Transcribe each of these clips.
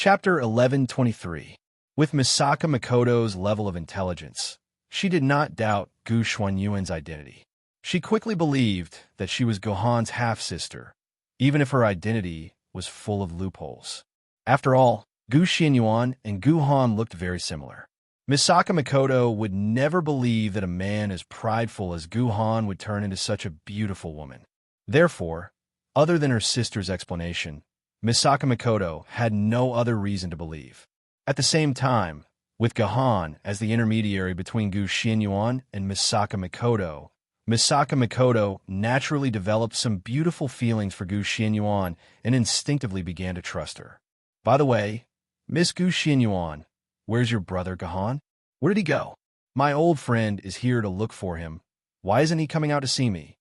Chapter 1123. With Misaka Makoto's level of intelligence, she did not doubt Gu Xuanyuan's identity. She quickly believed that she was Gohan's half-sister, even if her identity was full of loopholes. After all, Gu Xuanyuan and Guhan looked very similar. Misaka Makoto would never believe that a man as prideful as Guhan would turn into such a beautiful woman. Therefore, other than her sister's explanation, Misaka Makoto had no other reason to believe. At the same time, with Gohan as the intermediary between Gu Xuanyuan and Misaka Makoto naturally developed some beautiful feelings for Gu Xuanyuan and instinctively began to trust her. By the way, Miss Gu Xuanyuan, where's your brother Gohan? Where did he go? My old friend is here to look for him. Why isn't he coming out to see me?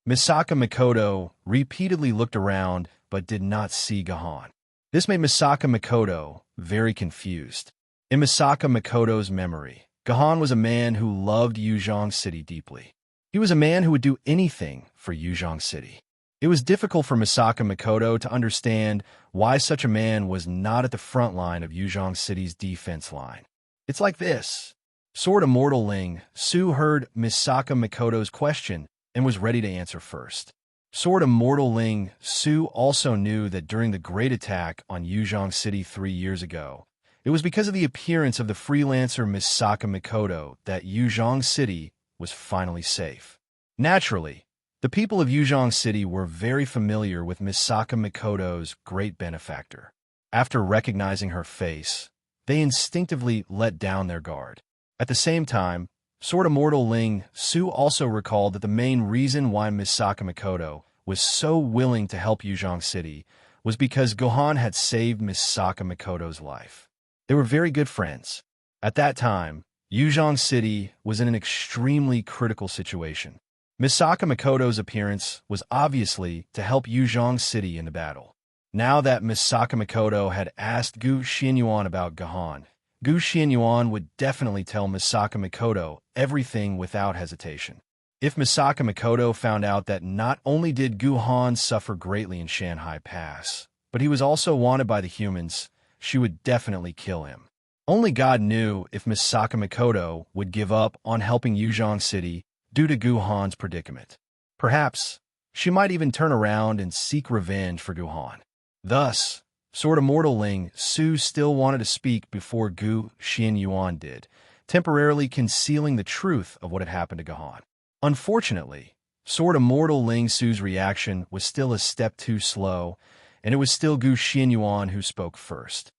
Misaka Makoto repeatedly looked around but did not see Gohan. This made Misaka Makoto very confused. In Misaka Makoto's memory, Gohan was a man who loved Yuzhong City deeply. He was a man who would do anything for Yuzhong City. It was difficult for Misaka Makoto to understand why such a man was not at the front line of Yuzhong City's defense line. It's like this. Sword Immortal Ling Su heard Misaka Makoto's question and was ready to answer first. Sword Immortal Ling Su also knew that during the Great Attack on Yuzhong City 3 years ago, it was because of the appearance of the freelancer Misaka Makoto that Yuzhong City was finally safe. Naturally, the people of Yuzhong City were very familiar with Misaka Makoto's great benefactor. After recognizing her face, they instinctively let down their guard. At the same time, Sword Immortal Ling Su also recalled that the main reason why Misaka Makoto was so willing to help Yuzhong City was because Gohan had saved Misaka Makoto's life. They were very good friends. At that time, Yuzhong City was in an extremely critical situation. Misaka Makoto's appearance was obviously to help Yuzhong City in the battle. Now that Misaka Makoto had asked Gu Xuanyuan about Gohan, Gu Xuanyuan would definitely tell Misaka Makoto everything without hesitation. If Misaka Makoto found out that not only did Guhan suffer greatly in Shanghai Pass, but he was also wanted by the humans, she would definitely kill him. Only God knew if Misaka Makoto would give up on helping Yuzhong City due to Guhan's predicament. Perhaps she might even turn around and seek revenge for Guhan. Thus, Sword Immortal Ling Su still wanted to speak before Gu Xuanyuan did, temporarily concealing the truth of what had happened to Gohan. Unfortunately, Sword Immortal Ling Su's reaction was still a step too slow, and it was still Gu Xuanyuan who spoke first.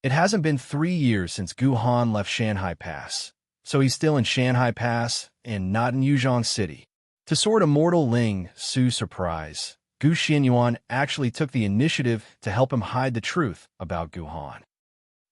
It hasn't been 3 years since Guhan left Shanghai Pass, so he's still in Shanghai Pass and not in Yuzhong City. To Sword Immortal Ling Su's surprise, Gu Xuanyuan actually took the initiative to help him hide the truth about Guhan.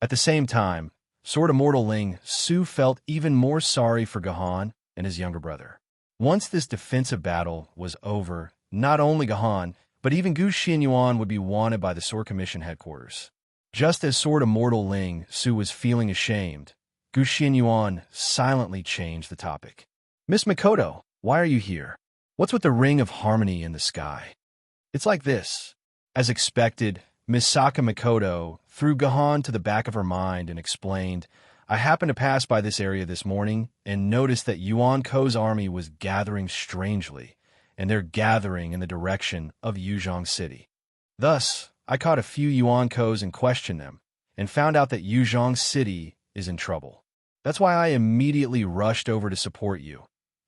At the same time, Sword Immortal Ling Su felt even more sorry for Gohan and his younger brother. Once this defensive battle was over, not only Gohan, but even Gu Xuanyuan would be wanted by the Sword Commission headquarters. Just as Sword Immortal Ling Su was feeling ashamed, Gu Xuanyuan silently changed the topic. Miss Makoto, why are you here? What's with the ring of harmony in the sky? It's like this. As expected, Misaka Makoto threw Gohan to the back of her mind and explained, I happened to pass by this area this morning and noticed that Yuan Ko's army was gathering strangely, and they're gathering in the direction of Yuzhong City. Thus, I caught a few Yuan Kos and questioned them, and found out that Yuzhong City is in trouble. That's why I immediately rushed over to support you,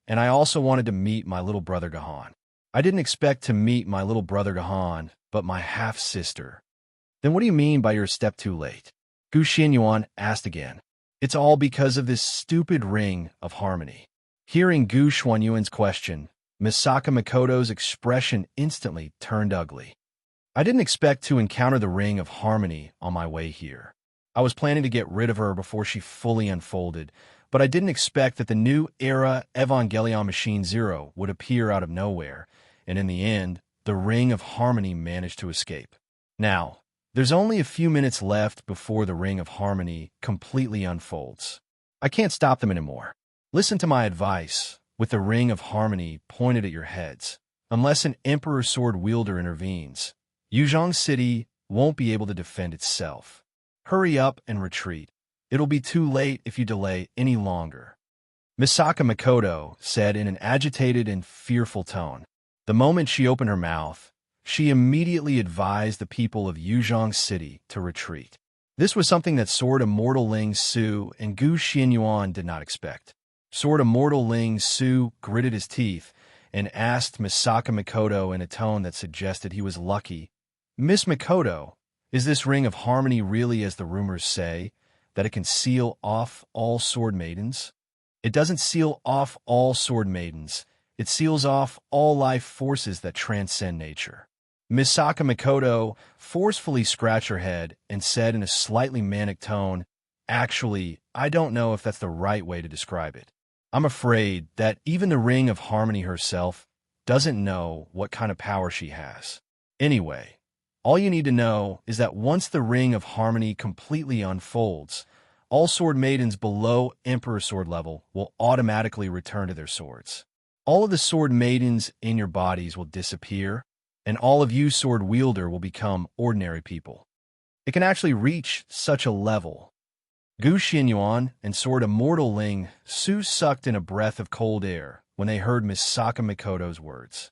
and I also wanted to meet my little brother Gohan. I didn't expect to meet my little brother Gohan, but my half-sister. Then what do you mean by you're a step too late? Gu Xuanyuan asked again. It's all because of this stupid ring of harmony. Hearing Gu Xuanyuan's question, Misaka Makoto's expression instantly turned ugly. I didn't expect to encounter the ring of harmony on my way here. I was planning to get rid of her before she fully unfolded, but I didn't expect that the new era Evangelion Machine Zero would appear out of nowhere, and in the end, the ring of harmony managed to escape. Now, there's only a few minutes left before the ring of harmony completely unfolds. I can't stop them anymore. Listen to my advice, with the ring of harmony pointed at your heads. Unless an Emperor Sword wielder intervenes, Yuzhong City won't be able to defend itself. Hurry up and retreat. It'll be too late if you delay any longer," Misaka Makoto said in an agitated and fearful tone. The moment she opened her mouth, she immediately advised the people of Yuzhong City to retreat. This was something that Sword Immortal Ling Su and Gu Xianyuan did not expect. Sword Immortal Ling Su gritted his teeth and asked Misaka Makoto in a tone that suggested he was lucky, "Miss Makoto, is this ring of harmony really as the rumors say, that it can seal off all sword maidens?" "It doesn't seal off all sword maidens. It seals off all life forces that transcend nature." Misaka Makoto forcefully scratched her head and said in a slightly manic tone, "Actually, I don't know if that's the right way to describe it. I'm afraid that even the Ring of Harmony herself doesn't know what kind of power she has. Anyway, all you need to know is that once the Ring of Harmony completely unfolds, all sword maidens below Emperor Sword level will automatically return to their swords. All of the sword maidens in your bodies will disappear, and all of you sword wielder will become ordinary people. It can actually reach such a level." Gu Xianyuan and Sword Immortal Ling Su sucked in a breath of cold air when they heard Misaka Makoto's words.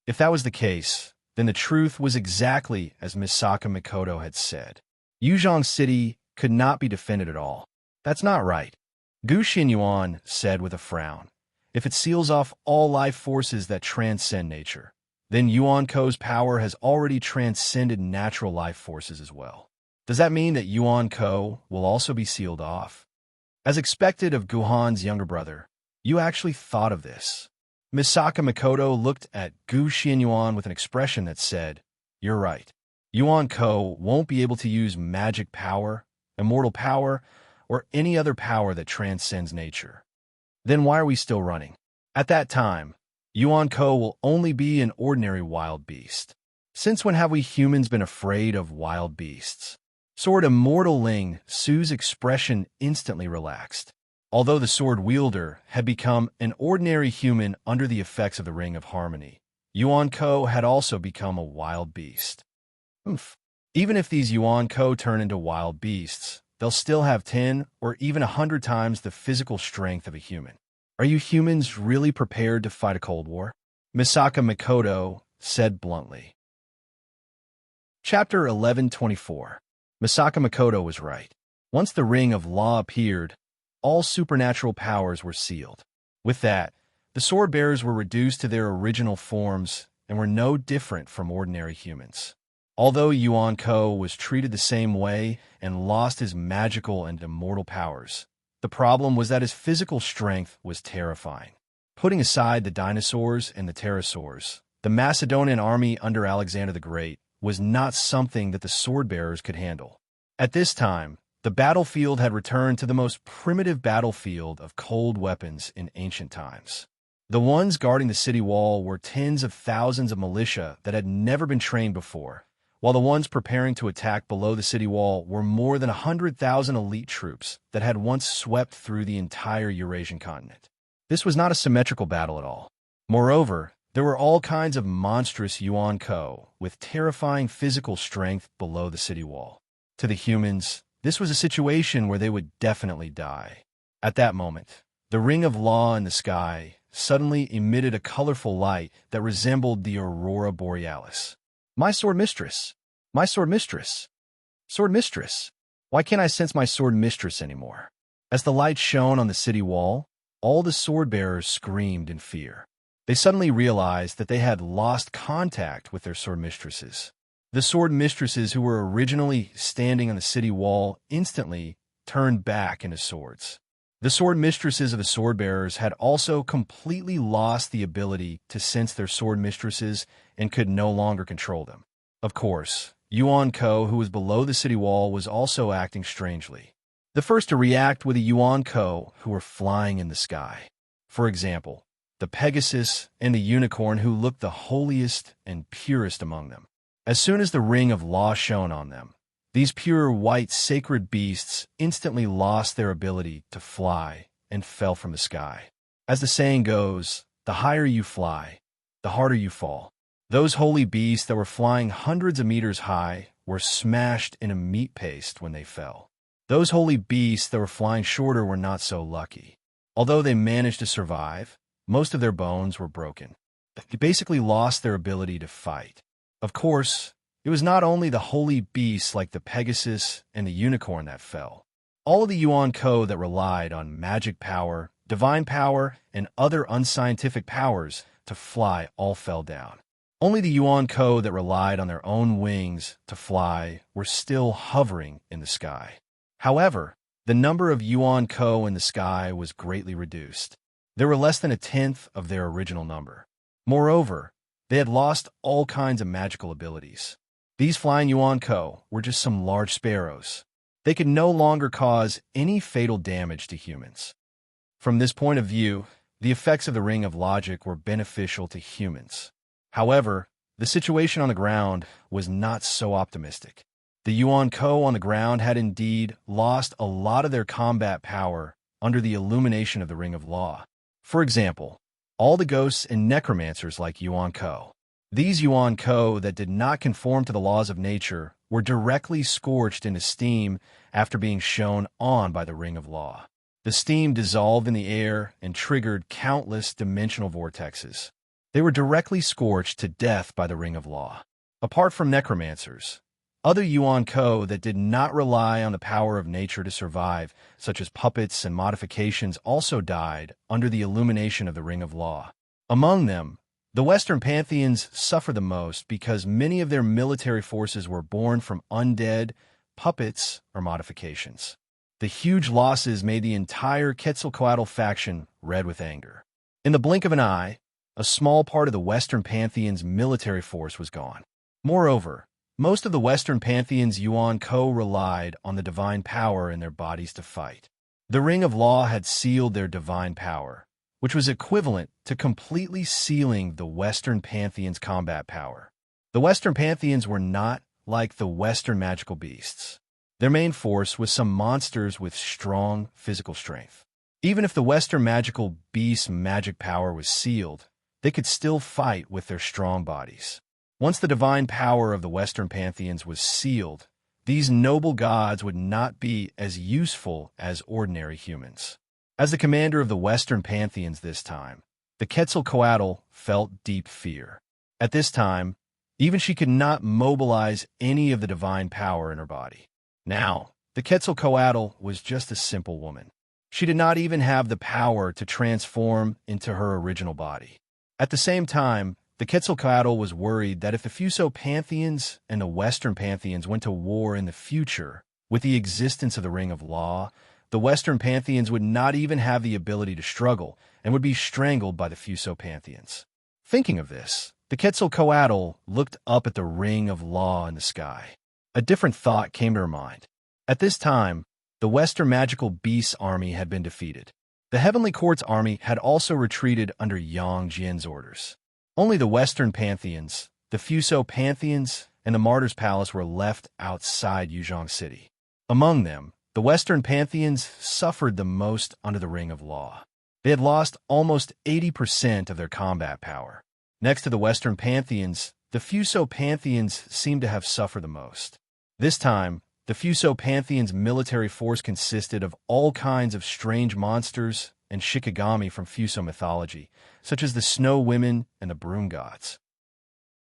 If that was the case, then the truth was exactly as Misaka Makoto had said. Yuzhong City could not be defended at all. "That's not right," Gu Xianyuan said with a frown. "If it seals off all life forces that transcend nature, then Yuan-Ko's power has already transcended natural life forces as well. Does that mean that Yuan-Ko will also be sealed off?" As expected of Guhan's younger brother, you actually thought of this. Misaka Makoto looked at Gu Xianyuan with an expression that said, "You're right. Yuan-Ko won't be able to use magic power, immortal power, or any other power that transcends nature. Then why are we still running? At that time, Yuan-Ko will only be an ordinary wild beast. Since when have we humans been afraid of wild beasts?" Sword Immortal Ling Su's expression instantly relaxed. Although the sword wielder had become an ordinary human under the effects of the Ring of Harmony, Yuan-Ko had also become a wild beast. Even if these Yuan-Ko turn into wild beasts, they'll still have 10 or even 100 times the physical strength of a human. Are you humans really prepared to fight a Cold War? Misaka Makoto said bluntly. Chapter 1124. Misaka Makoto was right. Once the Ring of Law appeared, all supernatural powers were sealed. With that, the sword bearers were reduced to their original forms and were no different from ordinary humans. Although Yuan-Ko was treated the same way and lost his magical and immortal powers, the problem was that his physical strength was terrifying. Putting aside the dinosaurs and the pterosaurs, the Macedonian army under Alexander the Great was not something that the sword-bearers could handle. At this time, the battlefield had returned to the most primitive battlefield of cold weapons in ancient times. The ones guarding the city wall were tens of thousands of militia that had never been trained before, while the ones preparing to attack below the city wall were more than 100,000 elite troops that had once swept through the entire Eurasian continent. This was not a symmetrical battle at all. Moreover, there were all kinds of monstrous Yuan-Ko with terrifying physical strength below the city wall. To the humans, this was a situation where they would definitely die. At that moment, the Ring of Law in the sky suddenly emitted a colorful light that resembled the aurora borealis. "My sword mistress! My sword mistress! Sword mistress! Why can't I sense my sword mistress anymore?" As the light shone on the city wall, all the sword-bearers screamed in fear. They suddenly realized that they had lost contact with their sword mistresses. The sword mistresses who were originally standing on the city wall instantly turned back into swords. The sword mistresses of the sword-bearers had also completely lost the ability to sense their sword mistresses and could no longer control them. Of course, Yuan-Ko, who was below the city wall, was also acting strangely. The first to react were the Yuan-Ko who were flying in the sky. For example, the Pegasus and the Unicorn, who looked the holiest and purest among them. As soon as the Ring of Law shone on them, these pure white sacred beasts instantly lost their ability to fly and fell from the sky. As the saying goes, the higher you fly, the harder you fall. Those holy beasts that were flying hundreds of meters high were smashed into meat paste when they fell. Those holy beasts that were flying shorter were not so lucky. Although they managed to survive, most of their bones were broken. They basically lost their ability to fight. Of course, it was not only the holy beasts like the Pegasus and the unicorn that fell. All of the Yuan Ko that relied on magic power, divine power, and other unscientific powers to fly all fell down. Only the Yuan Ko that relied on their own wings to fly were still hovering in the sky. However, the number of Yuan Ko in the sky was greatly reduced. There were less than a tenth of their original number. Moreover, they had lost all kinds of magical abilities. These flying Yuan Ko were just some large sparrows. They could no longer cause any fatal damage to humans. From this point of view, the effects of the Ring of Logic were beneficial to humans. However, the situation on the ground was not so optimistic. The Yuan Ko on the ground had indeed lost a lot of their combat power under the illumination of the Ring of Law. For example, all the ghosts and necromancers like Yuan Ko. These Yuan Ko that did not conform to the laws of nature were directly scorched into steam after being shown on by the Ring of Law. The steam dissolved in the air and triggered countless dimensional vortexes. They were directly scorched to death by the Ring of Law. Apart from necromancers, other Yuan Ko that did not rely on the power of nature to survive, such as puppets and modifications, also died under the illumination of the Ring of Law. Among them, the Western Pantheons suffer the most because many of their military forces were born from undead, puppets, or modifications. The huge losses made the entire Quetzalcoatl faction red with anger. In the blink of an eye, a small part of the Western Pantheon's military force was gone. Moreover, most of the Western Pantheon's Yuan Ko relied on the divine power in their bodies to fight. The Ring of Law had sealed their divine power, which was equivalent to completely sealing the Western Pantheon's combat power. The Western Pantheons were not like the Western magical beasts. Their main force was some monsters with strong physical strength. Even if the Western magical beast's magic power was sealed, they could still fight with their strong bodies. Once the divine power of the Western Pantheons was sealed, these noble gods would not be as useful as ordinary humans. As the commander of the Western Pantheons this time, the Quetzalcoatl felt deep fear. At this time, even she could not mobilize any of the divine power in her body. Now, the Quetzalcoatl was just a simple woman. She did not even have the power to transform into her original body. At the same time, the Quetzalcoatl was worried that if the Fuso Pantheons and the Western Pantheons went to war in the future with the existence of the Ring of Law, the Western Pantheons would not even have the ability to struggle and would be strangled by the Fuso Pantheons. Thinking of this, the Quetzalcoatl looked up at the Ring of Law in the sky. A different thought came to her mind. At this time, the Western Magical Beasts army had been defeated. The Heavenly Court's army had also retreated under Yang Jian's orders. Only the Western Pantheons, the Fuso Pantheons, and the Martyr's Palace were left outside Yuzhong City. Among them, the Western Pantheons suffered the most under the Ring of Law. They had lost almost 80% of their combat power. Next to the Western Pantheons, the Fuso Pantheons seemed to have suffered the most. This time, the Fuso Pantheon's military force consisted of all kinds of strange monsters and shikigami from Fuso mythology, such as the Snow Women and the Broom Gods.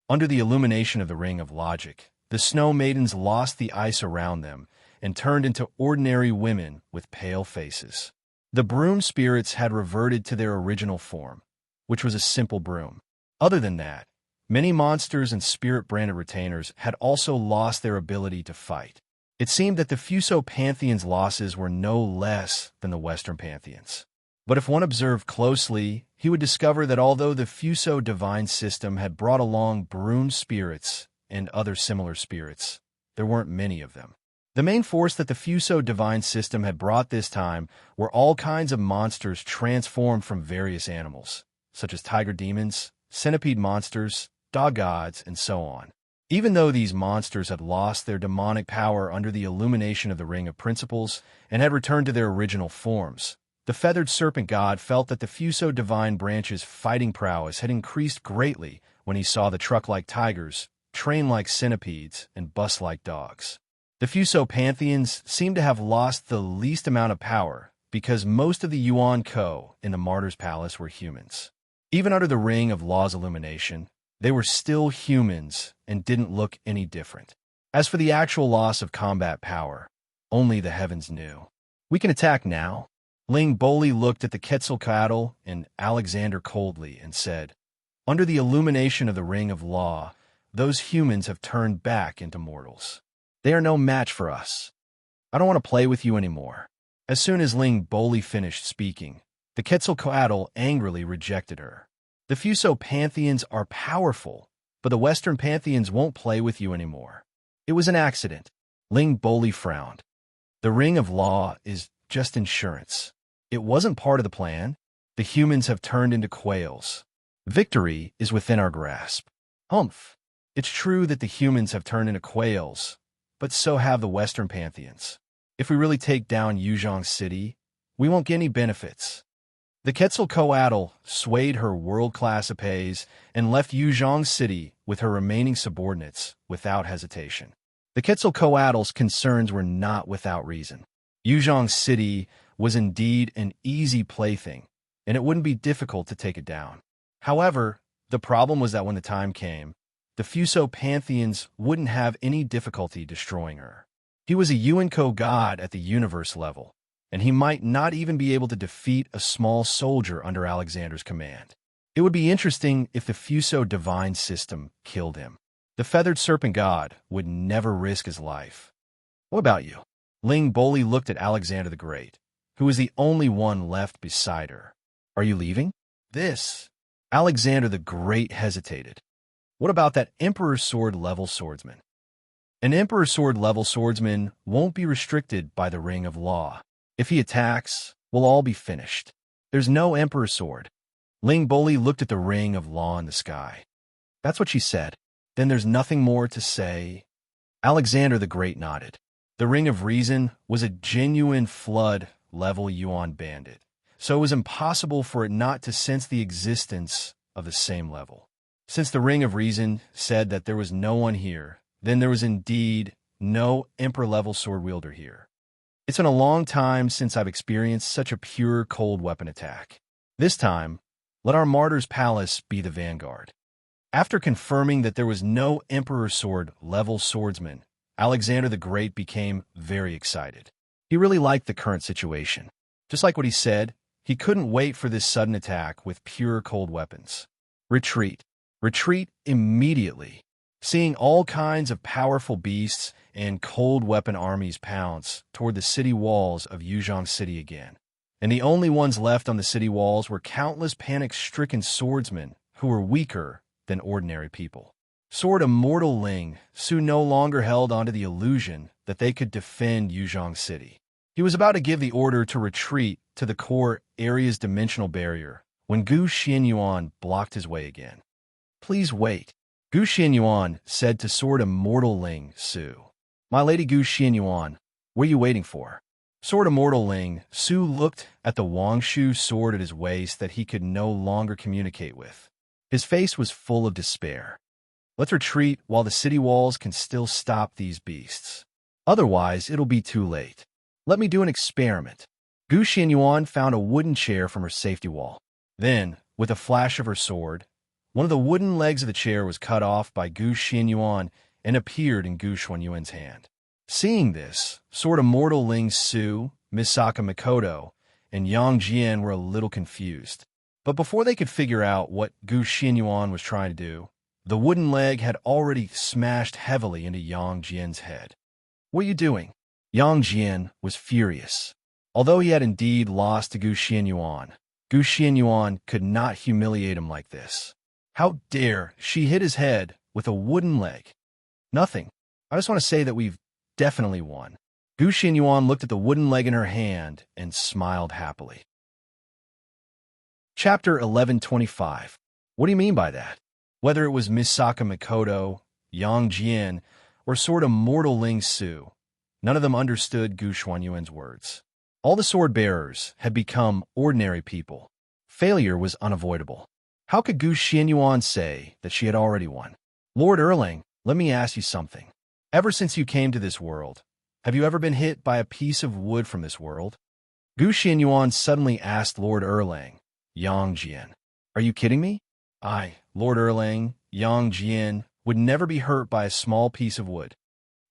Under the illumination of the Ring of Logic, the Snow Maidens lost the ice around them and turned into ordinary women with pale faces. The broom spirits had reverted to their original form, which was a simple broom. Other than that, many monsters and spirit-branded retainers had also lost their ability to fight. It seemed that the Fuso Pantheon's losses were no less than the Western Pantheons. But if one observed closely, he would discover that although the Fuso divine system had brought along broom spirits and other similar spirits, there weren't many of them. The main force that the Fuso divine system had brought this time were all kinds of monsters transformed from various animals, such as tiger demons, centipede monsters, dog gods, and so on. Even though these monsters had lost their demonic power under the illumination of the Ring of Principles and had returned to their original forms, the feathered serpent god felt that the Fuso divine branch's fighting prowess had increased greatly when he saw the truck-like tigers train like centipedes, and bust like dogs. The Fuso pantheons seem to have lost the least amount of power because most of the Yuan Ko in the Martyr's Palace were humans. Even under the Ring of Law's illumination, they were still humans and didn't look any different. As for the actual loss of combat power, only the heavens knew. We can attack now. Ling Boli looked at the Quetzalcoatl and Alexander coldly and said, "Under the illumination of the Ring of Law, those humans have turned back into mortals. They are no match for us. I don't want to play with you anymore." As soon as Ling Boli finished speaking, the Quetzalcoatl angrily rejected her. "The Fuso pantheons are powerful, but the Western pantheons won't play with you anymore. It was an accident." Ling Boli frowned. "The Ring of Law is just insurance. It wasn't part of the plan. The humans have turned into quails. Victory is within our grasp." "Humph. It's true that the humans have turned into quails, but so have the Western pantheons. If we really take down Yuzhong City, we won't get any benefits." The Quetzalcoatl swayed her world-class épées and left Yuzhong City with her remaining subordinates without hesitation. The Quetzalcoatl's concerns were not without reason. Yuzhong City was indeed an easy plaything, and it wouldn't be difficult to take it down. However, the problem was that when the time came, the Fuso pantheons wouldn't have any difficulty destroying her. He was a Yuanko god at the universe level, and he might not even be able to defeat a small soldier under Alexander's command. It would be interesting if the Fuso divine system killed him. The feathered serpent god would never risk his life. "What about you?" Ling Boli looked at Alexander the Great, who was the only one left beside her. "Are you leaving?" Alexander the Great hesitated. "What about that Emperor Sword level swordsman?" "An Emperor Sword level swordsman won't be restricted by the Ring of Law. If he attacks, we'll all be finished. There's no Emperor Sword." Ling Boli looked at the Ring of Law in the sky. "That's what she said. Then there's nothing more to say." Alexander the Great nodded. The Ring of Reason was a genuine flood-level Yuan bandit, so it was impossible for it not to sense the existence of the same level. Since the Ring of Reason said that there was no one here, then there was indeed no Emperor-level sword wielder here. "It's been a long time since I've experienced such a pure cold weapon attack. This time, let our Martyr's Palace be the vanguard." After confirming that there was no Emperor Sword level swordsman, Alexander the Great became very excited. He really liked the current situation. Just like what he said, he couldn't wait for this sudden attack with pure cold weapons. "Retreat. Retreat immediately." Seeing all kinds of powerful beasts and cold weapon armies pounce toward the city walls of Yuzhong City again. And the only ones left on the city walls were countless panic-stricken swordsmen who were weaker than ordinary people. Sword Immortal Ling Su no longer held onto the illusion that they could defend Yuzhong City. He was about to give the order to retreat to the core area's dimensional barrier when Gu Xianyuan blocked his way again. "Please wait," Gu Xianyuan said to Sword Immortal Ling Su. "My lady Gu Xianyuan, what are you waiting for?" Sword Immortal Ling Su looked at the Wangshu sword at his waist that he could no longer communicate with. His face was full of despair. "Let's retreat while the city walls can still stop these beasts. Otherwise, it'll be too late. Let me do an experiment." Gu Xianyuan found a wooden chair from her safety wall. Then, with a flash of her sword, one of the wooden legs of the chair was cut off by Gu Xianyuan and appeared in Gu Xuanyuan's hand. Seeing this, Sword Immortal Ling Su, Misaka Mikoto, and Yang Jian were a little confused. But before they could figure out what Gu Xianyuan was trying to do, the wooden leg had already smashed heavily into Yang Jian's head. "What are you doing?" Yang Jian was furious. Although he had indeed lost to Gu Xianyuan could not humiliate him like this. How dare she hit his head with a wooden leg? "Nothing. I just want to say that we've definitely won." Gu Xianyuan looked at the wooden leg in her hand and smiled happily. Chapter 1125. What do you mean by that? Whether it was Misaka Mikoto, Yang Jian, or Sword Immortal Ling Su, none of them understood Gu Xuanyuan's words. All the sword bearers had become ordinary people. Failure was unavoidable. How could Gu Xianyuan say that she had already won? "Lord Erlang, let me ask you something. Ever since you came to this world, have you ever been hit by a piece of wood from this world? Gu Xianyuan suddenly asked Lord Erlang, Yang Jian. Are you kidding me? Lord Erlang, Yang Jian, would never be hurt by a small piece of wood.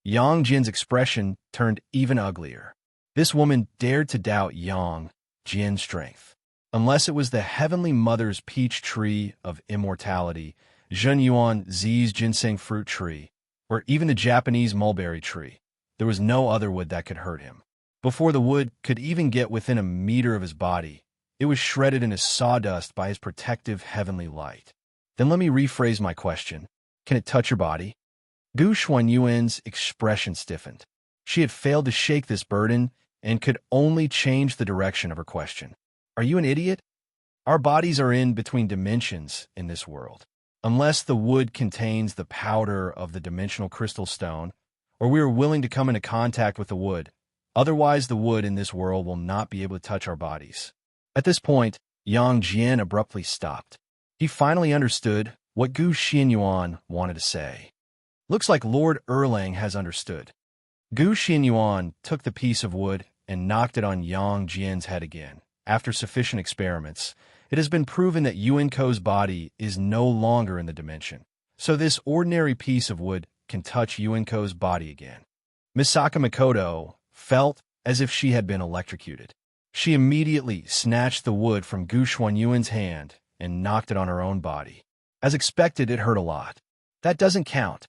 Yang Jian's expression turned even uglier. This woman dared to doubt Yang Jian's strength. Unless it was the Heavenly Mother's peach tree of immortality, Zhen Yuan Zi's ginseng fruit tree, or even the Japanese mulberry tree, there was no other wood that could hurt him. Before the wood could even get within a meter of his body, it was shredded into sawdust by his protective heavenly light. Then let me rephrase my question. Can it touch your body? Gu Xuanyuan's expression stiffened. She had failed to shake this burden and could only change the direction of her question. Are you an idiot? Our bodies are in between dimensions in this world. Unless the wood contains the powder of the dimensional crystal stone, or we are willing to come into contact with the wood, otherwise the wood in this world will not be able to touch our bodies. At this point, Yang Jian abruptly stopped. He finally understood what Gu Xianyuan wanted to say. Looks like Lord Erlang has understood. Gu Xianyuan took the piece of wood and knocked it on Yang Jian's head again. After sufficient experiments, it has been proven that Yuan Ko's body is no longer in the dimension, so this ordinary piece of wood can touch Yuan Ko's body again. Misaka Makoto felt as if she had been electrocuted. She immediately snatched the wood from Gu Xuanyuan's hand and knocked it on her own body. As expected, it hurt a lot. That doesn't count.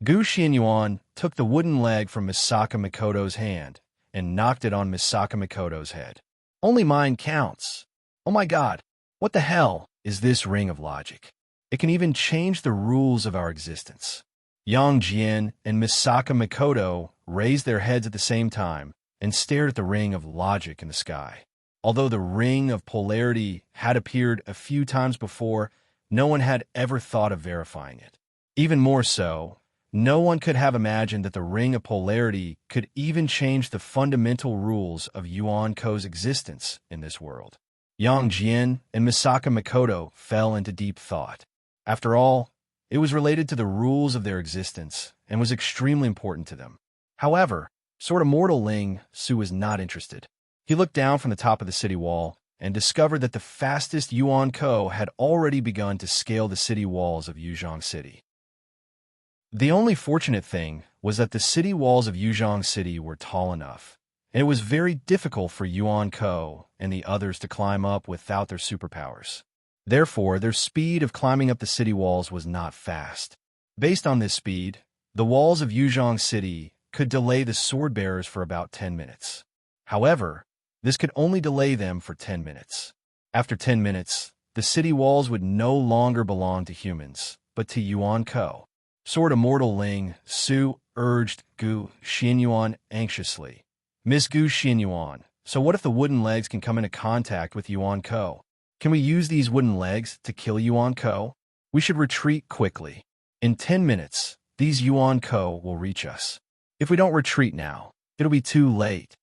Gu Xianyuan took the wooden leg from Misaka Makoto's hand and knocked it on Misaka Makoto's head. Only mine counts. Oh my God, what the hell is this ring of logic? It can even change the rules of our existence. Yang Jian and Misaka Makoto raised their heads at the same time and stared at the ring of logic in the sky. Although the ring of polarity had appeared a few times before, no one had ever thought of verifying it. Even more so, no one could have imagined that the ring of polarity could even change the fundamental rules of Yuan Ko's existence in this world. Yang Jian and Misaka Makoto fell into deep thought. After all, it was related to the rules of their existence and was extremely important to them. However, Sword Immortal Ling Su was not interested. He looked down from the top of the city wall and discovered that the fastest Yuan Ko had already begun to scale the city walls of Yuzhong City. The only fortunate thing was that the city walls of Yuzhong City were tall enough, and it was very difficult for Yuan Ko and the others to climb up without their superpowers. Therefore, their speed of climbing up the city walls was not fast. Based on this speed, the walls of Yuzhong City could delay the sword bearers for about 10 minutes. However, this could only delay them for 10 minutes. After 10 minutes, the city walls would no longer belong to humans, but to Yuan Ko. Sword Immortal Ling Su urged Gu Xianyuan anxiously. Miss Gu Xianyuan, so what if the wooden legs can come into contact with Yuan Ko? Can we use these wooden legs to kill Yuan Ko? We should retreat quickly. In 10 minutes, these Yuan Ko will reach us. If we don't retreat now, it'll be too late.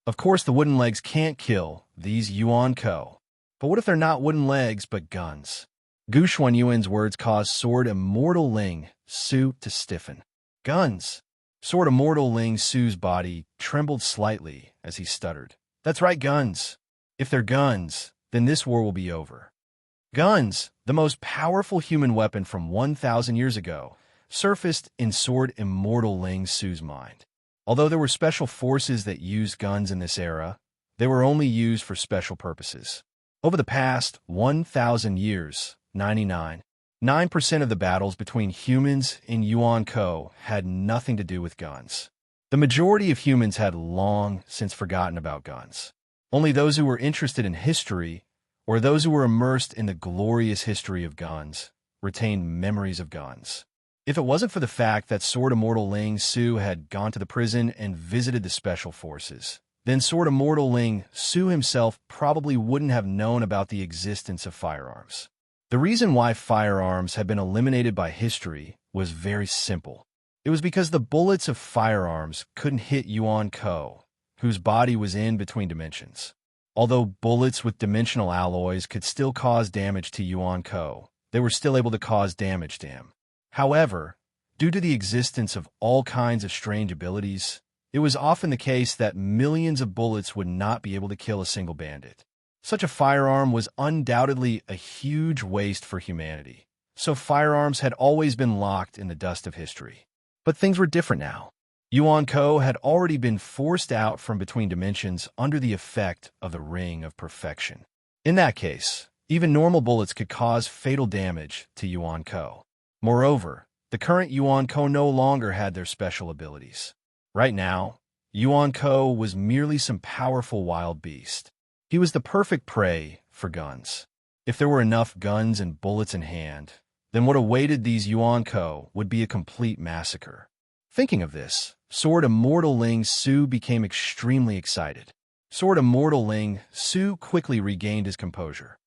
Of course, the wooden legs can't kill these Yuan Ko. But what if they're not wooden legs, but guns? Gu Xuanyuan's words caused Sword Immortal Ling Su to stiffen. Guns! Sword Immortal Ling Su's body trembled slightly as he stuttered. That's right, guns. If they're guns, then this war will be over. Guns, the most powerful human weapon from 1,000 years ago, surfaced in Sword Immortal Ling Su's mind. Although there were special forces that used guns in this era, they were only used for special purposes. Over the past 1,000 years, 9% of the battles between humans and Yuan Ko had nothing to do with guns. The majority of humans had long since forgotten about guns. Only those who were interested in history, or those who were immersed in the glorious history of guns, retained memories of guns. If it wasn't for the fact that Sword Immortal Ling Su had gone to the prison and visited the special forces, then Sword Immortal Ling Su himself probably wouldn't have known about the existence of firearms. The reason why firearms had been eliminated by history was very simple. It was because the bullets of firearms couldn't hit Yuan Ko, whose body was in between dimensions. Although bullets with dimensional alloys could still cause damage to Yuan Ko, they were still able to cause damage to him. However, Due to the existence of all kinds of strange abilities, it was often the case that millions of bullets would not be able to kill a single bandit. Such a firearm was undoubtedly a huge waste for humanity, so firearms had always been locked in the dust of history. But things were different now. Yuan Ko had already been forced out from between dimensions under the effect of the Ring of Perfection. In that case, even normal bullets could cause fatal damage to Yuan Ko. Moreover, the current Yuan Ko no longer had their special abilities. Right now, Yuan Ko was merely some powerful wild beast. He was the perfect prey for guns. If there were enough guns and bullets in hand, then what awaited these Yuan Ko would be a complete massacre. Thinking of this, Sword Immortal Ling Su became extremely excited. Sword Immortal Ling Su quickly regained his composure.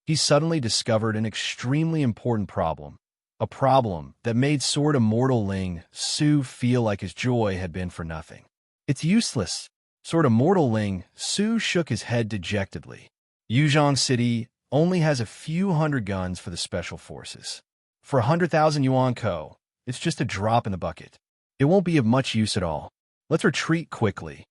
He suddenly discovered an extremely important problem, a problem that made Sword Immortal Ling Su feel like his joy had been for nothing. It's useless. Sword Immortal Ling Su shook his head dejectedly. Yuzhong City only has a few hundred guns for the special forces. For 100,000 Yuan Ko, it's just a drop in the bucket. It won't be of much use at all. Let's retreat quickly.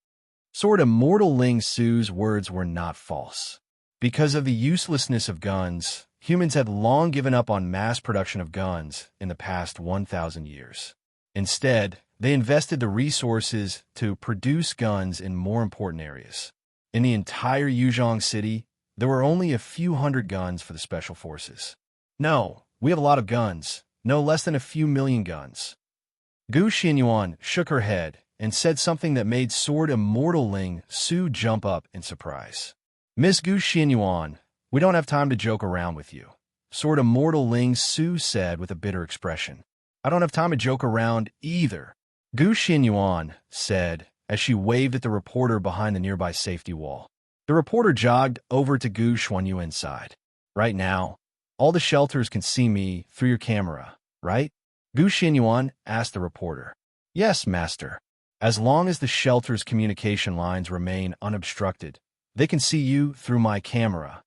Sword Immortal Ling Su's words were not false. Because of the uselessness of guns, humans had long given up on mass production of guns in the past 1,000 years. Instead, they invested the resources to produce guns in more important areas. In the entire Yuzhong City, there were only a few hundred guns for the special forces. No, we have a lot of guns, no less than a few million guns. Gu Xinyuan shook her head and said something that made Sword Immortal Ling Su jump up in surprise. Miss Gu Xinyuan, we don't have time to joke around with you, Sword Immortal Ling Su said with a bitter expression. I don't have time to joke around either, Gu Xinyuan said as she waved at the reporter behind the nearby safety wall. The reporter jogged over to Gu Xuanyuan's side. Right now, all the shelters can see me through your camera, right? Gu Xinyuan asked the reporter. Yes, master. As long as the shelter's communication lines remain unobstructed, they can see you through my camera.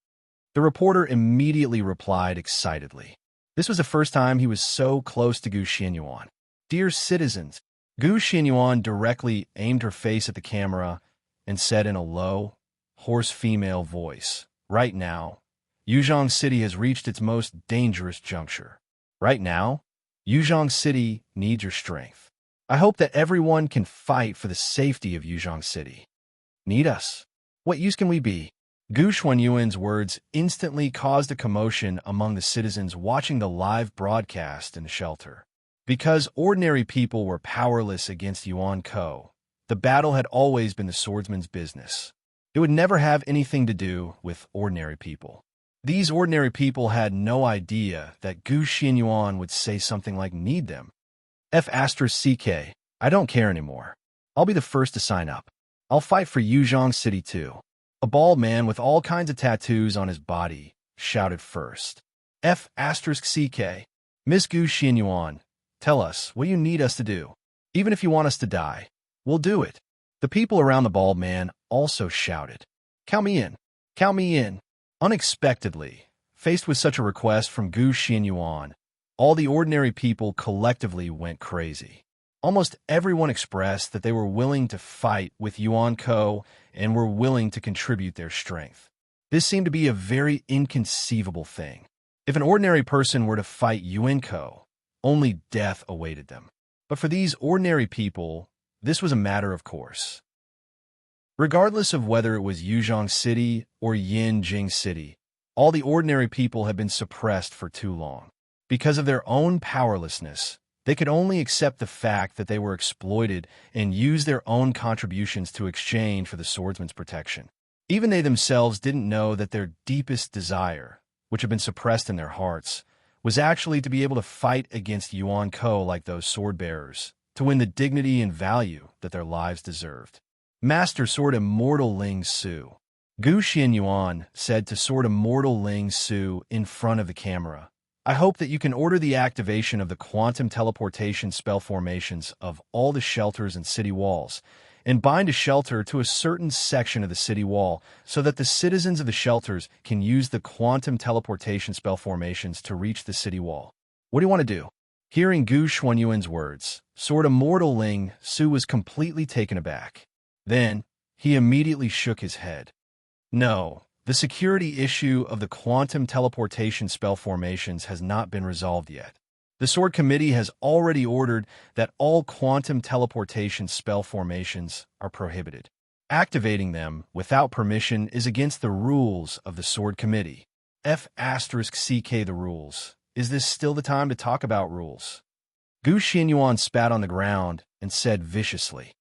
The reporter immediately replied excitedly. This was the first time he was so close to Gu Xinyuan. Dear citizens, Gu Xinyuan directly aimed her face at the camera and said in a low, hoarse female voice, right now, Yuzhong City has reached its most dangerous juncture. Right now, Yuzhong City needs your strength. I hope that everyone can fight for the safety of Yuzhong City. Need us? What use can we be? Gu Xuanyuan's words instantly caused a commotion among the citizens watching the live broadcast in the shelter. Because ordinary people were powerless against Yuan Ko, the battle had always been the swordsman's business. It would never have anything to do with ordinary people. These ordinary people had no idea that Gu Xinyuan would say something like need them. F*CK, I don't care anymore. I'll be the first to sign up. I'll fight for Yuzhong City too. A bald man with all kinds of tattoos on his body shouted first. F*CK, Miss Gu Xinyuan, tell us what you need us to do. Even if you want us to die, we'll do it. The people around the bald man also shouted. Count me in. Count me in. Unexpectedly, faced with such a request from Gu Xinyuan, all the ordinary people collectively went crazy. Almost everyone expressed that they were willing to fight with Yuan Ko and were willing to contribute their strength. This seemed to be a very inconceivable thing. If an ordinary person were to fight Yuan Ko, only death awaited them. But for these ordinary people, this was a matter of course. Regardless of whether it was Yuzhong City or Yinjing City, all the ordinary people had been suppressed for too long. Because of their own powerlessness, they could only accept the fact that they were exploited and use their own contributions to exchange for the swordsman's protection. Even they themselves didn't know that their deepest desire, which had been suppressed in their hearts, was actually to be able to fight against Yuan Ko like those sword-bearers, to win the dignity and value that their lives deserved. Master Sword Immortal Ling Su, Gu Xinyuan said to Sword Immortal Ling Su in front of the camera, I hope that you can order the activation of the quantum teleportation spell formations of all the shelters and city walls, and bind a shelter to a certain section of the city wall so that the citizens of the shelters can use the quantum teleportation spell formations to reach the city wall. What do you want to do? Hearing Gu Xuanyuan's words, Sword Immortal Ling Su was completely taken aback. Then, he immediately shook his head. No, the security issue of the quantum teleportation spell formations has not been resolved yet. The Sword Committee has already ordered that all quantum teleportation spell formations are prohibited. Activating them without permission is against the rules of the Sword Committee. F*CK the rules. Is this still the time to talk about rules? Gu Xianyuan spat on the ground and said viciously.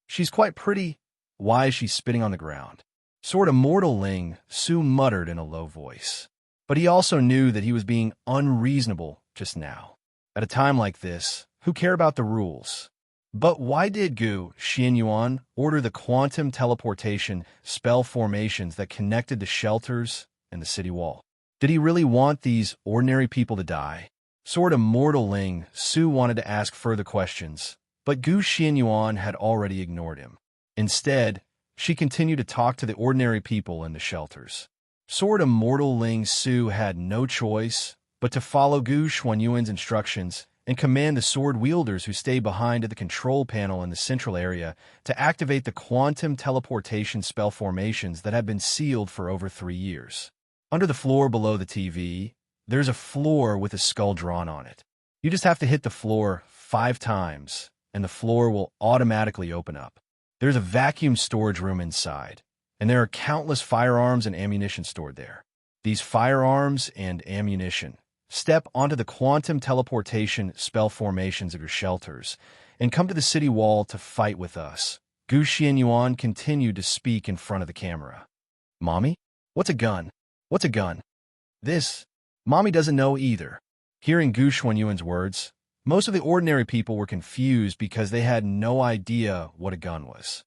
She's quite pretty. Why is she spitting on the ground? Sword Immortal Ling Su muttered in a low voice. But he also knew that he was being unreasonable just now. At a time like this, who care about the rules? But why did Gu Xianyuan order the quantum teleportation spell formations that connected the shelters and the city wall? Did he really want these ordinary people to die? Sword Immortal Ling Su wanted to ask further questions, but Gu Xianyuan had already ignored him. Instead, she continued to talk to the ordinary people in the shelters. Sword Immortal Ling Su had no choice but to follow Gu Xuanyuan's instructions and command the sword wielders who stayed behind at the control panel in the central area to activate the quantum teleportation spell formations that had been sealed for over 3 years. Under the floor below the TV, there's a floor with a skull drawn on it. You just have to hit the floor 5 times, and the floor will automatically open up. There's a vacuum storage room inside, and there are countless firearms and ammunition stored there. These firearms and ammunition step onto the quantum teleportation spell formations of your shelters and come to the city wall to fight with us. Gu Xianyuan continued to speak in front of the camera. Mommy? What's a gun? What's a gun? This. Mommy doesn't know either. Hearing Gu Xuanyuan's words, most of the ordinary people were confused because they had no idea what a gun was.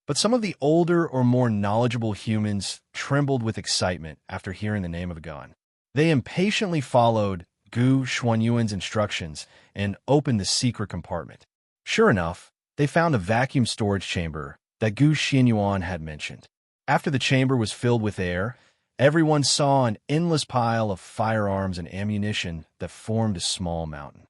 But some of the older or more knowledgeable humans trembled with excitement after hearing the name of a gun. They impatiently followed Gu Xuanyuan's instructions and opened the secret compartment. Sure enough, they found a vacuum storage chamber that Gu Xianyuan had mentioned. After the chamber was filled with air, everyone saw an endless pile of firearms and ammunition that formed a small mountain.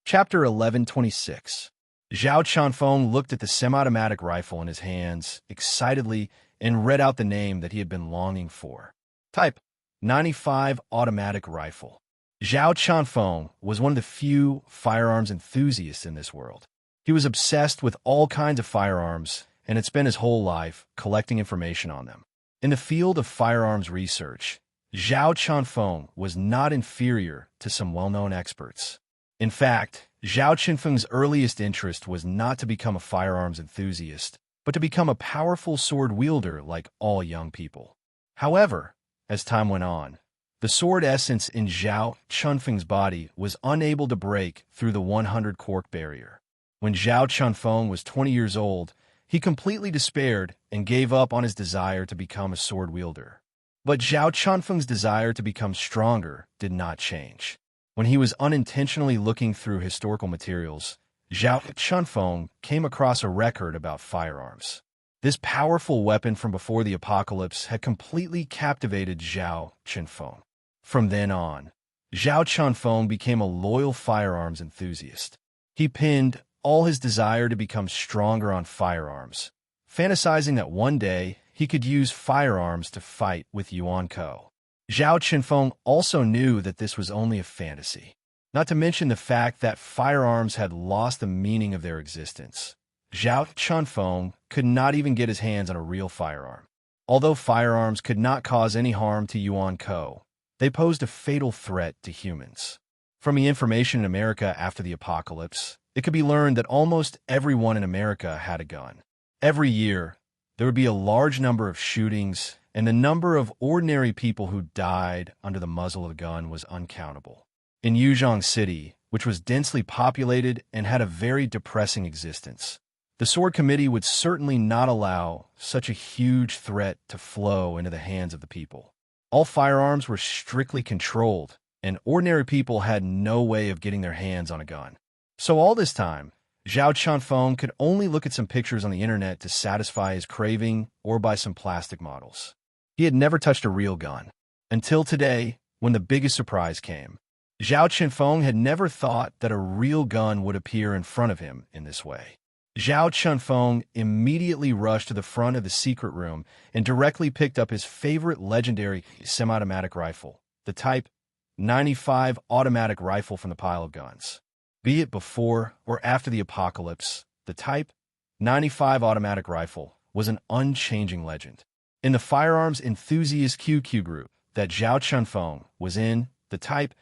Chapter 1126. Zhao Chanfeng looked at the semi-automatic rifle in his hands excitedly and read out the name that he had been longing for. Type 95 automatic rifle. Zhao Chanfeng was one of the few firearms enthusiasts in this world. He was obsessed with all kinds of firearms and had spent his whole life collecting information on them. In the field of firearms research, Zhao Chanfeng was not inferior to some well-known experts. In fact, Zhao Chanfeng's earliest interest was not to become a firearms enthusiast, but to become a powerful sword wielder like all young people. However, as time went on, the sword essence in Zhao Chanfeng's body was unable to break through the 100 cork barrier. When Zhao Chanfeng was 20 years old, he completely despaired and gave up on his desire to become a sword wielder. But Zhao Chanfeng's desire to become stronger did not change. When he was unintentionally looking through historical materials, Zhao Chanfeng came across a record about firearms. This powerful weapon from before the apocalypse had completely captivated Zhao Chanfeng. From then on, Zhao Chanfeng became a loyal firearms enthusiast. He pinned all his desire to become stronger on firearms, fantasizing that one day he could use firearms to fight with Yuan Ko. Zhao Chanfeng also knew that this was only a fantasy, not to mention the fact that firearms had lost the meaning of their existence. Zhao Chanfeng could not even get his hands on a real firearm. Although firearms could not cause any harm to Yuan Ko, they posed a fatal threat to humans. From the information in America after the apocalypse, it could be learned that almost everyone in America had a gun. Every year, there would be a large number of shootings, and the number of ordinary people who died under the muzzle of a gun was uncountable. In Yuzhong City, which was densely populated and had a very depressing existence, the Sword Committee would certainly not allow such a huge threat to flow into the hands of the people. All firearms were strictly controlled, and ordinary people had no way of getting their hands on a gun. So all this time, Zhao Chanfeng could only look at some pictures on the internet to satisfy his craving or buy some plastic models. He had never touched a real gun. Until today, when the biggest surprise came. Zhao Chunfeng had never thought that a real gun would appear in front of him in this way. Zhao Chunfeng immediately rushed to the front of the secret room and directly picked up his favorite legendary semi-automatic rifle, the Type 95 automatic rifle from the pile of guns. Be it before or after the apocalypse, the Type 95 automatic rifle was an unchanging legend. In the firearms enthusiast QQ group that Zhao Chunfeng was in, the Type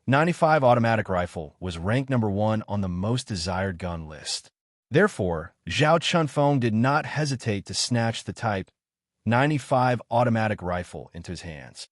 95 automatic rifle was ranked number 1 on the most desired gun list. Therefore, Zhao Chunfeng did not hesitate to snatch the Type 95 automatic rifle into his hands.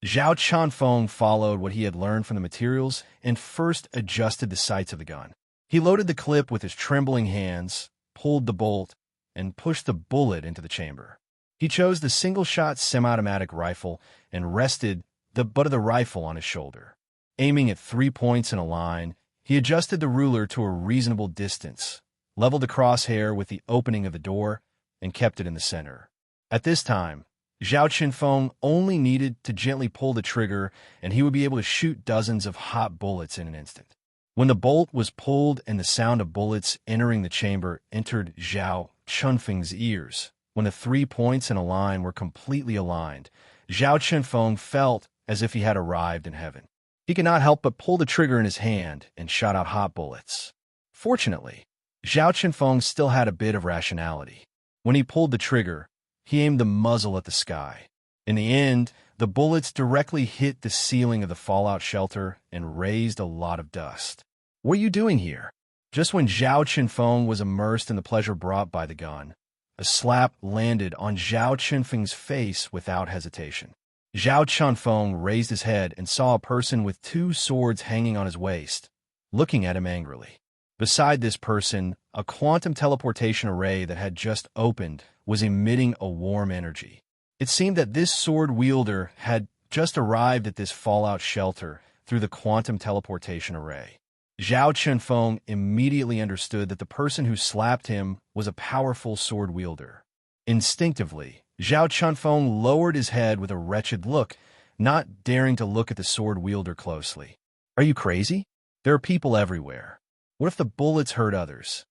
Zhao Chunfeng followed what he had learned from the materials and first adjusted the sights of the gun. He loaded the clip with his trembling hands, pulled the bolt, and pushed the bullet into the chamber. He chose the single-shot semi-automatic rifle and rested the butt of the rifle on his shoulder. Aiming at 3 points in a line, he adjusted the ruler to a reasonable distance, leveled the crosshair with the opening of the door, and kept it in the center. At this time, Zhao Chunfeng only needed to gently pull the trigger, and he would be able to shoot dozens of hot bullets in an instant. When the bolt was pulled and the sound of bullets entering the chamber entered Zhao Chunfeng's ears, when the 3 points in a line were completely aligned, Zhao Chunfeng felt as if he had arrived in heaven. He could not help but pull the trigger in his hand and shot out hot bullets. Fortunately, Zhao Chunfeng still had a bit of rationality. When he pulled the trigger, he aimed the muzzle at the sky. In the end, the bullets directly hit the ceiling of the fallout shelter and raised a lot of dust. "What are you doing here?" Just when Zhao Chunfeng was immersed in the pleasure brought by the gun, a slap landed on Zhao Chunfeng's face without hesitation. Zhao Chunfeng raised his head and saw a person with 2 swords hanging on his waist, looking at him angrily. Beside this person, a quantum teleportation array that had just opened was emitting a warm energy. It seemed that this sword wielder had just arrived at this fallout shelter through the quantum teleportation array. Zhao Chunfeng immediately understood that the person who slapped him was a powerful sword wielder. Instinctively, Zhao Chunfeng lowered his head with a wretched look, not daring to look at the sword wielder closely. "Are you crazy? There are people everywhere. What if the bullets hurt others?"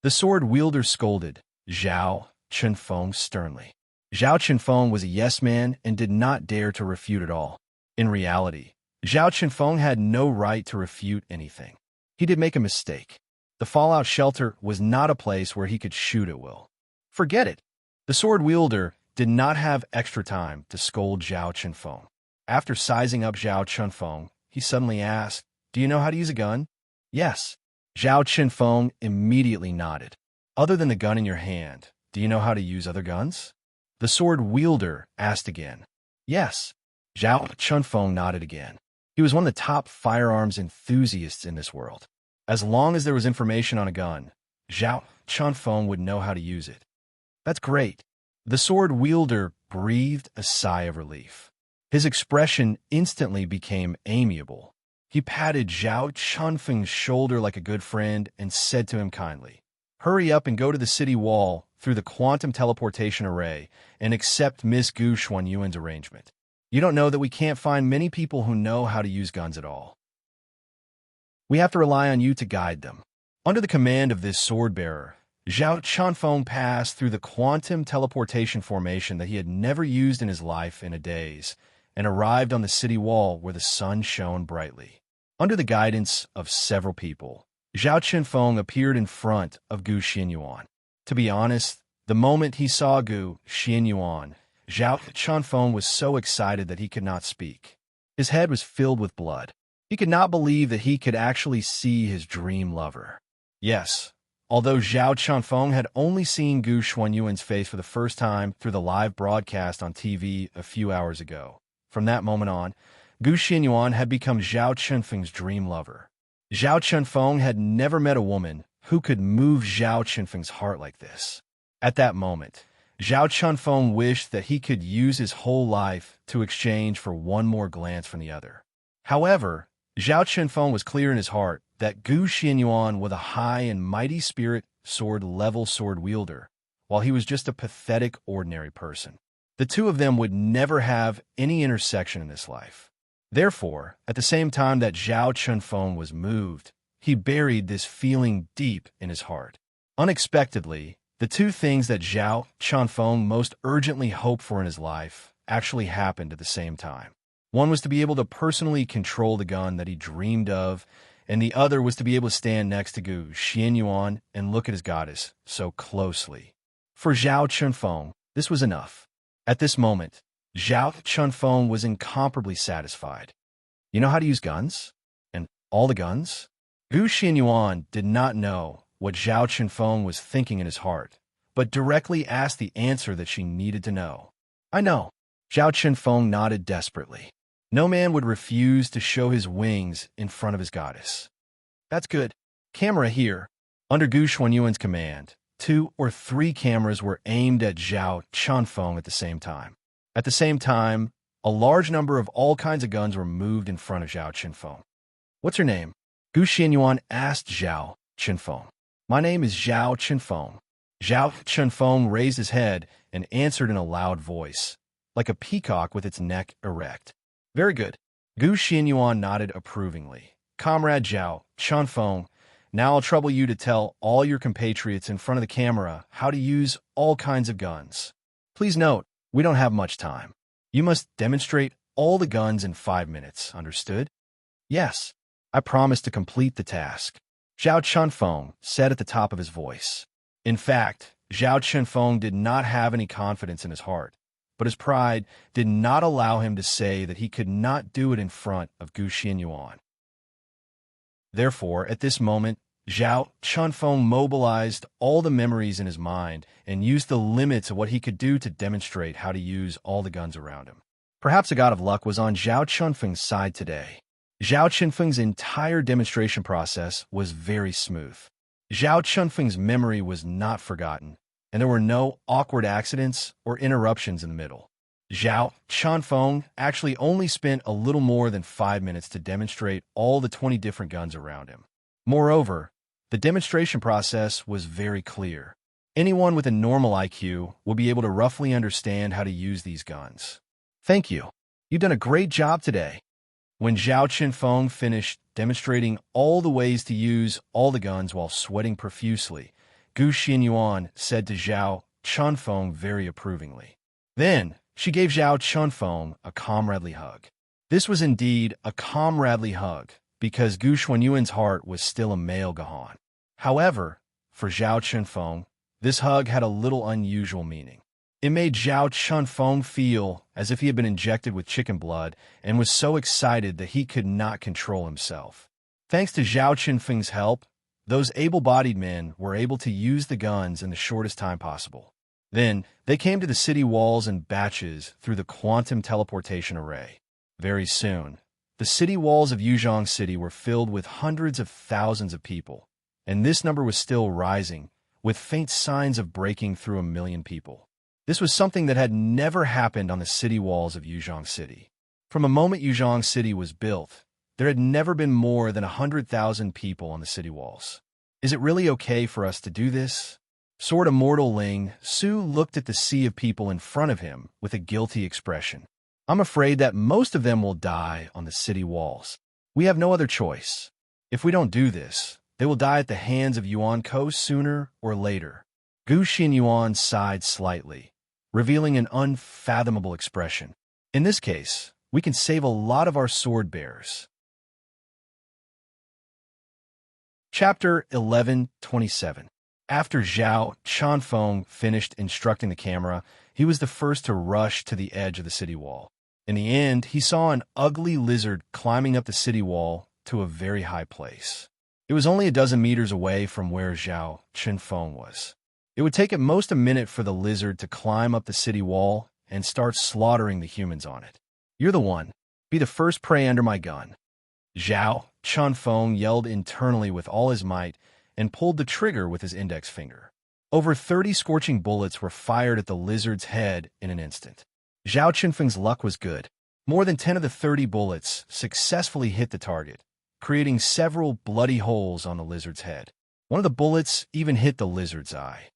The sword wielder scolded Zhao Chunfeng sternly. Zhao Chunfeng was a yes man and did not dare to refute at all. In reality, Zhao Chunfeng had no right to refute anything. He did make a mistake. The fallout shelter was not a place where he could shoot at will. Forget it. The sword wielder did not have extra time to scold Zhao Chunfeng. After sizing up Zhao Chunfeng, he suddenly asked, "Do you know how to use a gun?" "Yes." Zhao Chunfeng immediately nodded. "Other than the gun in your hand, do you know how to use other guns?" The sword wielder asked again. "Yes." Zhao Chunfeng nodded again. He was one of the top firearms enthusiasts in this world. As long as there was information on a gun, Zhao Chunfeng would know how to use it. "That's great." The sword wielder breathed a sigh of relief. His expression instantly became amiable. He patted Zhao Chunfeng's shoulder like a good friend and said to him kindly, "Hurry up and go to the city wall through the quantum teleportation array and accept Miss Gu Xuanyuan's arrangement. You don't know that we can't find many people who know how to use guns at all. We have to rely on you to guide them." Under the command of this sword-bearer, Zhao Chunfeng passed through the quantum teleportation formation that he had never used in his life in a daze, and arrived on the city wall where the sun shone brightly. Under the guidance of several people, Zhao Chunfeng appeared in front of Gu Xianyuan. To be honest, the moment he saw Gu Xianyuan, Zhao Chunfeng was so excited that he could not speak. His head was filled with blood. He could not believe that he could actually see his dream lover. Yes, although Zhao Chunfeng had only seen Gu Xuanyuan's face for the first time through the live broadcast on TV a few hours ago, from that moment on, Gu Xianyuan had become Zhao Chunfeng's dream lover. Zhao Chunfeng had never met a woman who could move Zhao Chunfeng's heart like this. At that moment, Zhao Chunfeng wished that he could use his whole life to exchange for one more glance from the other. However, Zhao Chunfeng was clear in his heart that Gu Xianyuan was a high and mighty spirit sword-level sword wielder, while he was just a pathetic, ordinary person. The two of them would never have any intersection in this life. Therefore, at the same time that Zhao Chunfeng was moved, he buried this feeling deep in his heart. Unexpectedly, the two things that Zhao Chunfeng most urgently hoped for in his life actually happened at the same time. One was to be able to personally control the gun that he dreamed of, and the other was to be able to stand next to Gu Xianyuan and look at his goddess so closely. For Zhao Chunfeng, this was enough. At this moment, Zhao Chunfeng was incomparably satisfied. You know how to use guns? And all the guns? Gu Xianyuan did not know what Zhao Chunfeng was thinking in his heart, but directly asked the answer that she needed to know. I know. Zhao Chunfeng nodded desperately. No man would refuse to show his wings in front of his goddess. That's good. Camera here. Under Gu Xuanyuan's command, 2 or 3 cameras were aimed at Zhao Chunfeng at the same time. At the same time, a large number of all kinds of guns were moved in front of Zhao Chunfeng. What's your name? Gu Xianyuan asked Zhao Chunfeng. My name is Zhao Chunfeng. Zhao Chunfeng raised his head and answered in a loud voice, like a peacock with its neck erect. Very good. Gu Xianyuan nodded approvingly. Comrade Zhao Chunfeng, now I'll trouble you to tell all your compatriots in front of the camera how to use all kinds of guns. Please note, we don't have much time. You must demonstrate all the guns in 5 minutes, understood? Yes, I promise to complete the task, Zhao Chunfeng said at the top of his voice. In fact, Zhao Chunfeng did not have any confidence in his heart, but his pride did not allow him to say that he could not do it in front of Gu Xianyuan. Therefore, at this moment, Zhao Chunfeng mobilized all the memories in his mind and used the limits of what he could do to demonstrate how to use all the guns around him. Perhaps a god of luck was on Zhao Chunfeng's side today. Zhao Chunfeng's entire demonstration process was very smooth. Zhao Chunfeng's memory was not forgotten, and there were no awkward accidents or interruptions in the middle. Zhao Chunfeng actually only spent a little more than 5 minutes to demonstrate all the 20 different guns around him. Moreover, the demonstration process was very clear. Anyone with a normal IQ will be able to roughly understand how to use these guns. Thank you. You've done a great job today. When Zhao Chunfeng finished demonstrating all the ways to use all the guns while sweating profusely, Gu Xianyuan said to Zhao Chunfeng very approvingly. Then, she gave Zhao Chunfeng a comradely hug. This was indeed a comradely hug, because Gu Xuanyuan's heart was still a male Gahan. However, for Zhao Chunfeng, this hug had a little unusual meaning. It made Zhao Chunfeng feel as if he had been injected with chicken blood and was so excited that he could not control himself. Thanks to Zhao Chunfeng's help, those able-bodied men were able to use the guns in the shortest time possible. Then, they came to the city walls in batches through the quantum teleportation array. Very soon, the city walls of Yuzhong City were filled with hundreds of thousands of people, and this number was still rising, with faint signs of breaking through 1 million people. This was something that had never happened on the city walls of Yuzhong City. From the moment Yuzhong City was built, there had never been more than 100,000 people on the city walls. Is it really okay for us to do this? Sword Immortal Ling Su looked at the sea of people in front of him with a guilty expression. I'm afraid that most of them will die on the city walls. We have no other choice. If we don't do this, they will die at the hands of Yuan Ko sooner or later. Gu Xianyuan sighed slightly, revealing an unfathomable expression. In this case, we can save a lot of our sword bearers. Chapter 11:27. After Zhao Chunfeng finished instructing the camera, he was the first to rush to the edge of the city wall. In the end, he saw an ugly lizard climbing up the city wall to a very high place. It was only a dozen meters away from where Zhao Chunfeng was. It would take at most a minute for the lizard to climb up the city wall and start slaughtering the humans on it. You're the one. Be the first prey under my gun. Zhao Chunfeng yelled internally with all his might and pulled the trigger with his index finger. Over 30 scorching bullets were fired at the lizard's head in an instant. Zhao Chunfeng's luck was good. More than 10 of the 30 bullets successfully hit the target, creating several bloody holes on the lizard's head. One of the bullets even hit the lizard's eye.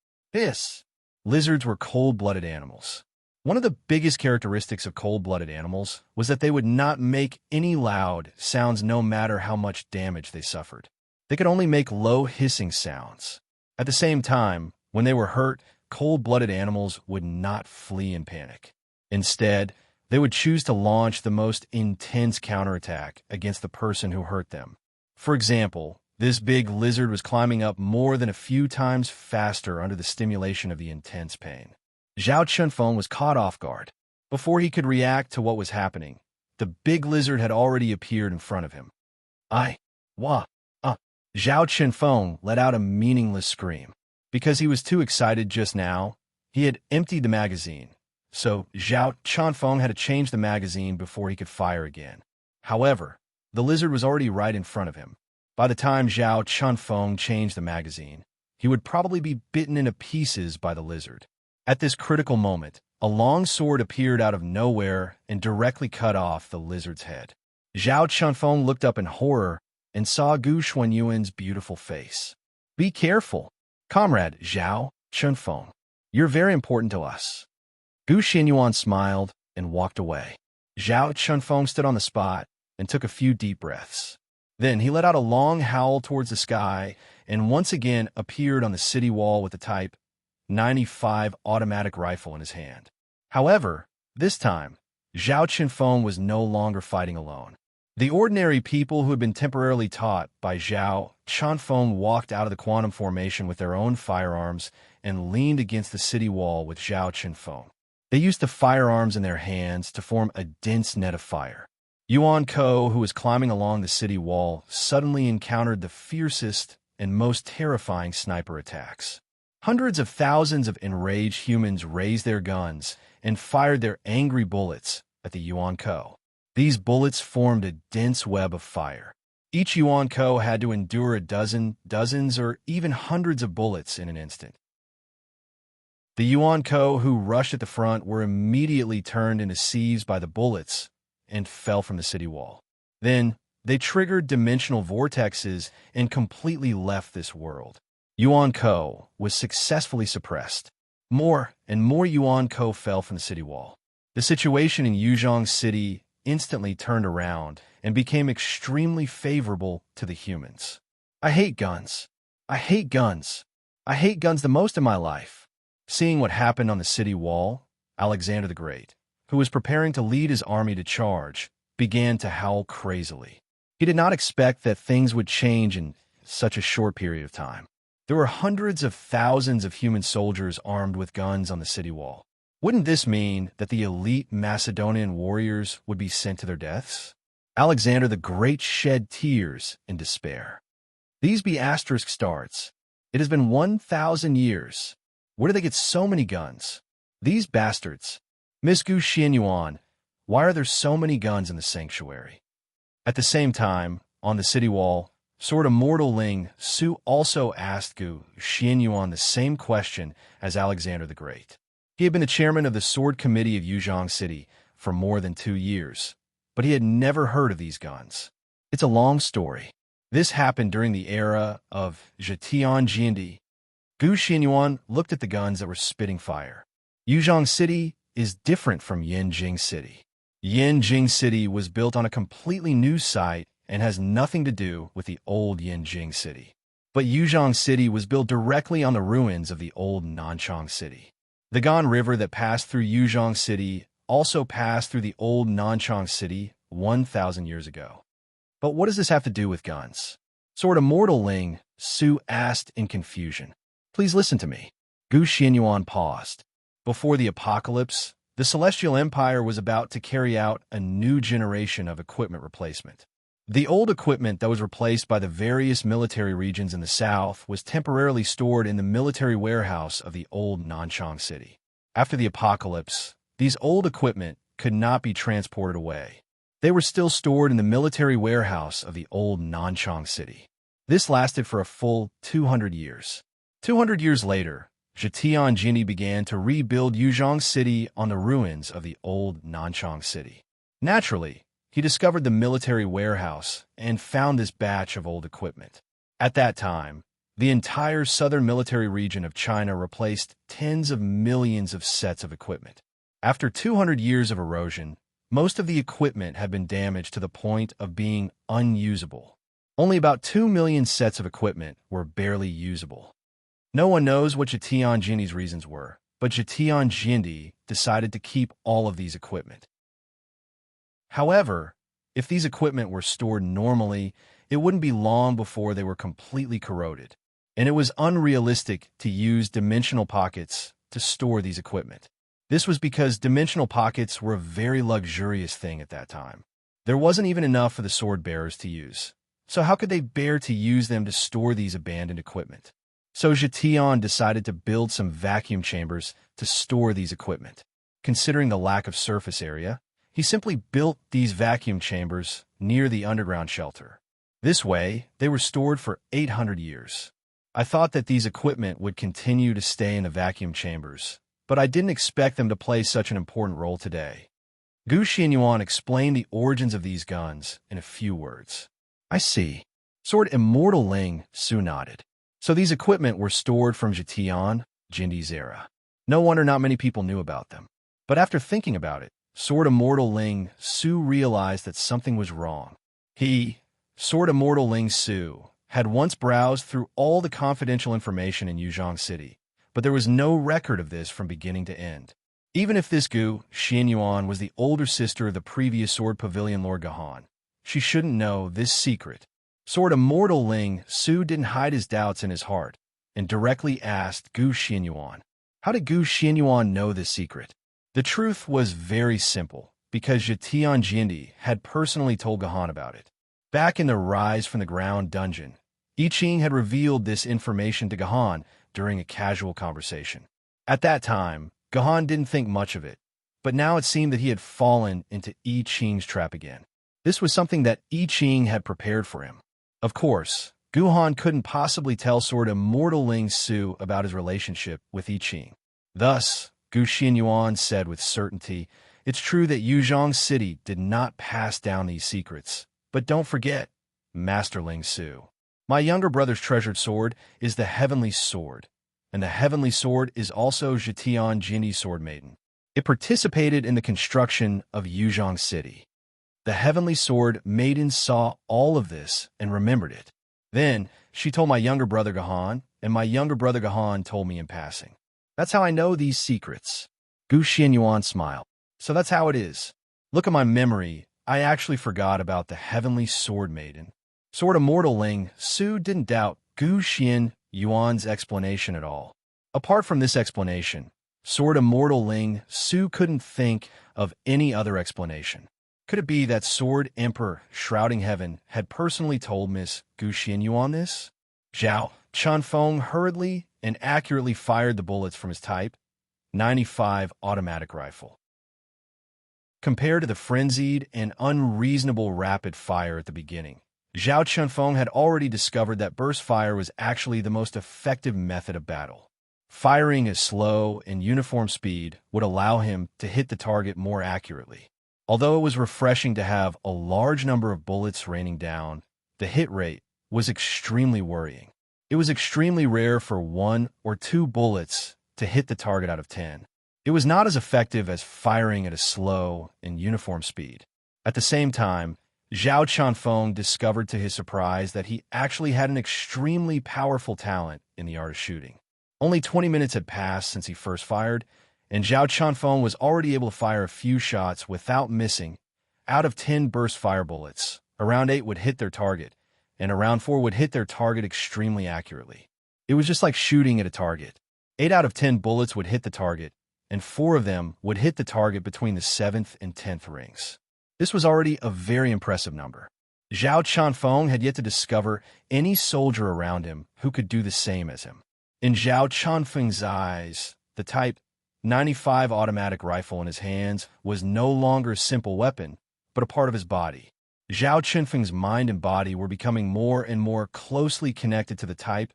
Lizards were cold-blooded animals. One of the biggest characteristics of cold-blooded animals was that they would not make any loud sounds no matter how much damage they suffered. They could only make low hissing sounds. At the same time, when they were hurt, cold-blooded animals would not flee in panic. Instead, they would choose to launch the most intense counterattack against the person who hurt them. For example, this big lizard was climbing up more than a few times faster under the stimulation of the intense pain. Zhao Chunfeng was caught off guard. Before he could react to what was happening, the big lizard had already appeared in front of him. Wah, Zhao Chunfeng let out a meaningless scream. Because he was too excited just now, he had emptied the magazine, so Zhao Chunfeng had to change the magazine before he could fire again. However, the lizard was already right in front of him. By the time Zhao Chunfeng changed the magazine, he would probably be bitten into pieces by the lizard. At this critical moment, a long sword appeared out of nowhere and directly cut off the lizard's head. Zhao Chunfeng looked up in horror and saw Gu Xuanyuan's beautiful face. "Be careful, Comrade Zhao Chunfeng. You're very important to us." Gu Xuanyuan smiled and walked away. Zhao Chunfeng stood on the spot and took a few deep breaths. Then he let out a long howl towards the sky and once again appeared on the city wall with the Type 95 automatic rifle in his hand. However, this time, Zhao Chunfeng was no longer fighting alone. The ordinary people who had been temporarily taught by Zhao Chunfeng walked out of the quantum formation with their own firearms and leaned against the city wall with Zhao Chunfeng. They used the firearms in their hands to form a dense net of fire. Yuan Ko, who was climbing along the city wall, suddenly encountered the fiercest and most terrifying sniper attacks. Hundreds of thousands of enraged humans raised their guns and fired their angry bullets at the Yuan Ko. These bullets formed a dense web of fire. Each Yuan Ko had to endure a dozen, dozens, or even hundreds of bullets in an instant. The Yuan Ko who rushed at the front were immediately turned into sieves by the bullets and fell from the city wall. Then, they triggered dimensional vortexes and completely left this world. Yuan Ko was successfully suppressed. More and more Yuan Ko fell from the city wall. The situation in Yuzhong City instantly turned around and became extremely favorable to the humans. "I hate guns. I hate guns. I hate guns the most in my life." Seeing what happened on the city wall, Alexander the Great, who was preparing to lead his army to charge, began to howl crazily. He did not expect that things would change in such a short period of time. There were hundreds of thousands of human soldiers armed with guns on the city wall. Wouldn't this mean that the elite Macedonian warriors would be sent to their deaths? Alexander the Great shed tears in despair. These be asterisk starts. It has been 1,000 years. Where do they get so many guns? These bastards. Miss Gu Xianyuan, why are there so many guns in the sanctuary? At the same time, on the city wall, Sword Immortal Ling Su also asked Gu Xianyuan the same question as Alexander the Great. He had been the chairman of the Sword Committee of Yuzhong City for more than 2 years, but he had never heard of these guns. It's a long story. This happened during the era of Zhetian Jiandi. Gu Xianyuan looked at the guns that were spitting fire. Yuzhong City is different from Yanjing City. Yanjing City was built on a completely new site and has nothing to do with the old Yanjing City. But Yuzhong City was built directly on the ruins of the old Nanchang City. The Gan River that passed through Yuzhong City also passed through the old Nanchang City 1,000 years ago. But what does this have to do with guns? Sword Immortal Ling Su asked in confusion. Please listen to me. Gu Xianyuan paused. Before the apocalypse, the Celestial Empire was about to carry out a new generation of equipment replacement. The old equipment that was replaced by the various military regions in the south was temporarily stored in the military warehouse of the old Nanchang City. After the apocalypse, these old equipment could not be transported away. They were still stored in the military warehouse of the old Nanchang City. This lasted for a full 200 years. 200 years later, Zhetian Jiandi began to rebuild Yuzhong City on the ruins of the old Nanchang City. Naturally, he discovered the military warehouse and found this batch of old equipment. At that time, the entire southern military region of China replaced tens of millions of sets of equipment. After 200 years of erosion, most of the equipment had been damaged to the point of being unusable. Only about 2 million sets of equipment were barely usable. No one knows what Jatian Jindi's reasons were, but Jatian Jindi decided to keep all of these equipment. However, if these equipment were stored normally, it wouldn't be long before they were completely corroded, and it was unrealistic to use dimensional pockets to store these equipment. This was because dimensional pockets were a very luxurious thing at that time. There wasn't even enough for the sword bearers to use, so how could they bear to use them to store these abandoned equipment? So Jatian decided to build some vacuum chambers to store these equipment. Considering the lack of surface area, he simply built these vacuum chambers near the underground shelter. This way, they were stored for 800 years. I thought that these equipment would continue to stay in the vacuum chambers, but I didn't expect them to play such an important role today. Gu Xianyuan explained the origins of these guns in a few words. I see. Sword Immortal Ling Su nodded. So these equipment were stored from Jatian Jindi's era. No wonder not many people knew about them. But after thinking about it, Sword Immortal Ling Su realized that something was wrong. He, Sword Immortal Ling Su, had once browsed through all the confidential information in Yuzhong City, but there was no record of this from beginning to end. Even if this Gu Xianyuan was the older sister of the previous Sword Pavilion Lord Gahan, she shouldn't know this secret. Sword Immortal Ling Su didn't hide his doubts in his heart and directly asked Gu Xianyuan, how did Gu Xianyuan know this secret? The truth was very simple, because Jatian Jindi had personally told Gahan about it. Back in the Rise from the Ground dungeon, I Ching had revealed this information to Gahan during a casual conversation. At that time, Gahan didn't think much of it, but now it seemed that he had fallen into I Ching's trap again. This was something that I Ching had prepared for him. Of course, Guhan couldn't possibly tell Sword Immortal Ling Su about his relationship with I Ching. Thus, Gu Xianyuan said with certainty, it's true that Yuzhong City did not pass down these secrets, but don't forget, Master Ling Su. My younger brother's treasured sword is the Heavenly Sword, and the Heavenly Sword is also Jatian Jindi's sword Maiden. It participated in the construction of Yuzhong City. The Heavenly Sword Maiden saw all of this and remembered it. Then, she told my younger brother Gahan, and my younger brother Gahan told me in passing. That's how I know these secrets. Gu Xianyuan smiled. So that's how it is. Look at my memory. I actually forgot about the Heavenly Sword Maiden. Sword Immortal Ling Su didn't doubt Gu Xianyuan's explanation at all. Apart from this explanation, Sword Immortal Ling Su couldn't think of any other explanation. Could it be that Sword Emperor Shrouding Heaven had personally told Miss Gu Xianyuan this? Zhao Chunfeng hurriedly and accurately fired the bullets from his Type 95 automatic rifle. Compared to the frenzied and unreasonable rapid fire at the beginning, Zhao Chunfeng had already discovered that burst fire was actually the most effective method of battle. Firing at slow and uniform speed would allow him to hit the target more accurately. Although it was refreshing to have a large number of bullets raining down, the hit rate was extremely worrying. It was extremely rare for 1 or 2 bullets to hit the target out of 10. It was not as effective as firing at a slow and uniform speed. At the same time, Zhao Chunfeng discovered to his surprise that he actually had an extremely powerful talent in the art of shooting. Only 20 minutes had passed since he first fired, and Zhao Chunfeng was already able to fire a few shots without missing. Out of 10 burst fire bullets, around 8 would hit their target, and around 4 would hit their target extremely accurately. It was just like shooting at a target. 8 out of 10 bullets would hit the target, and 4 of them would hit the target between the 7th and 10th rings. This was already a very impressive number. Zhao Chunfeng had yet to discover any soldier around him who could do the same as him. In Zhao Chunfeng's eyes, the Type 95 automatic rifle in his hands was no longer a simple weapon, but a part of his body. Zhao Chunfeng's mind and body were becoming more and more closely connected to the Type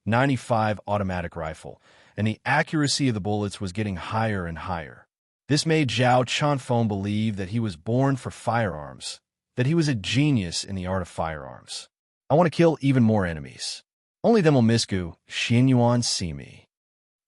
95 automatic rifle, and the accuracy of the bullets was getting higher and higher. This made Zhao Chunfeng believe that he was born for firearms, that he was a genius in the art of firearms. I want to kill even more enemies. Only then will Miss Gu Xianyuan see me.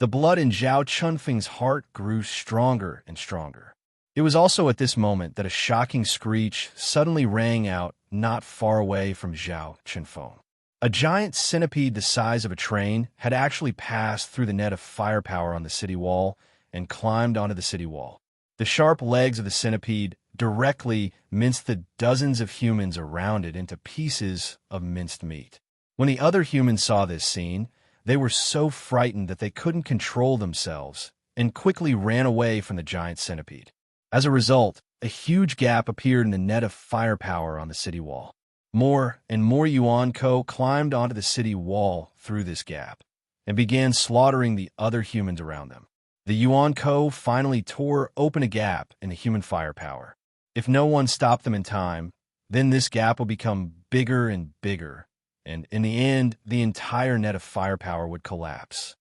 The blood in Zhao Chunfeng's heart grew stronger and stronger. It was also at this moment that a shocking screech suddenly rang out not far away from Zhao Chunfeng. A giant centipede the size of a train had actually passed through the net of firepower on the city wall and climbed onto the city wall. The sharp legs of the centipede directly minced the dozens of humans around it into pieces of minced meat. When the other humans saw this scene, they were so frightened that they couldn't control themselves and quickly ran away from the giant centipede. As a result, a huge gap appeared in the net of firepower on the city wall. More and more Yuan-ko climbed onto the city wall through this gap and began slaughtering the other humans around them. The Yuan-ko finally tore open a gap in the human firepower. If no one stopped them in time, then this gap will become bigger and bigger, and in the end, the entire net of firepower would collapse.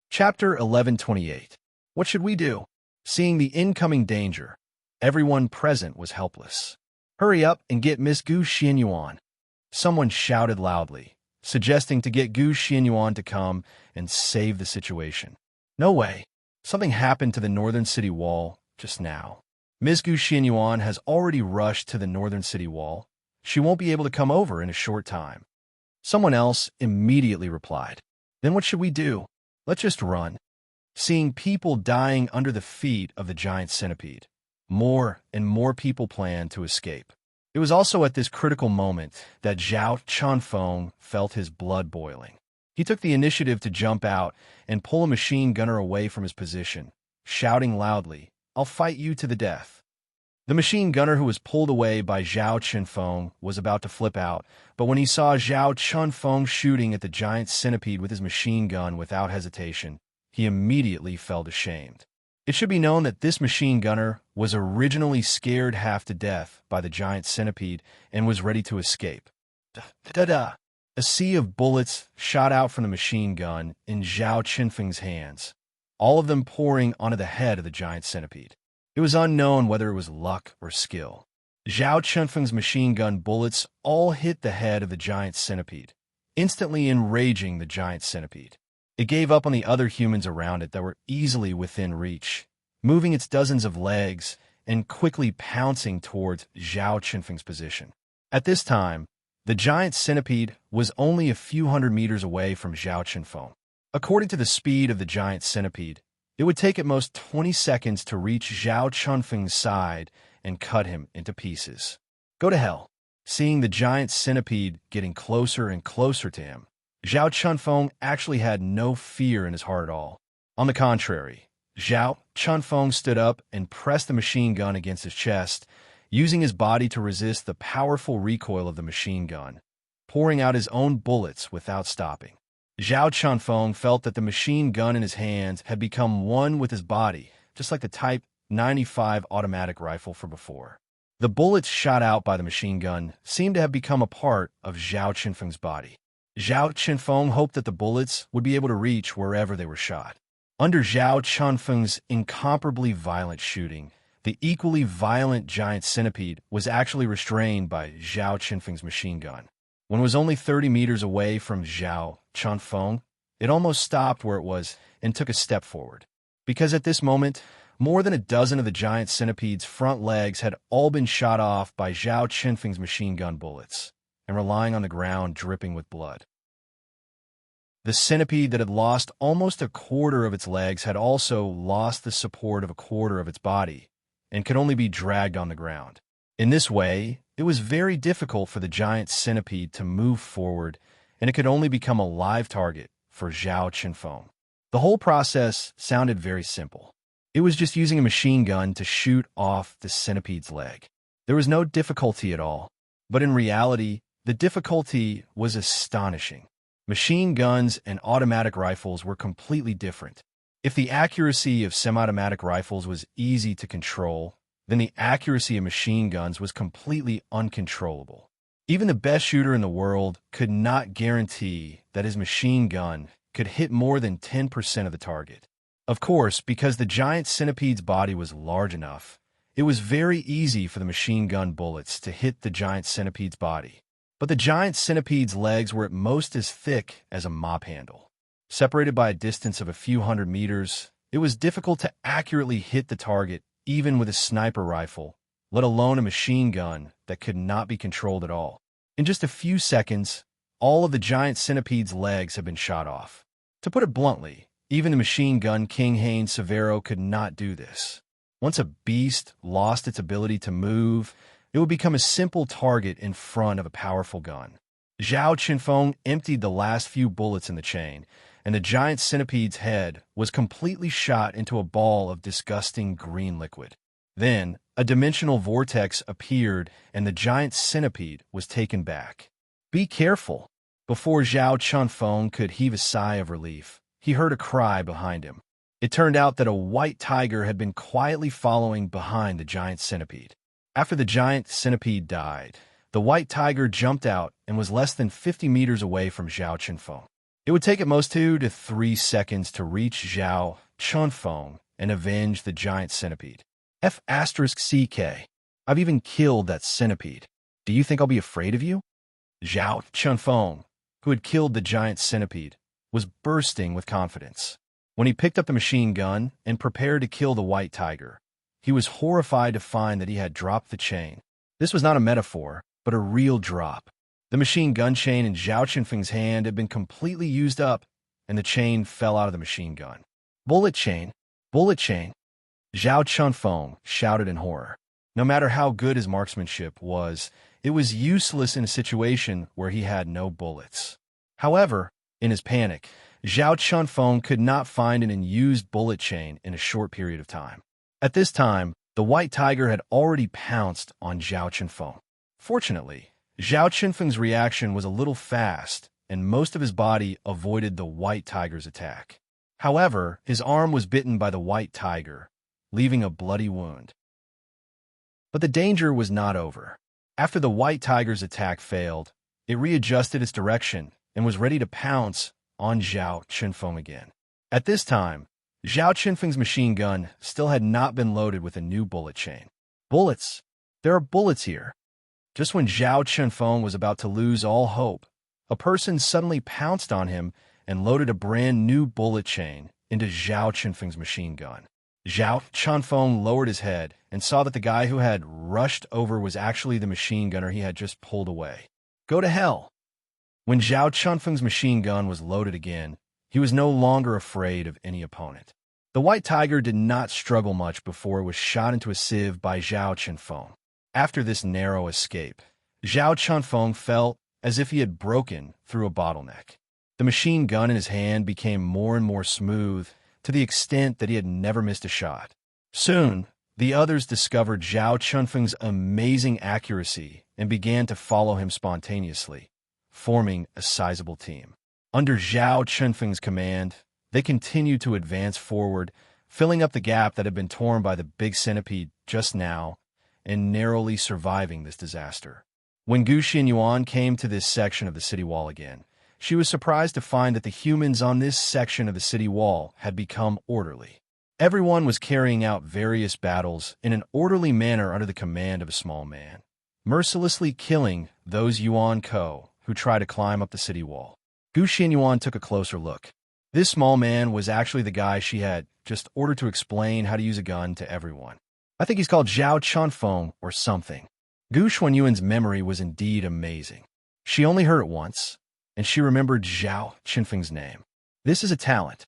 Chapter 1128. What should we do? Seeing the incoming danger, everyone present was helpless. Hurry up and get Miss Gu Xianyuan. Someone shouted loudly, suggesting to get Gu Xianyuan to come and save the situation. No way. Something happened to the northern city wall just now. Ms. Gu Xianyuan has already rushed to the northern city wall. She won't be able to come over in a short time. Someone else immediately replied. Then what should we do? Let's just run. Seeing people dying under the feet of the giant centipede, more and more people planned to escape. It was also at this critical moment that Zhao Chunfeng felt his blood boiling. He took the initiative to jump out and pull a machine gunner away from his position, shouting loudly, "I'll fight you to the death." The machine gunner who was pulled away by Zhao Chunfeng was about to flip out, but when he saw Zhao Chunfeng shooting at the giant centipede with his machine gun without hesitation, he immediately felt ashamed. It should be known that this machine gunner was originally scared half to death by the giant centipede and was ready to escape. Da-da! A sea of bullets shot out from the machine gun in Zhao Chunfeng's hands, all of them pouring onto the head of the giant centipede. It was unknown whether it was luck or skill. Zhao Chunfeng's machine gun bullets all hit the head of the giant centipede, instantly enraging the giant centipede. It gave up on the other humans around it that were easily within reach, moving its dozens of legs and quickly pouncing towards Zhao Chunfeng's position. At this time, the giant centipede was only a few hundred meters away from Zhao Chunfeng. According to the speed of the giant centipede, it would take at most 20 seconds to reach Zhao Chunfeng's side and cut him into pieces. Go to hell. Seeing the giant centipede getting closer and closer to him, Zhao Chunfeng actually had no fear in his heart at all. On the contrary, Zhao Chunfeng stood up and pressed the machine gun against his chest, using his body to resist the powerful recoil of the machine gun, pouring out his own bullets without stopping. Zhao Chunfeng felt that the machine gun in his hands had become one with his body, just like the Type 95 automatic rifle from before. The bullets shot out by the machine gun seemed to have become a part of Zhao Chunfeng's body. Zhao Chunfeng hoped that the bullets would be able to reach wherever they were shot. Under Zhao Chunfeng's incomparably violent shooting, the equally violent giant centipede was actually restrained by Zhao Chunfeng's machine gun. When it was only 30 meters away from Zhao Chunfeng, it almost stopped where it was and took a step forward. Because at this moment, more than a dozen of the giant centipede's front legs had all been shot off by Zhao Chunfeng's machine gun bullets and were lying on the ground dripping with blood. The centipede that had lost almost a quarter of its legs had also lost the support of a quarter of its body and could only be dragged on the ground. In this way, it was very difficult for the giant centipede to move forward, and it could only become a live target for Zhao Chunfeng. The whole process sounded very simple. It was just using a machine gun to shoot off the centipede's leg. There was no difficulty at all, but in reality, the difficulty was astonishing. Machine guns and automatic rifles were completely different. If the accuracy of semi-automatic rifles was easy to control, then the accuracy of machine guns was completely uncontrollable. Even the best shooter in the world could not guarantee that his machine gun could hit more than 10% of the target. Of course, because the giant centipede's body was large enough, it was very easy for the machine gun bullets to hit the giant centipede's body. But the giant centipede's legs were at most as thick as a mop handle. Separated by a distance of a few hundred meters, it was difficult to accurately hit the target even with a sniper rifle, let alone a machine gun that could not be controlled at all. In just a few seconds, all of the giant centipede's legs had been shot off. To put it bluntly, even the machine gun King Haynes Severo could not do this. Once a beast lost its ability to move, it would become a simple target in front of a powerful gun. Zhao Qinfeng emptied the last few bullets in the chain, and the giant centipede's head was completely shot into a ball of disgusting green liquid. Then, a dimensional vortex appeared, and the giant centipede was taken back. "Be careful!" Before Zhao Qinfeng could heave a sigh of relief, he heard a cry behind him. It turned out that a white tiger had been quietly following behind the giant centipede. After the giant centipede died, the white tiger jumped out and was less than 50 meters away from Zhao Qinfeng. It would take at most 2 to 3 seconds to reach Zhao Qinfeng and avenge the giant centipede. F***CK. I've even killed that centipede. Do you think I'll be afraid of you? Zhao Qinfeng, who had killed the giant centipede, was bursting with confidence. When he picked up the machine gun and prepared to kill the white tiger, he was horrified to find that he had dropped the chain. This was not a metaphor, but a real drop. The machine gun chain in Zhao Qinfeng's hand had been completely used up, and the chain fell out of the machine gun. Bullet chain! Bullet chain! Zhao Qinfeng shouted in horror. No matter how good his marksmanship was, it was useless in a situation where he had no bullets. However, in his panic, Zhao Qinfeng could not find an unused bullet chain in a short period of time. At this time, the white tiger had already pounced on Zhao Qinfeng. Fortunately, Zhao Qinfeng's reaction was a little fast, and most of his body avoided the white tiger's attack. However, his arm was bitten by the white tiger, leaving a bloody wound. But the danger was not over. After the white tiger's attack failed, it readjusted its direction and was ready to pounce on Zhao Qinfeng again. At this time, Zhao Qinfeng's machine gun still had not been loaded with a new bullet chain. Bullets! There are bullets here! Just when Zhao Qinfeng was about to lose all hope, a person suddenly pounced on him and loaded a brand new bullet chain into Zhao Qinfeng's machine gun. Zhao Qinfeng lowered his head and saw that the guy who had rushed over was actually the machine gunner he had just pulled away. Go to hell! When Zhao Qinfeng's machine gun was loaded again, he was no longer afraid of any opponent. The white tiger did not struggle much before it was shot into a sieve by Zhao Qinfeng. After this narrow escape, Zhao Qinfeng felt as if he had broken through a bottleneck. The machine gun in his hand became more and more smooth, to the extent that he had never missed a shot. Soon, the others discovered Zhao Qinfeng's amazing accuracy and began to follow him spontaneously, forming a sizable team. Under Zhao Qinfeng's command, they continued to advance forward, filling up the gap that had been torn by the big centipede just now, and narrowly surviving this disaster. When Gu Xinyuan came to this section of the city wall again, she was surprised to find that the humans on this section of the city wall had become orderly. Everyone was carrying out various battles in an orderly manner under the command of a small man, mercilessly killing those Yuan Ko who tried to climb up the city wall. Gu Xinyuan took a closer look. This small man was actually the guy she had just ordered to explain how to use a gun to everyone. I think he's called Zhao Qinfeng or something. Gu Xuanyuan's memory was indeed amazing. She only heard it once, and she remembered Zhao Qinfeng's name. This is a talent.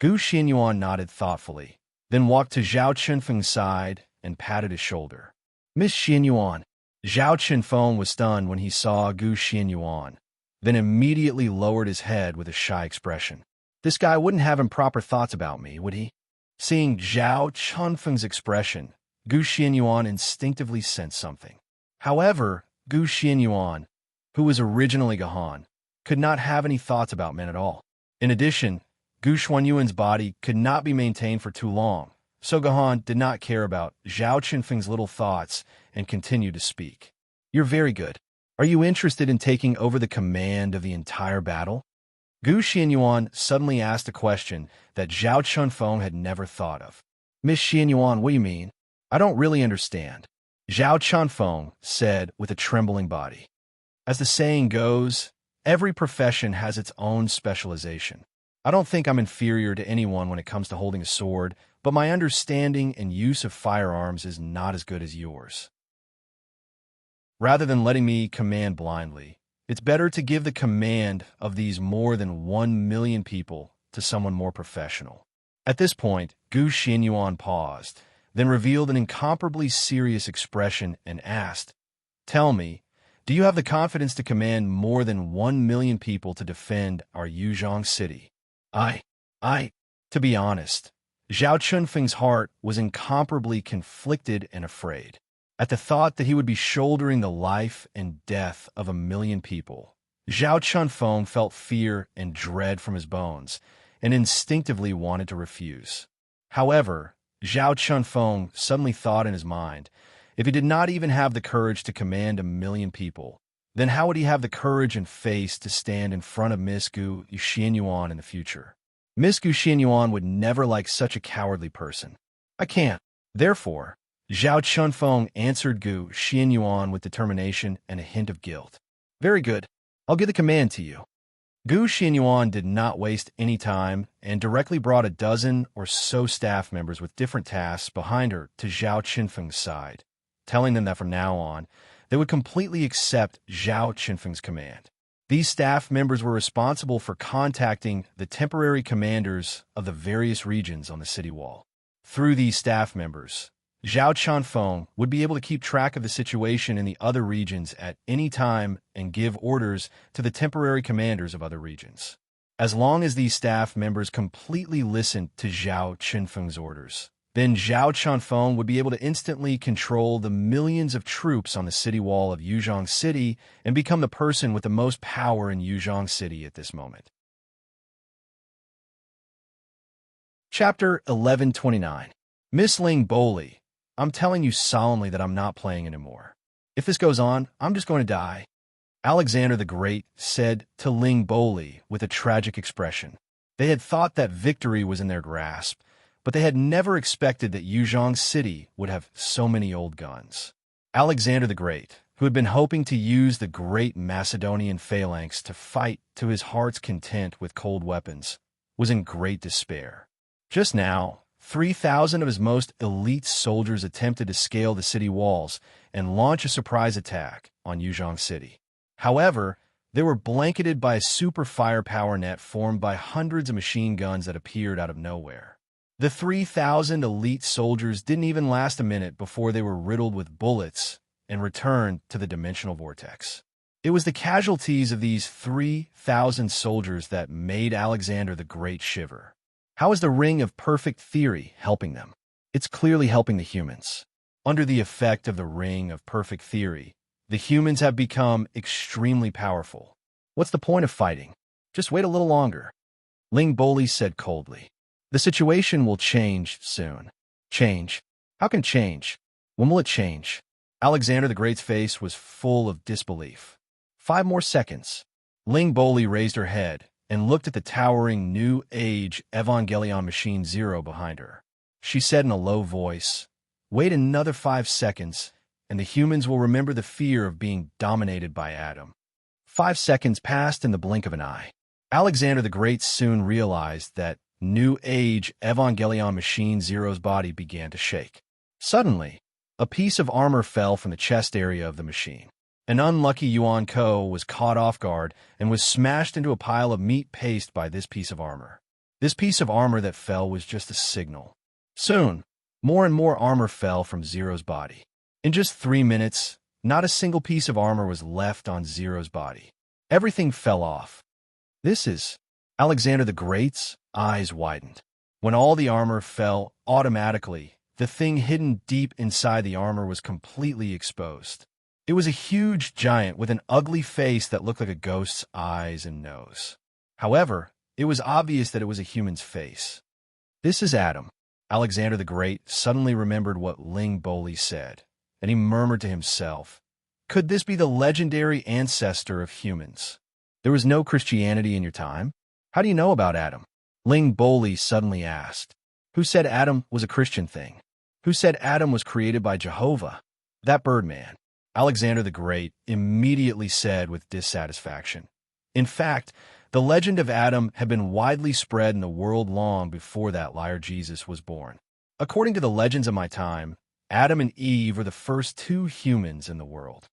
Gu Xinyuan nodded thoughtfully, then walked to Zhao Qinfeng's side and patted his shoulder. Miss Xinyuan. Zhao Qinfeng was stunned when he saw Gu Xinyuan, then immediately lowered his head with a shy expression. This guy wouldn't have improper thoughts about me, would he? Seeing Zhao Qinfeng's expression, Gu Xinyuan instinctively sensed something. However, Gu Xinyuan, who was originally Gahan, could not have any thoughts about men at all. In addition, Gu Xuanyuan's body could not be maintained for too long, so Gahan did not care about Zhao Qinfeng's little thoughts and continued to speak. You're very good. Are you interested in taking over the command of the entire battle? Gu Xinyuan suddenly asked a question that Zhao Qinfeng had never thought of. Miss Xinyuan, what do you mean? I don't really understand. Zhao Qinfeng said with a trembling body. As the saying goes, every profession has its own specialization. I don't think I'm inferior to anyone when it comes to holding a sword, but my understanding and use of firearms is not as good as yours. Rather than letting me command blindly, it's better to give the command of these more than 1 million people to someone more professional. At this point, Gu Xianyuan paused, then revealed an incomparably serious expression and asked, "Tell me, do you have the confidence to command more than 1 million people to defend our Yuzhong city?" I, to be honest, Zhao Chunfeng's heart was incomparably conflicted and afraid. At the thought that he would be shouldering the life and death of 1 million people, Zhao Chunfeng felt fear and dread from his bones, and instinctively wanted to refuse. However, Zhao Chunfeng suddenly thought in his mind, if he did not even have the courage to command 1 million people, then how would he have the courage and face to stand in front of Miss Gu Xianyuan in the future? Miss Gu Xianyuan would never like such a cowardly person. I can't. Therefore, Zhao Chunfeng answered Gu Xianyuan with determination and a hint of guilt. Very good. I'll give the command to you. Gu Xianyuan did not waste any time and directly brought a dozen or so staff members with different tasks behind her to Zhao Chunfeng's side, telling them that from now on, they would completely accept Zhao Chunfeng's command. These staff members were responsible for contacting the temporary commanders of the various regions on the city wall. Through these staff members, Zhao Chunfeng would be able to keep track of the situation in the other regions at any time and give orders to the temporary commanders of other regions. As long as these staff members completely listened to Zhao Chunfeng's orders, then Zhao Chunfeng would be able to instantly control the millions of troops on the city wall of Yuzhong City and become the person with the most power in Yuzhong City at this moment. Chapter 1129. Miss Ling Boli, I'm telling you solemnly that I'm not playing anymore. If this goes on, I'm just going to die. Alexander the Great said to Ling Boli with a tragic expression. They had thought that victory was in their grasp, but they had never expected that Yuzhong City would have so many old guns. Alexander the Great, who had been hoping to use the great Macedonian phalanx to fight to his heart's content with cold weapons, was in great despair. Just now, 3,000 of his most elite soldiers attempted to scale the city walls and launch a surprise attack on Yuzhong City. However, they were blanketed by a super firepower net formed by hundreds of machine guns that appeared out of nowhere. The 3,000 elite soldiers didn't even last a minute before they were riddled with bullets and returned to the dimensional vortex. It was the casualties of these 3,000 soldiers that made Alexander the Great shiver. How is the Ring of Perfect Theory helping them? It's clearly helping the humans. Under the effect of the Ring of Perfect Theory, the humans have become extremely powerful. What's the point of fighting? Just wait a little longer. Ling Boli said coldly. The situation will change soon. Change? How can change? When will it change? Alexander the Great's face was full of disbelief. 5 more seconds. Ling Boli raised her head and looked at the towering New Age Evangelion Machine Zero behind her. She said in a low voice, "Wait another 5 seconds, and the humans will remember the fear of being dominated by Adam." 5 seconds passed in the blink of an eye. Alexander the Great soon realized that New Age Evangelion Machine Zero's body began to shake. Suddenly, a piece of armor fell from the chest area of the machine. An unlucky Yuan Ko was caught off guard and was smashed into a pile of meat paste by this piece of armor. This piece of armor that fell was just a signal. Soon, more and more armor fell from Zero's body. In just 3 minutes, not a single piece of armor was left on Zero's body. Everything fell off. This is... Alexander the Great's eyes widened. When all the armor fell automatically, the thing hidden deep inside the armor was completely exposed. It was a huge giant with an ugly face that looked like a ghost's eyes and nose. However, it was obvious that it was a human's face. This is Adam. Alexander the Great suddenly remembered what Ling Boli said, and he murmured to himself, "Could this be the legendary ancestor of humans? There was no Christianity in your time? How do you know about Adam?" Ling Boli suddenly asked. "Who said Adam was a Christian thing? Who said Adam was created by Jehovah? That Birdman." Alexander the Great immediately said with dissatisfaction. In fact, the legend of Adam had been widely spread in the world long before that liar Jesus was born. According to the legends of my time, Adam and Eve were the first two humans in the world.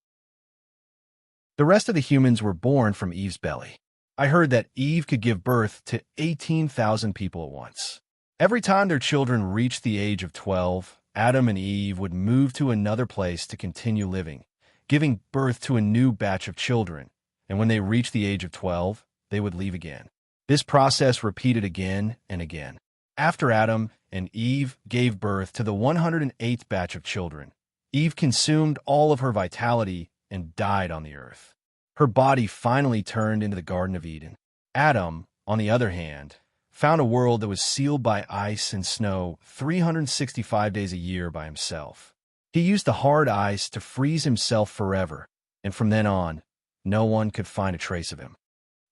The rest of the humans were born from Eve's belly. I heard that Eve could give birth to 18,000 people at once. Every time their children reached the age of 12, Adam and Eve would move to another place to continue living, giving birth to a new batch of children, and when they reached the age of 12, they would leave again. This process repeated again and again. After Adam and Eve gave birth to the 108th batch of children, Eve consumed all of her vitality and died on the earth. Her body finally turned into the Garden of Eden. Adam, on the other hand, found a world that was sealed by ice and snow 365 days a year by himself. He used the hard ice to freeze himself forever, and from then on, no one could find a trace of him.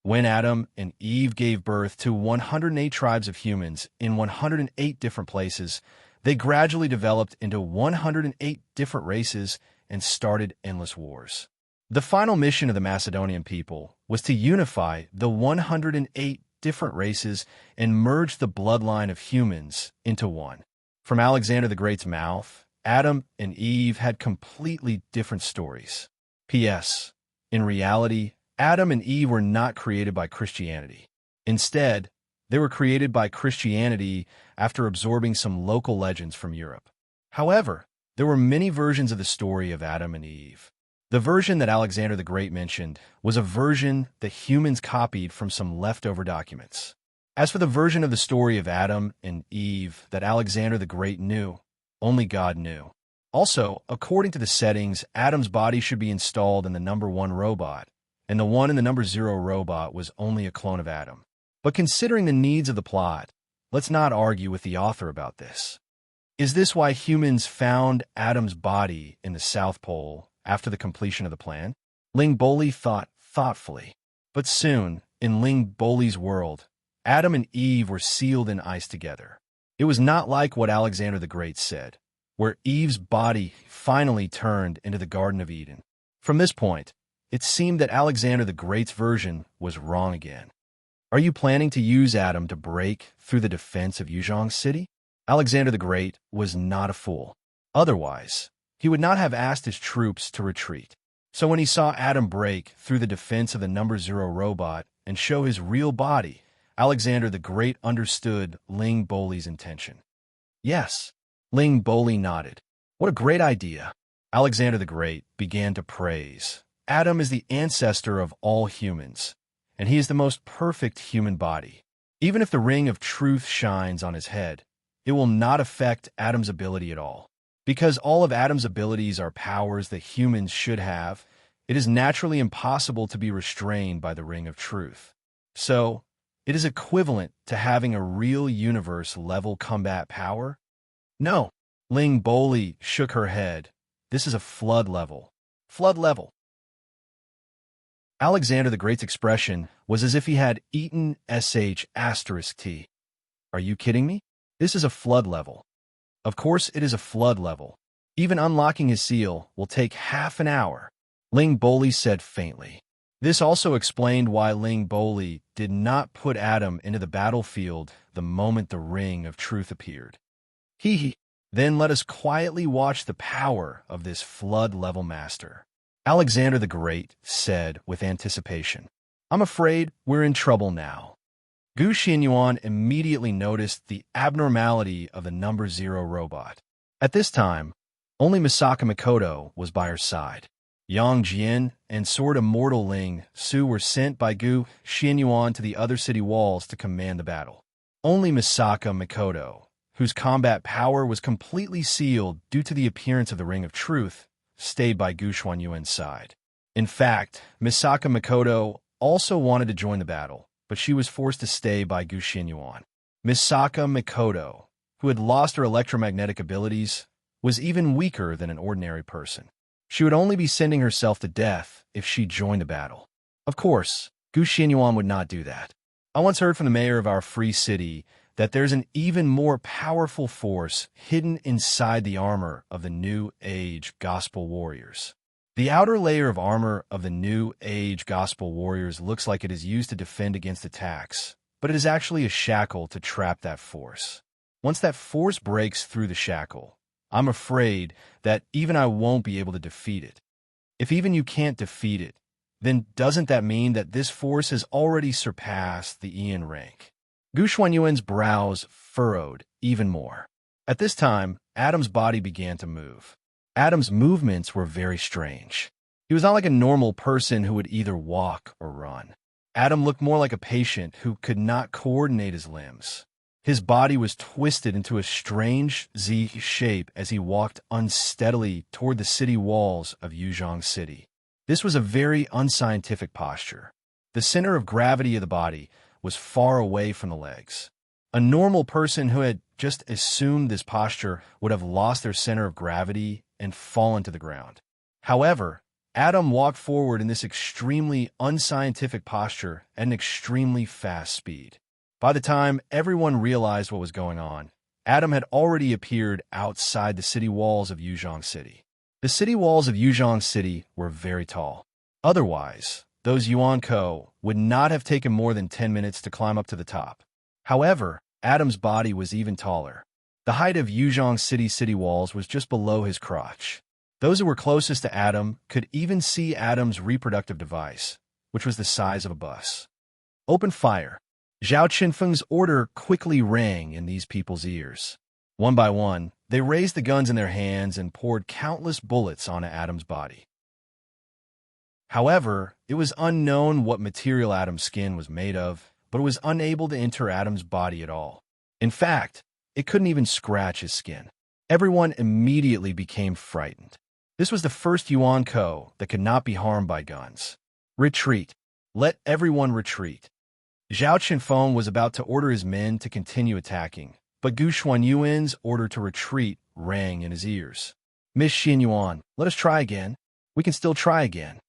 When Adam and Eve gave birth to 108 tribes of humans in 108 different places, they gradually developed into 108 different races and started endless wars. The final mission of the Macedonian people was to unify the 108 different races and merge the bloodline of humans into one. From Alexander the Great's mouth, Adam and Eve had completely different stories. P.S. In reality, Adam and Eve were not created by Christianity. Instead, they were created by Christianity after absorbing some local legends from Europe. However, there were many versions of the story of Adam and Eve. The version that Alexander the Great mentioned was a version that humans copied from some leftover documents. As for the version of the story of Adam and Eve that Alexander the Great knew, only God knew. Also, according to the settings, Adam's body should be installed in the number 1 robot, and the 1 in the number 0 robot was only a clone of Adam. But considering the needs of the plot, let's not argue with the author about this. Is this why humans found Adam's body in the South Pole after the completion of the plan? Ling Boli thought thoughtfully. But soon, in Ling Boli's world, Adam and Eve were sealed in ice together. It was not like what Alexander the Great said, where Eve's body finally turned into the Garden of Eden. From this point, it seemed that Alexander the Great's version was wrong again. Are you planning to use Adam to break through the defense of Yuzhong City? Alexander the Great was not a fool. Otherwise, he would not have asked his troops to retreat. So when he saw Adam break through the defense of the number 0 robot and show his real body, Alexander the Great understood Ling Boli's intention. Yes, Ling Boli nodded. What a great idea. Alexander the Great began to praise. Adam is the ancestor of all humans, and he is the most perfect human body. Even if the ring of truth shines on his head, it will not affect Adam's ability at all. Because all of Adam's abilities are powers that humans should have, it is naturally impossible to be restrained by the ring of truth. So, it is equivalent to having a real universe-level combat power? No. Ling Boli shook her head. This is a flood level. Flood level. Alexander the Great's expression was as if he had eaten **T. Are you kidding me? This is a flood level. Of course it is a flood level. Even unlocking his seal will take half an hour, Ling Boli said faintly. This also explained why Ling Boli did not put Adam into the battlefield the moment the ring of truth appeared. Then let us quietly watch the power of this flood-level master. Alexander the Great said with anticipation. I'm afraid we're in trouble now. Gu Xianyuan immediately noticed the abnormality of the number 0 robot. At this time, only Misaka Mikoto was by her side. Yang Jian and Sword Immortal Ling Su were sent by Gu Xianyuan to the other city walls to command the battle. Only Misaka Mikoto, whose combat power was completely sealed due to the appearance of the Ring of Truth, stayed by Gu Xianyuan's side. In fact, Misaka Mikoto also wanted to join the battle, but she was forced to stay by Gu Xianyuan. Misaka Mikoto, who had lost her electromagnetic abilities, was even weaker than an ordinary person. She would only be sending herself to death if she joined the battle. Of course, Gu Xianyuan would not do that. I once heard from the mayor of our free city that there's an even more powerful force hidden inside the armor of the New Age gospel warriors. The outer layer of armor of the New Age Gospel warriors looks like it is used to defend against attacks, but it is actually a shackle to trap that force. Once that force breaks through the shackle, I'm afraid that even I won't be able to defeat it. If even you can't defeat it, then doesn't that mean that this force has already surpassed the Ian rank? Gu Xuanyuan's brows furrowed even more. At this time, Adam's body began to move. Adam's movements were very strange. He was not like a normal person who would either walk or run. Adam looked more like a patient who could not coordinate his limbs. His body was twisted into a strange Z shape as he walked unsteadily toward the city walls of Yuzhong City. This was a very unscientific posture. The center of gravity of the body was far away from the legs. A normal person who had just assumed this posture would have lost their center of gravity and fallen to the ground. However, Adam walked forward in this extremely unscientific posture at an extremely fast speed. By the time everyone realized what was going on, Adam had already appeared outside the city walls of Yuzhong City. The city walls of Yuzhong City were very tall. Otherwise, those Yuanko would not have taken more than 10 minutes to climb up to the top. However, Adam's body was even taller. The height of Yuzhong City's city walls was just below his crotch. Those who were closest to Adam could even see Adam's reproductive device, which was the size of a bus. Open fire. Zhao Qinfeng's order quickly rang in these people's ears. One by one, they raised the guns in their hands and poured countless bullets onto Adam's body. However, it was unknown what material Adam's skin was made of, but it was unable to enter Adam's body at all. In fact, it couldn't even scratch his skin. Everyone immediately became frightened. This was the first Yuanko that could not be harmed by guns. Retreat. Let everyone retreat. Zhao Qinfeng was about to order his men to continue attacking, but Gu Xuanyuan's order to retreat rang in his ears. Miss Xianyuan, let us try again. We can still try again.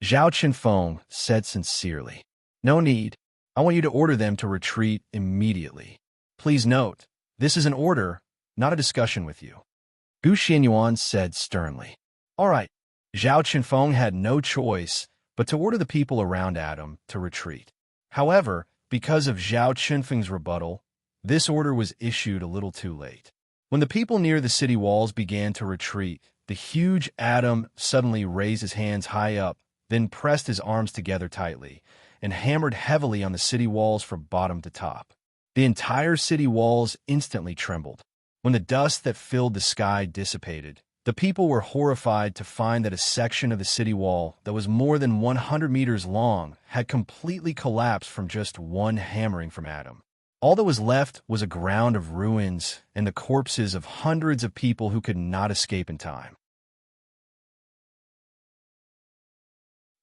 Zhao Qinfeng said sincerely. No need. I want you to order them to retreat immediately. Please note, this is an order, not a discussion with you. Gu Xianyuan said sternly. All right. Zhao Qinfeng had no choice but to order the people around Adam to retreat. However, because of Zhao Qinfeng's rebuttal, this order was issued a little too late. When the people near the city walls began to retreat, the huge Adam suddenly raised his hands high up, then pressed his arms together tightly, and hammered heavily on the city walls from bottom to top. The entire city walls instantly trembled. When the dust that filled the sky dissipated, the people were horrified to find that a section of the city wall that was more than 100 meters long had completely collapsed from just one hammering from Adam. All that was left was a ground of ruins and the corpses of hundreds of people who could not escape in time.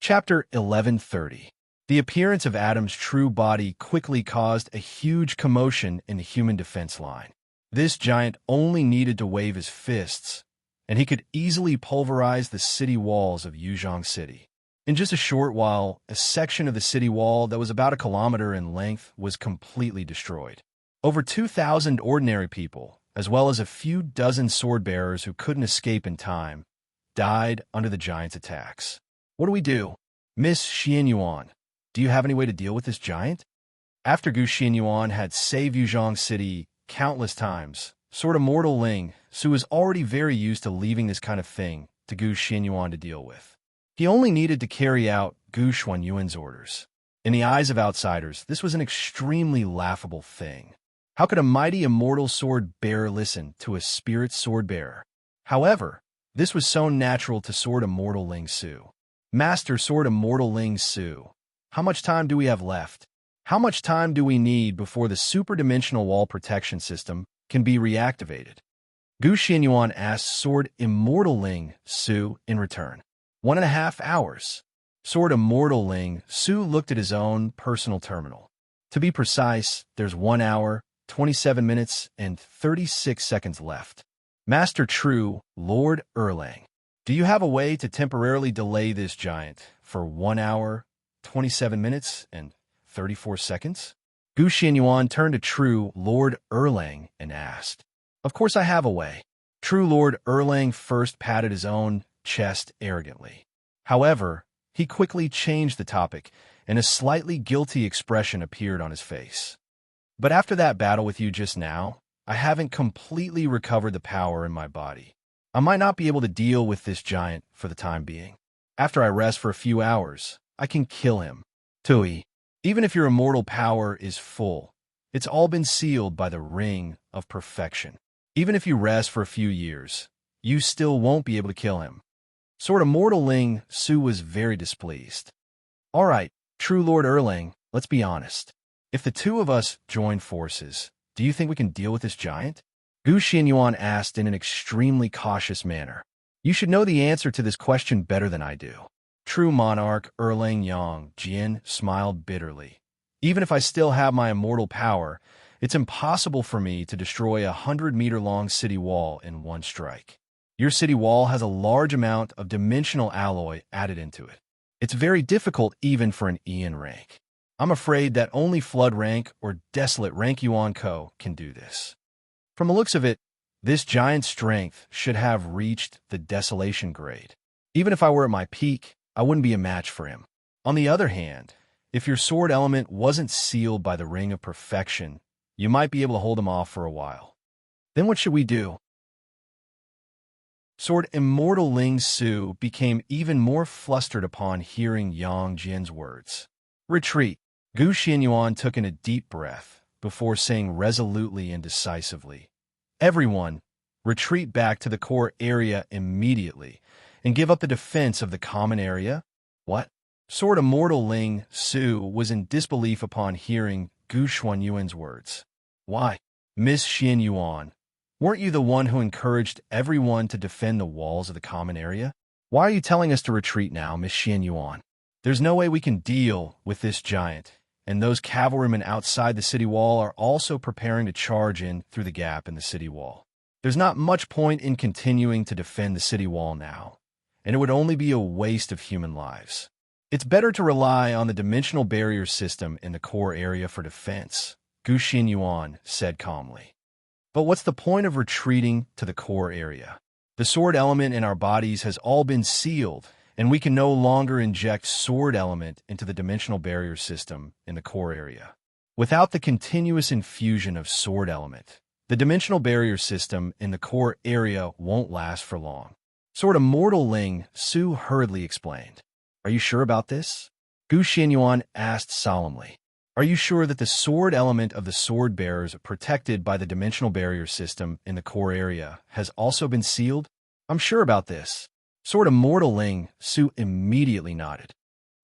Chapter 1130. The appearance of Adam's true body quickly caused a huge commotion in the human defense line. This giant only needed to wave his fists, and he could easily pulverize the city walls of Yuzhong City. In just a short while, a section of the city wall that was about 1 kilometer in length was completely destroyed. Over 2,000 ordinary people, as well as a few dozen sword-bearers who couldn't escape in time, died under the giant's attacks. What do we do? Miss Xianyuan, do you have any way to deal with this giant? After Gu Xianyuan had saved Yuzhong City countless times, Sword Immortal Ling Su was already very used to leaving this kind of thing to Gu Xianyuan to deal with. He only needed to carry out Gu Xuanyuan's orders. In the eyes of outsiders, this was an extremely laughable thing. How could a mighty immortal sword bearer listen to a spirit sword bearer? However, this was so natural to Sword Immortal Ling Su. Master Sword Immortal Ling Su, how much time do we have left? How much time do we need before the superdimensional wall protection system can be reactivated? Gu Xianyuan asked Sword Immortal Ling Su in return. 1.5 hours. Sword Immortal Ling Su looked at his own personal terminal. To be precise, there's 1 hour, 27 minutes, and 36 seconds left. Master True, Lord Erlang, do you have a way to temporarily delay this giant for 1 hour, 27 minutes, and 34 seconds? Gu Xianyuan turned to True Lord Erlang and asked. Of course I have a way. True Lord Erlang first patted his own chest arrogantly. However, he quickly changed the topic, and a slightly guilty expression appeared on his face. But after that battle with you just now, I haven't completely recovered the power in my body. I might not be able to deal with this giant for the time being. After I rest for a few hours, I can kill him. Tui, even if your immortal power is full, it's all been sealed by the ring of perfection. Even if you rest for a few years, you still won't be able to kill him. Sword Immortal Ling Su was very displeased. All right, true Lord Erlang, let's be honest. If the two of us join forces, do you think we can deal with this giant? Gu Xianyuan asked in an extremely cautious manner. You should know the answer to this question better than I do. True monarch Erlang Yang Jian smiled bitterly. Even if I still have my immortal power, it's impossible for me to destroy a 100-meter-long city wall in one strike. Your city wall has a large amount of dimensional alloy added into it. It's very difficult even for an Ian rank. I'm afraid that only Flood rank or Desolate rank Yuan Ko can do this. From the looks of it, this giant's strength should have reached the Desolation grade. Even if I were at my peak, I wouldn't be a match for him. On the other hand, if your sword element wasn't sealed by the Ring of Perfection, you might be able to hold him off for a while. Then what should we do? Sword Immortal Ling Su became even more flustered upon hearing Yang Jian's words. Retreat. Gu Xianyuan took in a deep breath before saying resolutely and decisively, Everyone, retreat back to the core area immediately and give up the defense of the common area? What? Sword Immortal Ling Su was in disbelief upon hearing Gu Xuanyuan's words. Why? Miss Xianyuan, weren't you the one who encouraged everyone to defend the walls of the common area? Why are you telling us to retreat now, Miss Xianyuan? There's no way we can deal with this giant, and those cavalrymen outside the city wall are also preparing to charge in through the gap in the city wall. There's not much point in continuing to defend the city wall now, and it would only be a waste of human lives. It's better to rely on the dimensional barrier system in the core area for defense, Gu Xianyuan said calmly. But what's the point of retreating to the core area? The sword element in our bodies has all been sealed, and we can no longer inject sword element into the dimensional barrier system in the core area. Without the continuous infusion of sword element, the dimensional barrier system in the core area won't last for long. Sword Immortal Ling Su hurriedly explained. Are you sure about this? Gu Xianyuan asked solemnly. Are you sure that the sword element of the sword bearers protected by the dimensional barrier system in the core area has also been sealed? I'm sure about this. Sword Immortal Ling Su immediately nodded.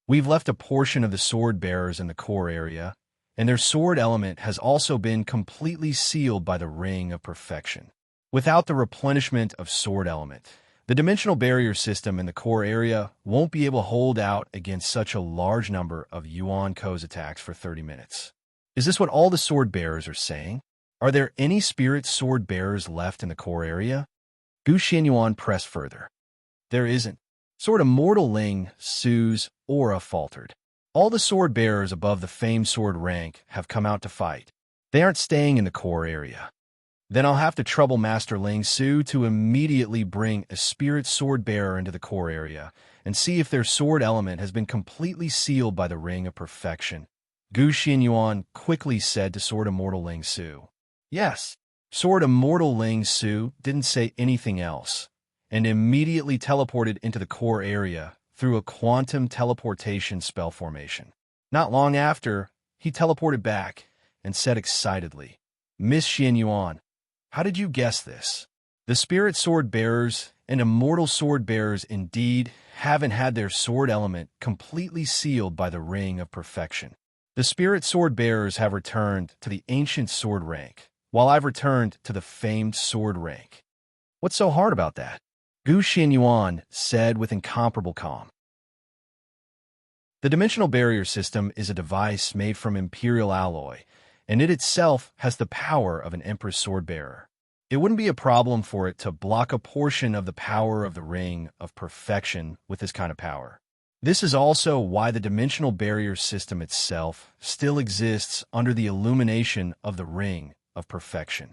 We've left a portion of the sword bearers in the core area, and their sword element has also been completely sealed by the Ring of Perfection. Without the replenishment of sword element, the dimensional barrier system in the core area won't be able to hold out against such a large number of Yuan Ko's attacks for 30 minutes. Is this what all the sword bearers are saying? Are there any spirit sword bearers left in the core area? Gu Xianyuan pressed further. There isn't. Sword Immortal Ling Su's aura faltered. All the sword bearers above the famed sword rank have come out to fight. They aren't staying in the core area. Then I'll have to trouble Master Ling Su to immediately bring a spirit sword bearer into the core area and see if their sword element has been completely sealed by the Ring of Perfection. Gu Xianyuan quickly said to Sword Immortal Ling Su. Yes. Sword Immortal Ling Su didn't say anything else, and immediately teleported into the core area through a quantum teleportation spell formation. Not long after, he teleported back and said excitedly, Miss Xianyuan, how did you guess this? The spirit sword bearers and immortal sword bearers indeed haven't had their sword element completely sealed by the Ring of Perfection. The spirit sword bearers have returned to the ancient sword rank, while I've returned to the famed sword rank. What's so hard about that? Gu Xianyuan said with incomparable calm. The dimensional barrier system is a device made from imperial alloy, and it itself has the power of an Emperor's sword bearer. It wouldn't be a problem for it to block a portion of the power of the Ring of Perfection with this kind of power. This is also why the dimensional barrier system itself still exists under the illumination of the Ring of Perfection.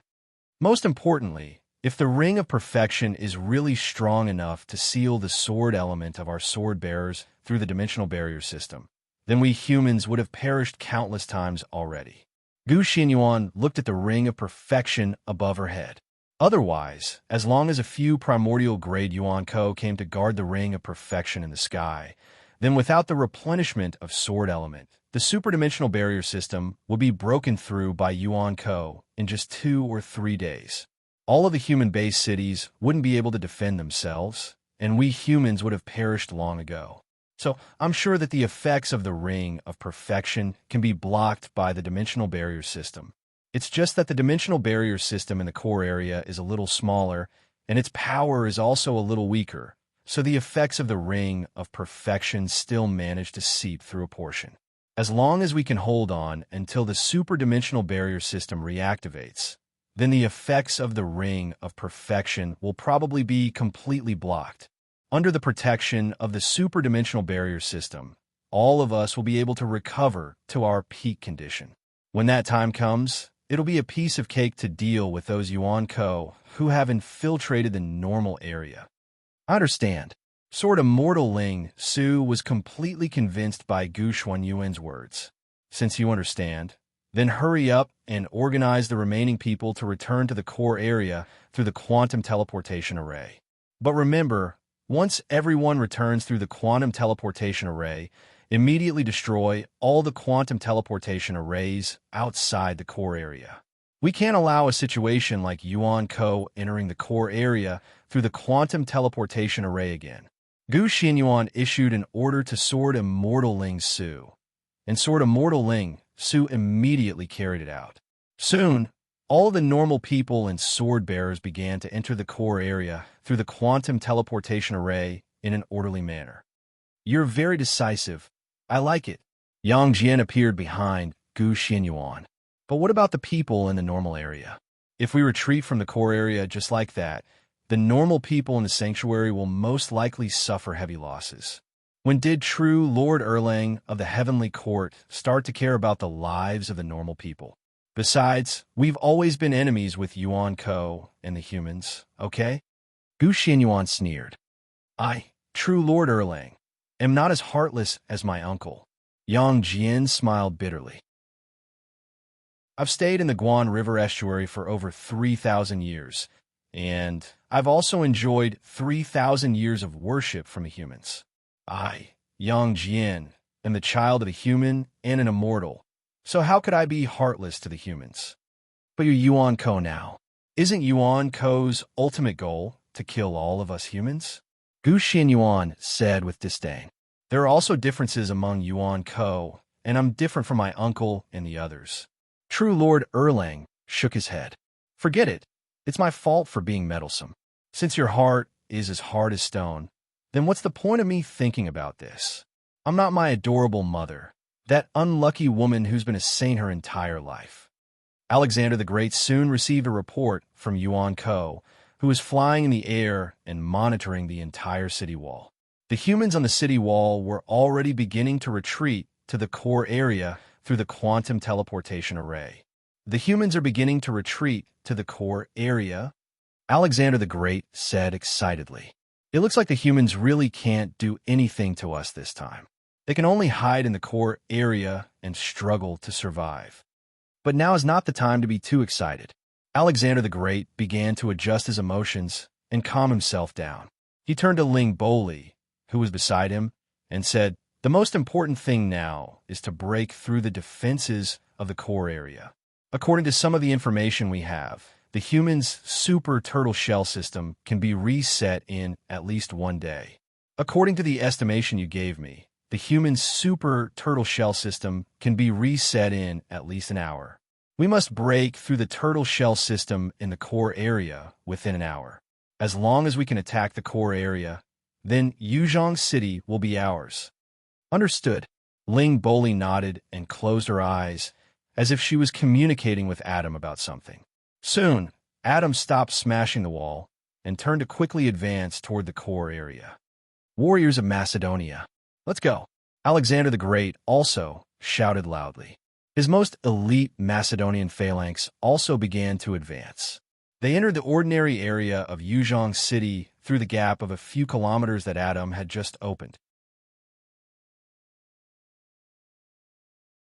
Most importantly, If the ring of perfection is really strong enough to seal the sword element of our sword bearers through the dimensional barrier system, then we humans would have perished countless times already. Gu Xianyuan looked at the ring of perfection above her head. Otherwise, as long as a few primordial grade Yuan Ko came to guard the ring of perfection in the sky, then without the replenishment of sword element, the superdimensional barrier system would be broken through by Yuan Ko in just 2 or 3 days. All of the human-based cities wouldn't be able to defend themselves, and we humans would have perished long ago. So I'm sure that the effects of the ring of perfection can be blocked by the dimensional barrier system. It's just that the dimensional barrier system in the core area is a little smaller, and its power is also a little weaker, so the effects of the ring of perfection still manage to seep through a portion. As long as we can hold on until the superdimensional barrier system reactivates, then the effects of the ring of perfection will probably be completely blocked. Under the protection of the superdimensional barrier system, all of us will be able to recover to our peak condition. When that time comes, it'll be a piece of cake to deal with those Yuan Ko who have infiltrated the normal area. I understand. Sort of mortal Ling Su was completely convinced by Gu Xuanyuan's words. Since you understand, then hurry up and organize the remaining people to return to the core area through the quantum teleportation array. But remember, once everyone returns through the quantum teleportation array, immediately destroy all the quantum teleportation arrays outside the core area. We can't allow a situation like Yuan Ko entering the core area through the quantum teleportation array again. Gu Xianyuan issued an order to Sword Immortal Ling Su, and Sword Immortal Ling Su immediately carried it out. Soon, all the normal people and sword bearers began to enter the core area through the quantum teleportation array in an orderly manner. You're very decisive. I like it. Yang Jian appeared behind Gu Xianyuan. But what about the people in the normal area? If we retreat from the core area just like that, the normal people in the sanctuary will most likely suffer heavy losses. When did true Lord Erlang of the Heavenly Court start to care about the lives of the normal people? Besides, we've always been enemies with Yuan Ko and the humans, okay? Gu Xianyuan sneered. I, true Lord Erlang, am not as heartless as my uncle. Yang Jian smiled bitterly. I've stayed in the Guan River estuary for over 3,000 years, and I've also enjoyed 3,000 years of worship from the humans. I, Yang Jian, am the child of a human and an immortal, so how could I be heartless to the humans? But you're Yuan Ko now. Isn't Yuan Ko's ultimate goal to kill all of us humans? Gu Xianyuan said with disdain. There are also differences among Yuan Ko, and I'm different from my uncle and the others. True Lord Erlang shook his head. Forget it. It's my fault for being meddlesome. Since your heart is as hard as stone, then what's the point of me thinking about this? I'm not my adorable mother, that unlucky woman who's been a saint her entire life. Alexander the Great soon received a report from Yuan Ko, who was flying in the air and monitoring the entire city wall. The humans on the city wall were already beginning to retreat to the core area through the quantum teleportation array. The humans are beginning to retreat to the core area, Alexander the Great said excitedly. It looks like the humans really can't do anything to us this time. They can only hide in the core area and struggle to survive. But now is not the time to be too excited. Alexander the Great began to adjust his emotions and calm himself down. He turned to Ling Boli, who was beside him, and said, "The most important thing now is to break through the defenses of the core area. According to some of the information we have, the human's super turtle shell system can be reset in at least 1 day. According to the estimation you gave me, the human's super turtle shell system can be reset in at least an hour. We must break through the turtle shell system in the core area within an hour. As long as we can attack the core area, then Yuzhong City will be ours." Understood. Ling Boli nodded and closed her eyes, as if she was communicating with Adam about something. Soon, Adam stopped smashing the wall and turned to quickly advance toward the core area. "Warriors of Macedonia, let's go." Alexander the Great also shouted loudly. His most elite Macedonian phalanx also began to advance. They entered the ordinary area of Yuzhong City through the gap of a few kilometers that Adam had just opened.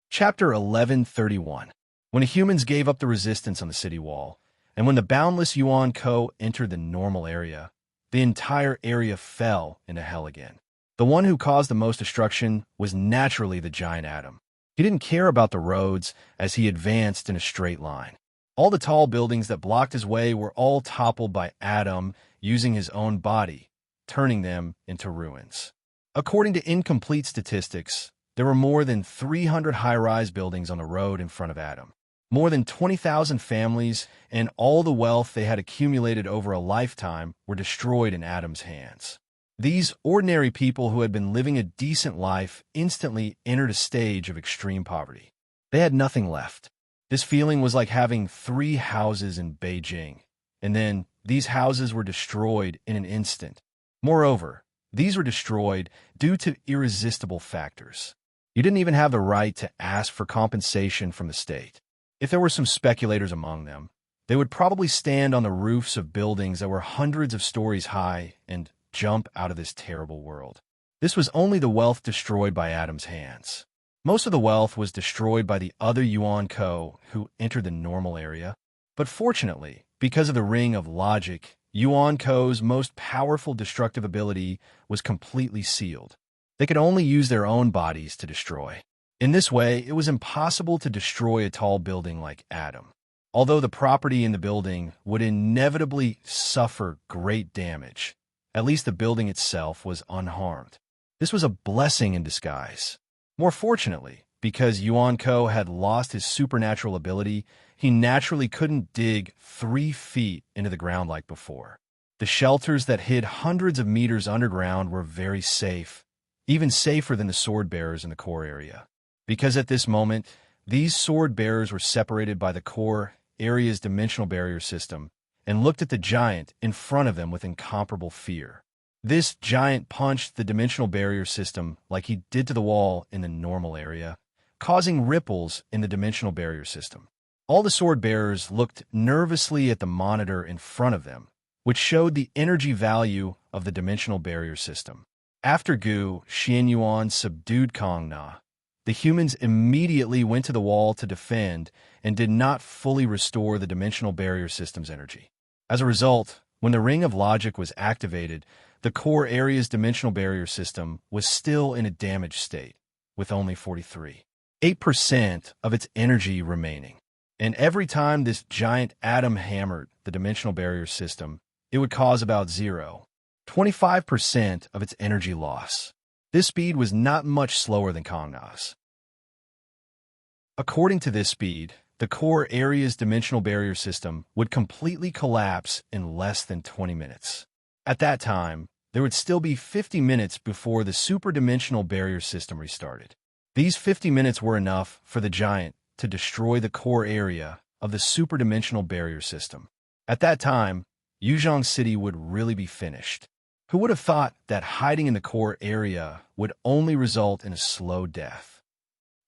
Chapter 1131. When the humans gave up the resistance on the city wall, and when the boundless Yuan Ko entered the normal area, the entire area fell into hell again. The one who caused the most destruction was naturally the giant Adam. He didn't care about the roads as he advanced in a straight line. All the tall buildings that blocked his way were all toppled by Adam using his own body, turning them into ruins. According to incomplete statistics, there were more than 300 high-rise buildings on the road in front of Adam. More than 20,000 families and all the wealth they had accumulated over a lifetime were destroyed in Adam's hands. These ordinary people who had been living a decent life instantly entered a stage of extreme poverty. They had nothing left. This feeling was like having 3 houses in Beijing, and then these houses were destroyed in an instant. Moreover, these were destroyed due to irresistible factors. You didn't even have the right to ask for compensation from the state. If there were some speculators among them, they would probably stand on the roofs of buildings that were hundreds of stories high and jump out of this terrible world. This was only the wealth destroyed by Adam's hands. Most of the wealth was destroyed by the other Yuan Ko who entered the normal area. But fortunately, because of the Ring of Logic, Yuan Ko's most powerful destructive ability was completely sealed. They could only use their own bodies to destroy. In this way, it was impossible to destroy a tall building like Adam. Although the property in the building would inevitably suffer great damage, at least the building itself was unharmed. This was a blessing in disguise. More fortunately, because Yuan Ko had lost his supernatural ability, he naturally couldn't dig 3 feet into the ground like before. The shelters that hid hundreds of meters underground were very safe, even safer than the sword bearers in the core area. Because at this moment, these sword bearers were separated by the core area's dimensional barrier system and looked at the giant in front of them with incomparable fear. This giant punched the dimensional barrier system like he did to the wall in the normal area, causing ripples in the dimensional barrier system. All the sword bearers looked nervously at the monitor in front of them, which showed the energy value of the dimensional barrier system. After Gu Xianyuan subdued Kong Na, the humans immediately went to the wall to defend and did not fully restore the dimensional barrier system's energy. As a result, when the Ring of Logic was activated, the core area's dimensional barrier system was still in a damaged state, with only 43.8% of its energy remaining. And every time this giant atom hammered the dimensional barrier system, it would cause about 0.25% of its energy loss. This speed was not much slower than Kong Na's. According to this speed, the core area's dimensional barrier system would completely collapse in less than 20 minutes. At that time, there would still be 50 minutes before the superdimensional barrier system restarted. These 50 minutes were enough for the giant to destroy the core area of the superdimensional barrier system. At that time, Yuzhong City would really be finished. Who would have thought that hiding in the core area would only result in a slow death?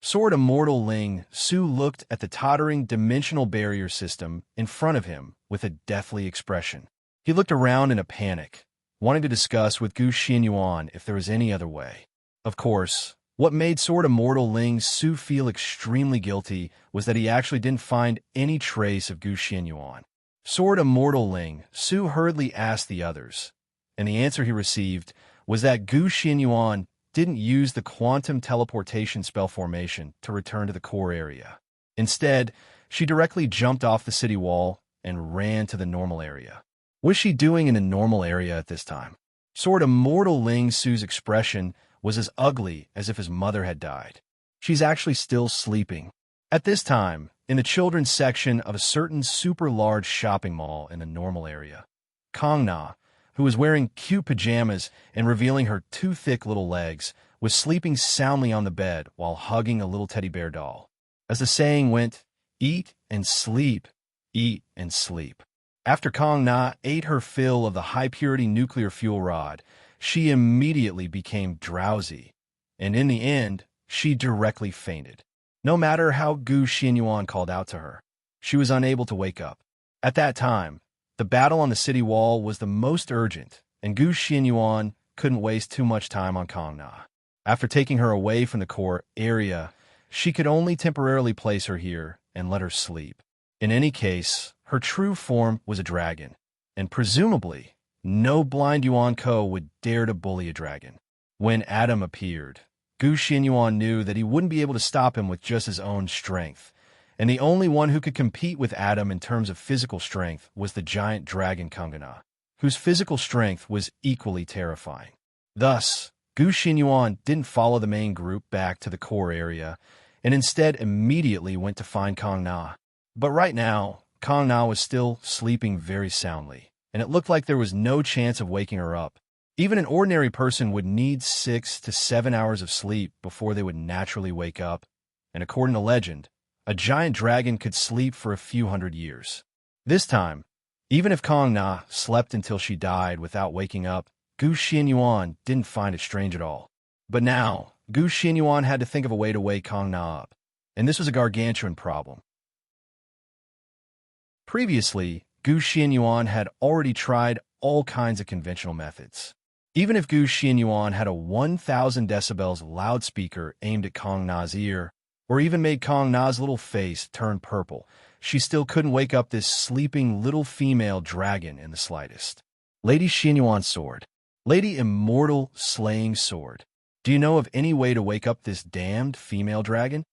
Sword Immortal Ling Su looked at the tottering dimensional barrier system in front of him with a deathly expression. He looked around in a panic, wanting to discuss with Gu Xianyuan if there was any other way. Of course, what made Sword Immortal Ling Su feel extremely guilty was that he actually didn't find any trace of Gu Xianyuan. Sword Immortal Ling Su hurriedly asked the others, and the answer he received was that Gu Xianyuan didn't use the quantum teleportation spell formation to return to the core area. Instead, she directly jumped off the city wall and ran to the normal area. What was she doing in the normal area at this time? Sword Immortal Ling Su's expression was as ugly as if his mother had died. She's actually still sleeping. At this time, in the children's section of a certain super large shopping mall in the normal area, Kong Na, who was wearing cute pajamas and revealing her 2 thick little legs, was sleeping soundly on the bed while hugging a little teddy bear doll. As the saying went, eat and sleep, eat and sleep. After Kong Na ate her fill of the high-purity nuclear fuel rod, she immediately became drowsy, and in the end, she directly fainted. No matter how Gu Xianyuan called out to her, she was unable to wake up. At that time, The battle on the city wall was the most urgent, and Gu Xianyuan couldn't waste too much time on Kang Na. After taking her away from the core area, she could only temporarily place her here and let her sleep. In any case, her true form was a dragon, and presumably, no blind Yuan Ko would dare to bully a dragon. When Adam appeared, Gu Xianyuan knew that he wouldn't be able to stop him with just his own strength, and the only one who could compete with Adam in terms of physical strength was the giant dragon Kang Na, whose physical strength was equally terrifying. Thus, Gu Xianyuan didn't follow the main group back to the core area, and instead immediately went to find Kang Na. But right now, Kang Na was still sleeping very soundly, and it looked like there was no chance of waking her up. Even an ordinary person would need 6 to 7 hours of sleep before they would naturally wake up, and according to legend, a giant dragon could sleep for a few hundred years. This time, even if Kang Na slept until she died without waking up, Gu Xianyuan didn't find it strange at all. But now, Gu Xianyuan had to think of a way to wake Kang Na up, and this was a gargantuan problem. Previously, Gu Xianyuan had already tried all kinds of conventional methods. Even if Gu Xianyuan had a 1,000 decibels loudspeaker aimed at Kang Na's ear, or even made Kang Na's little face turn purple, she still couldn't wake up this sleeping little female dragon in the slightest. Lady Xianyuan's sword. Lady Immortal Slaying Sword. Do you know of any way to wake up this damned female dragon?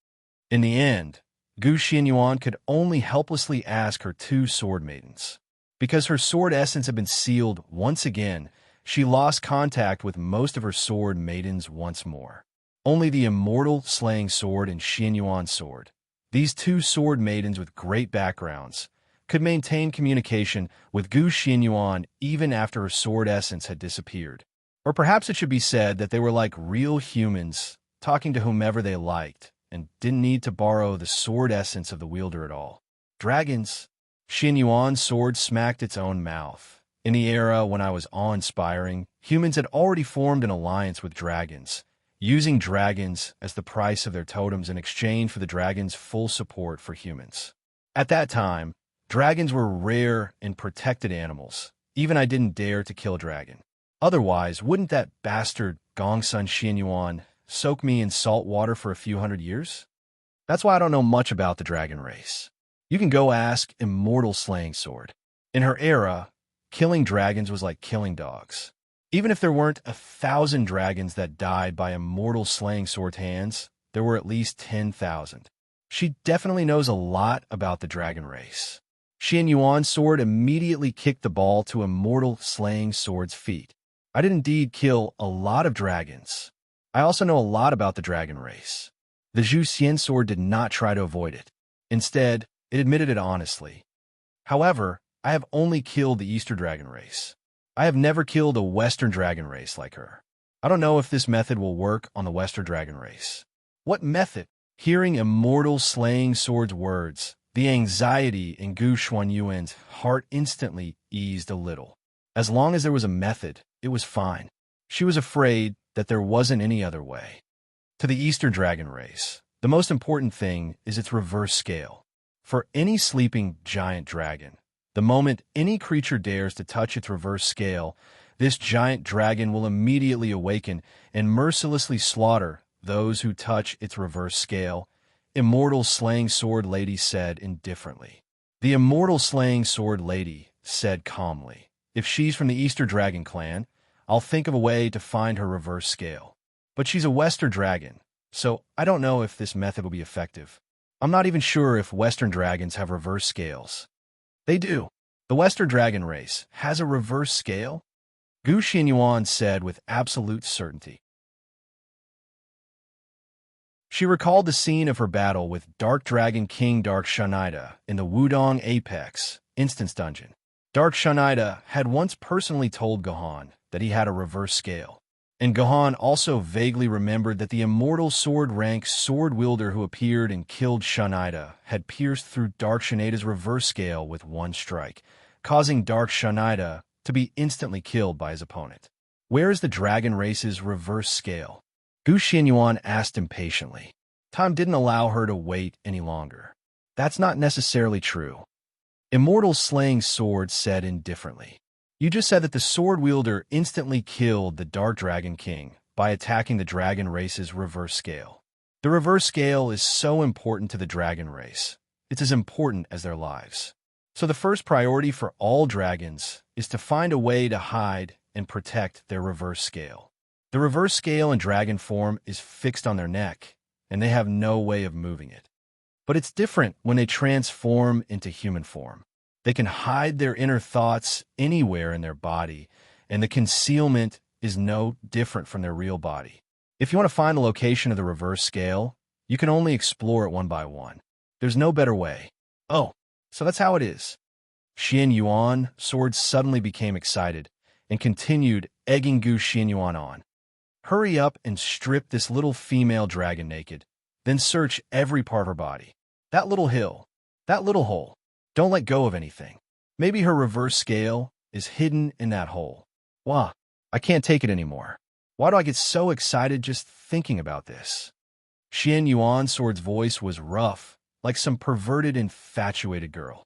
In the end, Gu Xianyuan could only helplessly ask her 2 sword maidens. Because her sword essence had been sealed once again, she lost contact with most of her sword maidens once more. Only the Immortal Slaying Sword and Xianyuan's sword, these 2 sword maidens with great backgrounds, could maintain communication with Gu Xianyuan even after her sword essence had disappeared. Or perhaps it should be said that they were like real humans, talking to whomever they liked, and didn't need to borrow the sword essence of the wielder at all. Dragons. Xianyuan's sword smacked its own mouth. In the era when I was awe-inspiring, humans had already formed an alliance with dragons, using dragons as the price of their totems in exchange for the dragon's full support for humans. At that time, dragons were rare and protected animals. Even I didn't dare to kill a dragon. Otherwise, wouldn't that bastard Gongsun Xianyuan soak me in salt water for a few hundred years? That's why I don't know much about the dragon race. You can go ask Immortal Slaying Sword. In her era, killing dragons was like killing dogs. Even if there weren't 1,000 dragons that died by Immortal Slaying Sword's hands, there were at least 10,000. She definitely knows a lot about the dragon race. Xianyuan's sword immediately kicked the ball to Immortal Slaying Sword's feet. I did indeed kill a lot of dragons. I also know a lot about the dragon race. The Zhu Xian sword did not try to avoid it. Instead, it admitted it honestly. However, I have only killed the Eastern dragon race. I have never killed a Western dragon race like her. I don't know if this method will work on the Western dragon race. What method? Hearing Immortal Slaying Sword's words, the anxiety in Gu Xianyuan's heart instantly eased a little. As long as there was a method, it was fine. She was afraid that there wasn't any other way. To the Eastern dragon race, the most important thing is its reverse scale. For any sleeping giant dragon, the moment any creature dares to touch its reverse scale, this giant dragon will immediately awaken and mercilessly slaughter those who touch its reverse scale, Immortal Slaying Sword Lady said indifferently. The Immortal Slaying Sword Lady said calmly, "If she's from the Easter Dragon clan, I'll think of a way to find her reverse scale. But she's a Western dragon, so I don't know if this method will be effective. I'm not even sure if Western dragons have reverse scales." They do. The Western dragon race has a reverse scale? Gu Xianyuan said with absolute certainty. She recalled the scene of her battle with Dark Dragon King Dark Shanida in the Wudong Apex Instance Dungeon. Dark Shanida had once personally told Gohan that he had a reverse scale, and Gohan also vaguely remembered that the immortal sword rank sword wielder who appeared and killed Shanida had pierced through Dark Shanida's reverse scale with one strike, causing Dark Shanida to be instantly killed by his opponent. Where is the dragon race's reverse scale? Gu Xianyuan asked impatiently. Time didn't allow her to wait any longer. That's not necessarily true. Immortal Slaying Sword said indifferently. You just said that the sword wielder instantly killed the Dark Dragon King by attacking the dragon race's reverse scale. The reverse scale is so important to the dragon race. It's as important as their lives. So the first priority for all dragons is to find a way to hide and protect their reverse scale. The reverse scale in dragon form is fixed on their neck, and they have no way of moving it. But it's different when they transform into human form. They can hide their inner thoughts anywhere in their body, and the concealment is no different from their real body. If you want to find the location of the reverse scale, you can only explore it one by one. There's no better way. Oh, so that's how it is. Xian Yuan sword suddenly became excited and continued egging Gu Xianyuan on. Hurry up and strip this little female dragon naked, then search every part of her body. That little hill, that little hole. Don't let go of anything. Maybe her reverse scale is hidden in that hole. Wah, I can't take it anymore. Why do I get so excited just thinking about this? Xian Yuan sword's voice was rough, like some perverted, infatuated girl.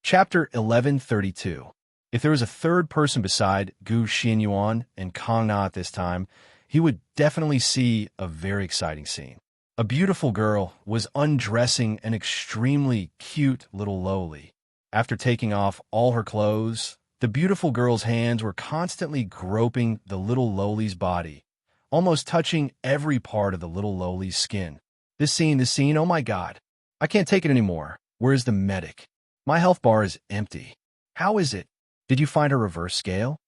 Chapter 1132. If there was a third person beside Gu Xianyuan and Kong Na at this time, he would definitely see a very exciting scene. A beautiful girl was undressing an extremely cute little lowly. After taking off all her clothes, the beautiful girl's hands were constantly groping the little lowly's body, almost touching every part of the little lowly's skin. This scene, oh my God. I can't take it anymore. Where's the medic? My health bar is empty. How is it? Did you find her reverse scale?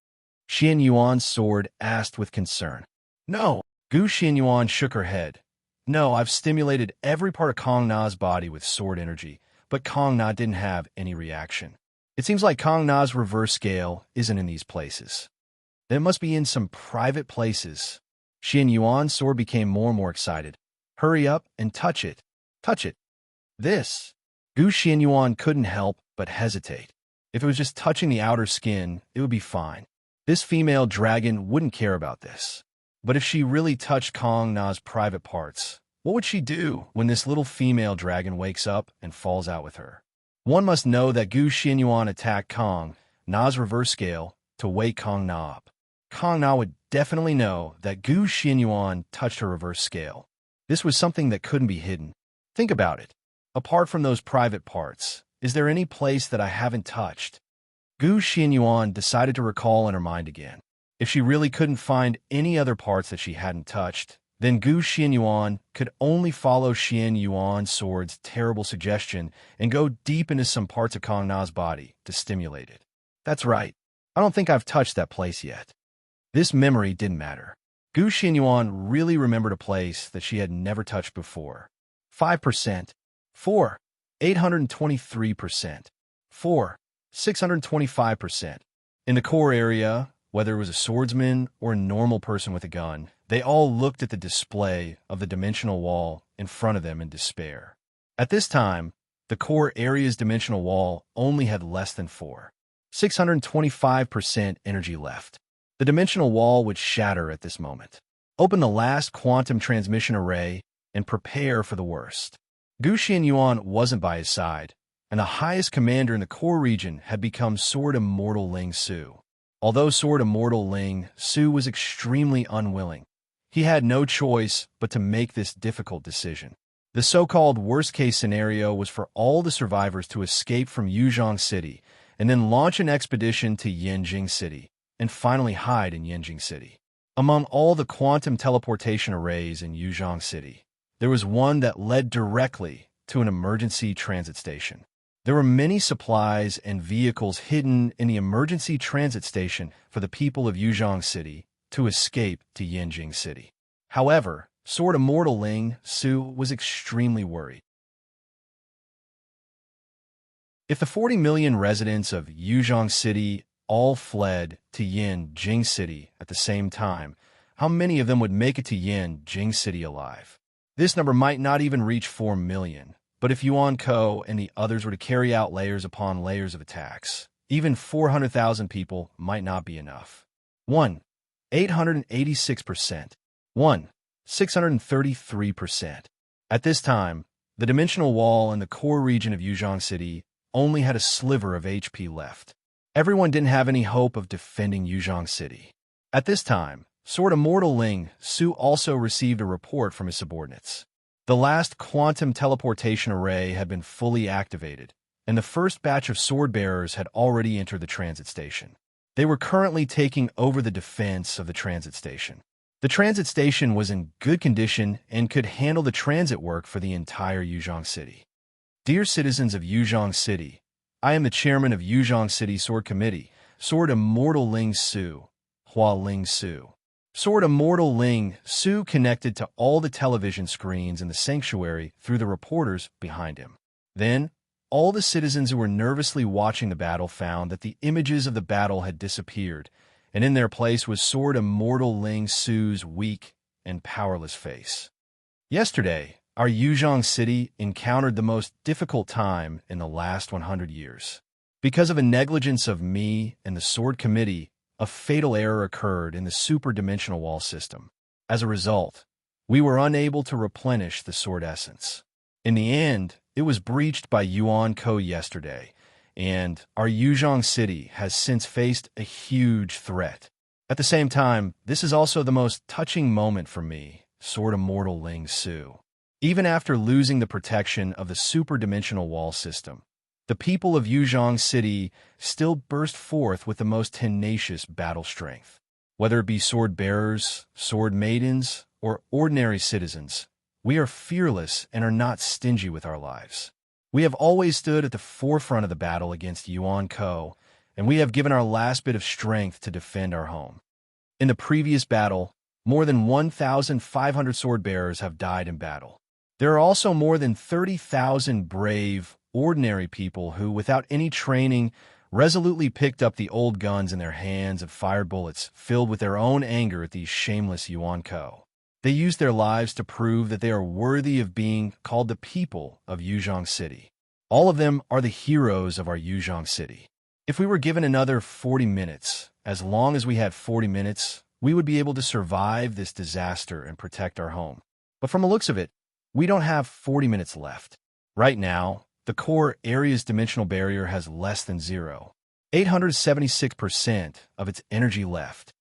Xian Yuan's sword asked with concern. No. Gu Xianyuan shook her head. No, I've stimulated every part of Kong Na's body with sword energy, but Kong Na didn't have any reaction. It seems like Kong Na's reverse scale isn't in these places. Then it must be in some private places. Xian Yuan's sword became more and more excited. Hurry up and touch it. Touch it. This. Gu Xianyuan couldn't help but hesitate. If it was just touching the outer skin, it would be fine. This female dragon wouldn't care about this. But if she really touched Kong Na's private parts, what would she do when this little female dragon wakes up and falls out with her? One must know that Gu Xianyuan attacked Kong Na's reverse scale to wake Kong Na up. Kong Na would definitely know that Gu Xianyuan touched her reverse scale. This was something that couldn't be hidden. Think about it. Apart from those private parts, is there any place that I haven't touched? Gu Xianyuan decided to recall in her mind again. If she really couldn't find any other parts that she hadn't touched, then Gu Xianyuan could only follow Xian Yuan's sword's terrible suggestion and go deep into some parts of Kong Na's body to stimulate it. That's right. I don't think I've touched that place yet. This memory didn't matter. Gu Xianyuan really remembered a place that she had never touched before. 5%. 4. 823%. 4. 625%. In the core area, whether it was a swordsman or a normal person with a gun, they all looked at the display of the dimensional wall in front of them in despair. At this time, the core area's dimensional wall only had less than 625% energy left. The dimensional wall would shatter at this moment. Open the last quantum transmission array and prepare for the worst. Gu Xianyuan wasn't by his side, and the highest commander in the core region had become Sword Immortal Ling Su. Although Sword Immortal Ling Su was extremely unwilling, he had no choice but to make this difficult decision. The so-called worst-case scenario was for all the survivors to escape from Yuzhong City and then launch an expedition to Yanjing City and finally hide in Yanjing City. Among all the quantum teleportation arrays in Yuzhong City, there was one that led directly to an emergency transit station. There were many supplies and vehicles hidden in the emergency transit station for the people of Yuzhong City to escape to Yanjing City. However, Sword Immortal Ling Su was extremely worried. If the 40 million residents of Yuzhong City all fled to Yanjing City at the same time, how many of them would make it to Yanjing City alive? This number might not even reach 4 million. But if Yuan Ko and the others were to carry out layers upon layers of attacks, even 400,000 people might not be enough. 1. 886%. 1. 633%. At this time, The dimensional wall in the core region of Yuzhong City only had a sliver of HP left. Everyone didn't have any hope of defending Yuzhong City. At this time, Sword Immortal Ling Su also received a report from his subordinates. The last quantum teleportation array had been fully activated, and the first batch of sword bearers had already entered the transit station. They were currently taking over the defense of the transit station. The transit station was in good condition and could handle the transit work for the entire Yuzhong City. Dear citizens of Yuzhong City, I am the chairman of Yuzhong City Sword Committee, Sword Immortal Ling Su, Hua Ling Su. Sword Immortal Ling Su connected to all the television screens in the sanctuary through the reporters behind him. Then, all the citizens who were nervously watching the battle found that the images of the battle had disappeared, and in their place was Sword Immortal Ling Su's weak and powerless face. Yesterday, our Yuzhong City encountered the most difficult time in the last 100 years. Because of a negligence of me and the Sword Committee, a fatal error occurred in the super-dimensional wall system. As a result, we were unable to replenish the sword essence. In the end, it was breached by Yuan Ko yesterday, and our Yuzhong City has since faced a huge threat. At the same time, this is also the most touching moment for me, Sword Immortal Ling Su. Even after losing the protection of the super-dimensional wall system, the people of Yuzhong City still burst forth with the most tenacious battle strength. Whether it be sword bearers, sword maidens, or ordinary citizens, we are fearless and are not stingy with our lives. We have always stood at the forefront of the battle against Yuan Ko, and we have given our last bit of strength to defend our home. In the previous battle, more than 1,500 sword bearers have died in battle. There are also more than 30,000 brave, ordinary people who, without any training, resolutely picked up the old guns in their hands and fired bullets filled with their own anger at these shameless Yuan Ko. They used their lives to prove that they are worthy of being called the people of Yuzhong City. All of them are the heroes of our Yuzhong City. If we were given another 40 minutes, as long as we had 40 minutes, we would be able to survive this disaster and protect our home. But from the looks of it, we don't have 40 minutes left. Right now, the core area's dimensional barrier has less than 876% of its energy left.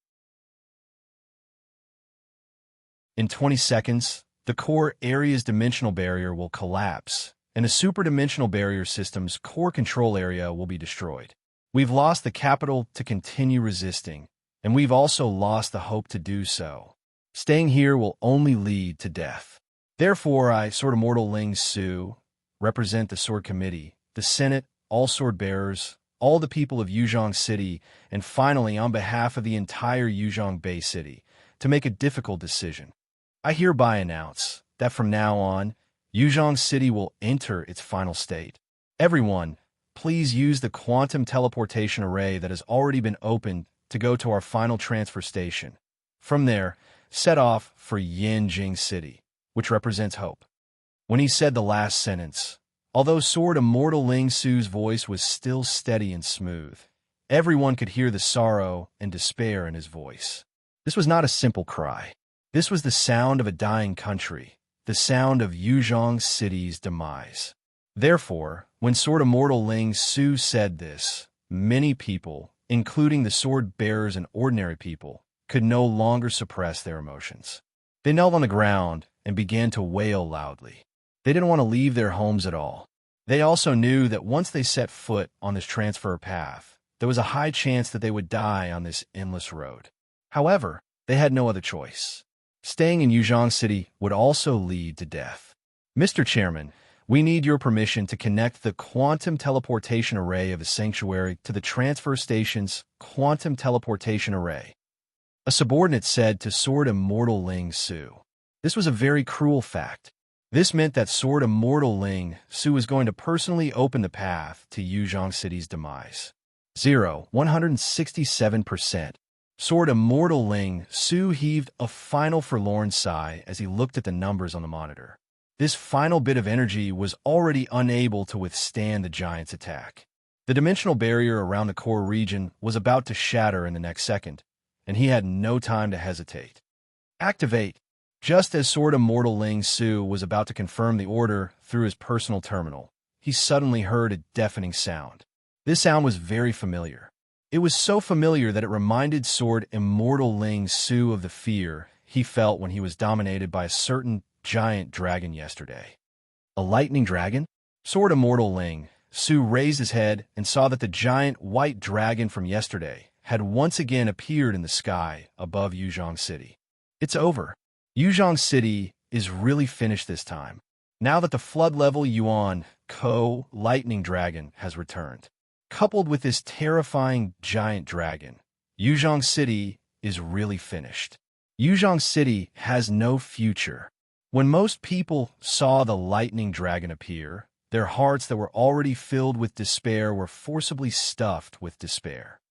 In 20 seconds, the core area's dimensional barrier will collapse, and the superdimensional barrier system's core control area will be destroyed. We've lost the capital to continue resisting, and we've also lost the hope to do so. Staying here will only lead to death. Therefore, I, Sword Immortal Ling Su, represent the Sword Committee, the Senate, all sword bearers, all the people of Yuzhong City, and finally, on behalf of the entire Yuzhong Bay City, to make a difficult decision. I hereby announce that from now on, Yuzhong City will enter its final state. Everyone, please use the quantum teleportation array that has already been opened to go to our final transfer station. From there, set off for Yanjing City, which represents hope. When he said the last sentence, although Sword Immortal Ling Su's voice was still steady and smooth, everyone could hear the sorrow and despair in his voice. This was not a simple cry. This was the sound of a dying country, the sound of Yuzhong City's demise. Therefore, when Sword Immortal Ling Su said this, many people, including the sword bearers and ordinary people, could no longer suppress their emotions. They knelt on the ground and began to wail loudly. They didn't want to leave their homes at all. They also knew that once they set foot on this transfer path, there was a high chance that they would die on this endless road. However, they had no other choice. Staying in Yuzhong City would also lead to death. Mr. Chairman, we need your permission to connect the quantum teleportation array of the sanctuary to the transfer station's quantum teleportation array. A subordinate said to Sword Immortal Ling Su. This was a very cruel fact. This meant that Sword Immortal Ling Su was going to personally open the path to Yuzhong City's demise. 167%. Sword Immortal Ling Su heaved a final forlorn sigh as he looked at the numbers on the monitor. This final bit of energy was already unable to withstand the giant's attack. The dimensional barrier around the core region was about to shatter in the next second, and he had no time to hesitate. Activate Just as Sword Immortal Ling Su was about to confirm the order through his personal terminal, he suddenly heard a deafening sound. This sound was very familiar. It was so familiar that it reminded Sword Immortal Ling Su of the fear he felt when he was dominated by a certain giant dragon yesterday. A lightning dragon? Sword Immortal Ling Su raised his head and saw that the giant white dragon from yesterday had once again appeared in the sky above Yuzhong City. It's over. Yuzhong City is really finished this time, now that the flood-level Yuan Ko lightning dragon has returned. Coupled with this terrifying giant dragon, Yuzhong City is really finished. Yuzhong City has no future. When most people saw the lightning dragon appear, their hearts that were already filled with despair were forcibly stuffed with despair.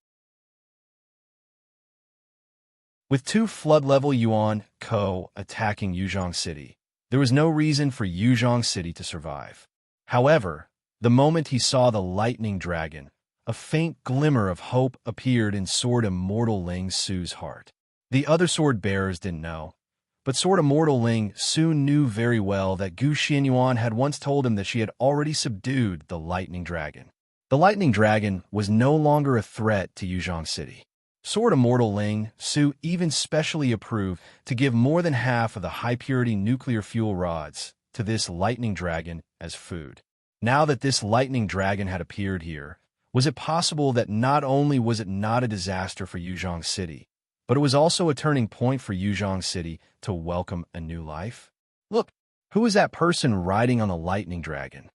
With 2 flood-level Yuan Ko attacking Yuzhong City, there was no reason for Yuzhong City to survive. However, the moment he saw the lightning dragon, a faint glimmer of hope appeared in Sword Immortal Ling Su's heart. The other sword bearers didn't know, but Sword Immortal Ling Su knew very well that Gu Xianyuan had once told him that she had already subdued the lightning dragon. The lightning dragon was no longer a threat to Yuzhong City. Sword Immortal Ling Su even specially approved to give more than half of the high-purity nuclear fuel rods to this lightning dragon as food. Now that this lightning dragon had appeared here, was it possible that not only was it not a disaster for Yuzhong City, but it was also a turning point for Yuzhong City to welcome a new life? Look, who is that person riding on the lightning dragon?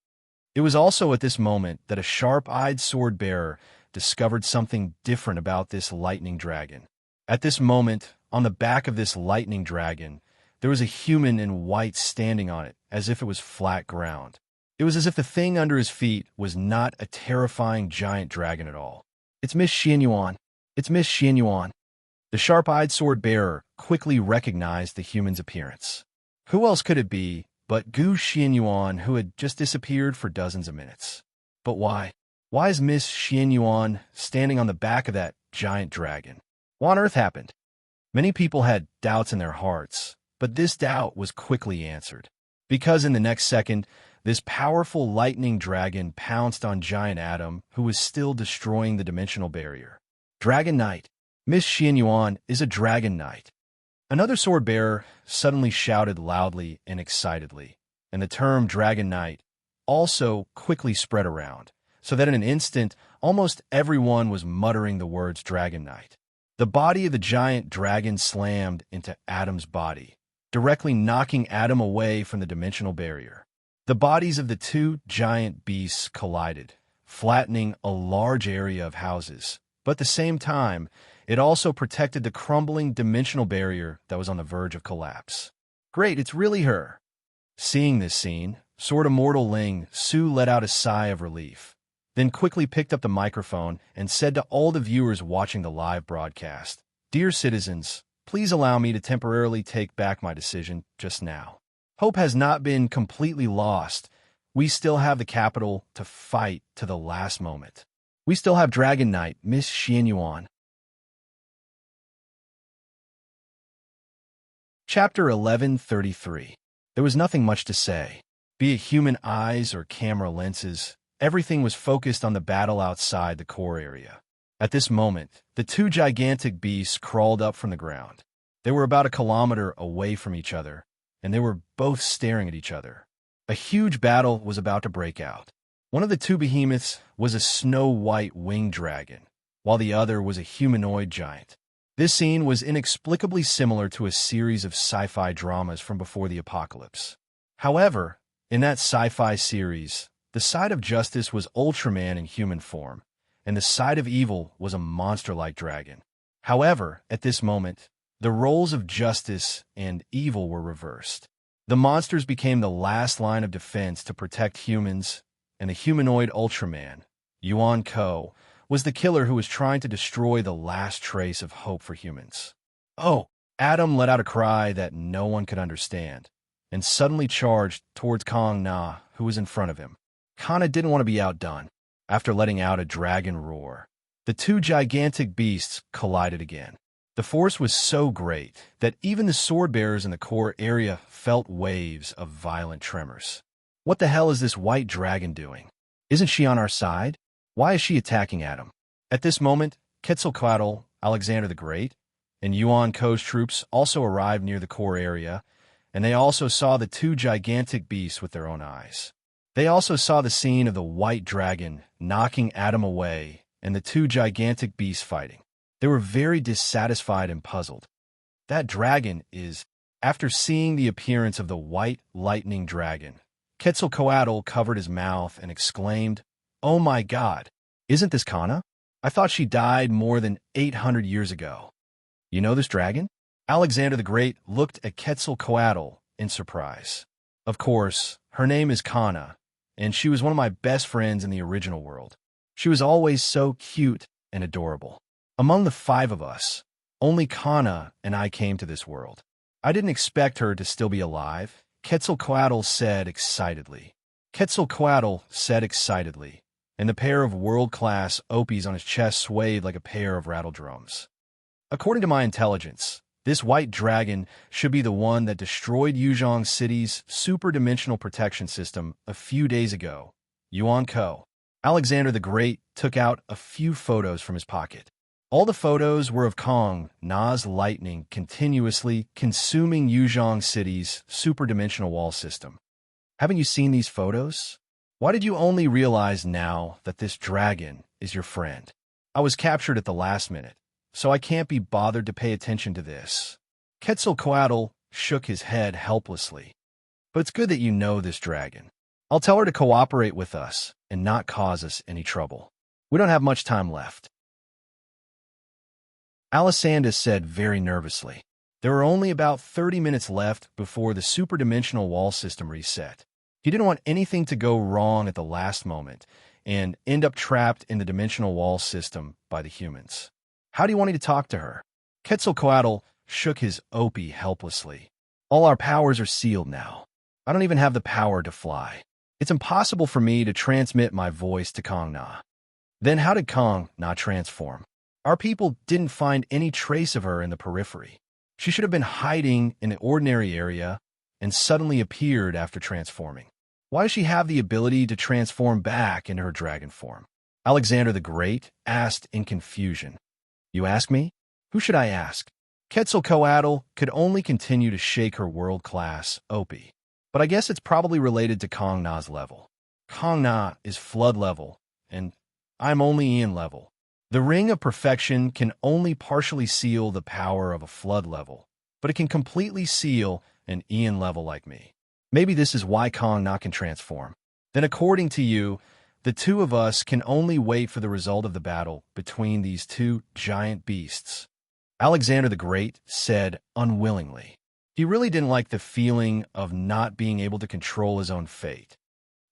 It was also at this moment that a sharp-eyed sword-bearer discovered something different about this lightning dragon. At this moment, on the back of this lightning dragon, there was a human in white standing on it, as if it was flat ground. It was as if the thing under his feet was not a terrifying giant dragon at all. It's Miss Xianyuan. It's Miss Xianyuan. The sharp-eyed sword-bearer quickly recognized the human's appearance. Who else could it be but Gu Xianyuan, who had just disappeared for dozens of minutes? But why? Why is Miss Xianyuan standing on the back of that giant dragon? What on earth happened? Many people had doubts in their hearts, but this doubt was quickly answered. Because in the next second, this powerful lightning dragon pounced on Giant Adam, who was still destroying the dimensional barrier. Dragon Knight. Miss Xianyuan is a Dragon Knight. Another sword-bearer suddenly shouted loudly and excitedly, and the term Dragon Knight also quickly spread around, so that in an instant, almost everyone was muttering the words Dragon Knight. The body of the giant dragon slammed into Adam's body, directly knocking Adam away from the dimensional barrier. The bodies of the 2 giant beasts collided, flattening a large area of houses, but at the same time, it also protected the crumbling dimensional barrier that was on the verge of collapse. Great, it's really her. Seeing this scene, Sword Immortal Ling Su let out a sigh of relief, then quickly picked up the microphone and said to all the viewers watching the live broadcast, "Dear citizens, please allow me to temporarily take back my decision just now. Hope has not been completely lost. We still have the capital to fight to the last moment. We still have Dragon Knight, Miss Xianyuan." Chapter 1133. There was nothing much to say. Be it human eyes or camera lenses, everything was focused on the battle outside the core area. At this moment, the 2 gigantic beasts crawled up from the ground. They were about a kilometer away from each other, and they were both staring at each other. A huge battle was about to break out. One of the 2 behemoths was a snow-white winged dragon, while the other was a humanoid giant. This scene was inexplicably similar to a series of sci-fi dramas from before the apocalypse. However, in that sci-fi series, the side of justice was Ultraman in human form, and the side of evil was a monster-like dragon. However, at this moment, the roles of justice and evil were reversed. The monsters became the last line of defense to protect humans, and the humanoid Ultraman, Yuan Ko, was the killer who was trying to destroy the last trace of hope for humans. Oh! Adam let out a cry that no one could understand, and suddenly charged towards Kong Na, who was in front of him. Kana didn't want to be outdone. After letting out a dragon roar, the 2 gigantic beasts collided again. The force was so great that even the sword bearers in the core area felt waves of violent tremors. What the hell is this white dragon doing? Isn't she on our side? Why is she attacking Adam? At this moment, Quetzalcoatl, Alexander the Great, and Yuan Ko's troops also arrived near the core area, and they also saw the two gigantic beasts with their own eyes. They also saw the scene of the white dragon knocking Adam away and the two gigantic beasts fighting. They were very dissatisfied and puzzled. That dragon is... After seeing the appearance of the white lightning dragon, Quetzalcoatl covered his mouth and exclaimed, "Oh my God, isn't this Kana? I thought she died more than 800 years ago." You know this dragon? Alexander the Great looked at Quetzalcoatl in surprise. Of course, her name is Kana, and she was one of my best friends in the original world. She was always so cute and adorable. Among the 5 of us, only Kana and I came to this world. I didn't expect her to still be alive, Quetzalcoatl said excitedly. Quetzalcoatl said excitedly, and the pair of world-class opies on his chest swayed like a pair of rattle drums. According to my intelligence, this white dragon should be the one that destroyed Yuzhong City's super-dimensional protection system a few days ago. Yuan Ko. Alexander the Great took out a few photos from his pocket. All the photos were of Kong Na's lightning continuously consuming Yuzhong City's super-dimensional wall system. Haven't you seen these photos? Why did you only realize now that this dragon is your friend? I was captured at the last minute, so I can't be bothered to pay attention to this. Quetzalcoatl shook his head helplessly. But it's good that you know this dragon. I'll tell her to cooperate with us and not cause us any trouble. We don't have much time left. Alessandra said very nervously. There were only about 30 minutes left before the superdimensional wall system reset. He didn't want anything to go wrong at the last moment and end up trapped in the dimensional wall system by the humans. How do you want me to talk to her? Quetzalcoatl shook his opie helplessly. All our powers are sealed now. I don't even have the power to fly. It's impossible for me to transmit my voice to Kong Na. Then how did Kong Na transform? Our people didn't find any trace of her in the periphery. She should have been hiding in an ordinary area and suddenly appeared after transforming. Why does she have the ability to transform back into her dragon form? Alexander the Great asked in confusion. You ask me? Who should I ask? Quetzalcoatl could only continue to shake her world-class opie. But I guess it's probably related to Kong Na's level. Kong Na is flood level, and I'm only Ian level. The Ring of Perfection can only partially seal the power of a flood level, but it can completely seal an Ian level like me. Maybe this is why Kong Na can transform. Then according to you, the two of us can only wait for the result of the battle between these two giant beasts. Alexander the Great said unwillingly. He really didn't like the feeling of not being able to control his own fate.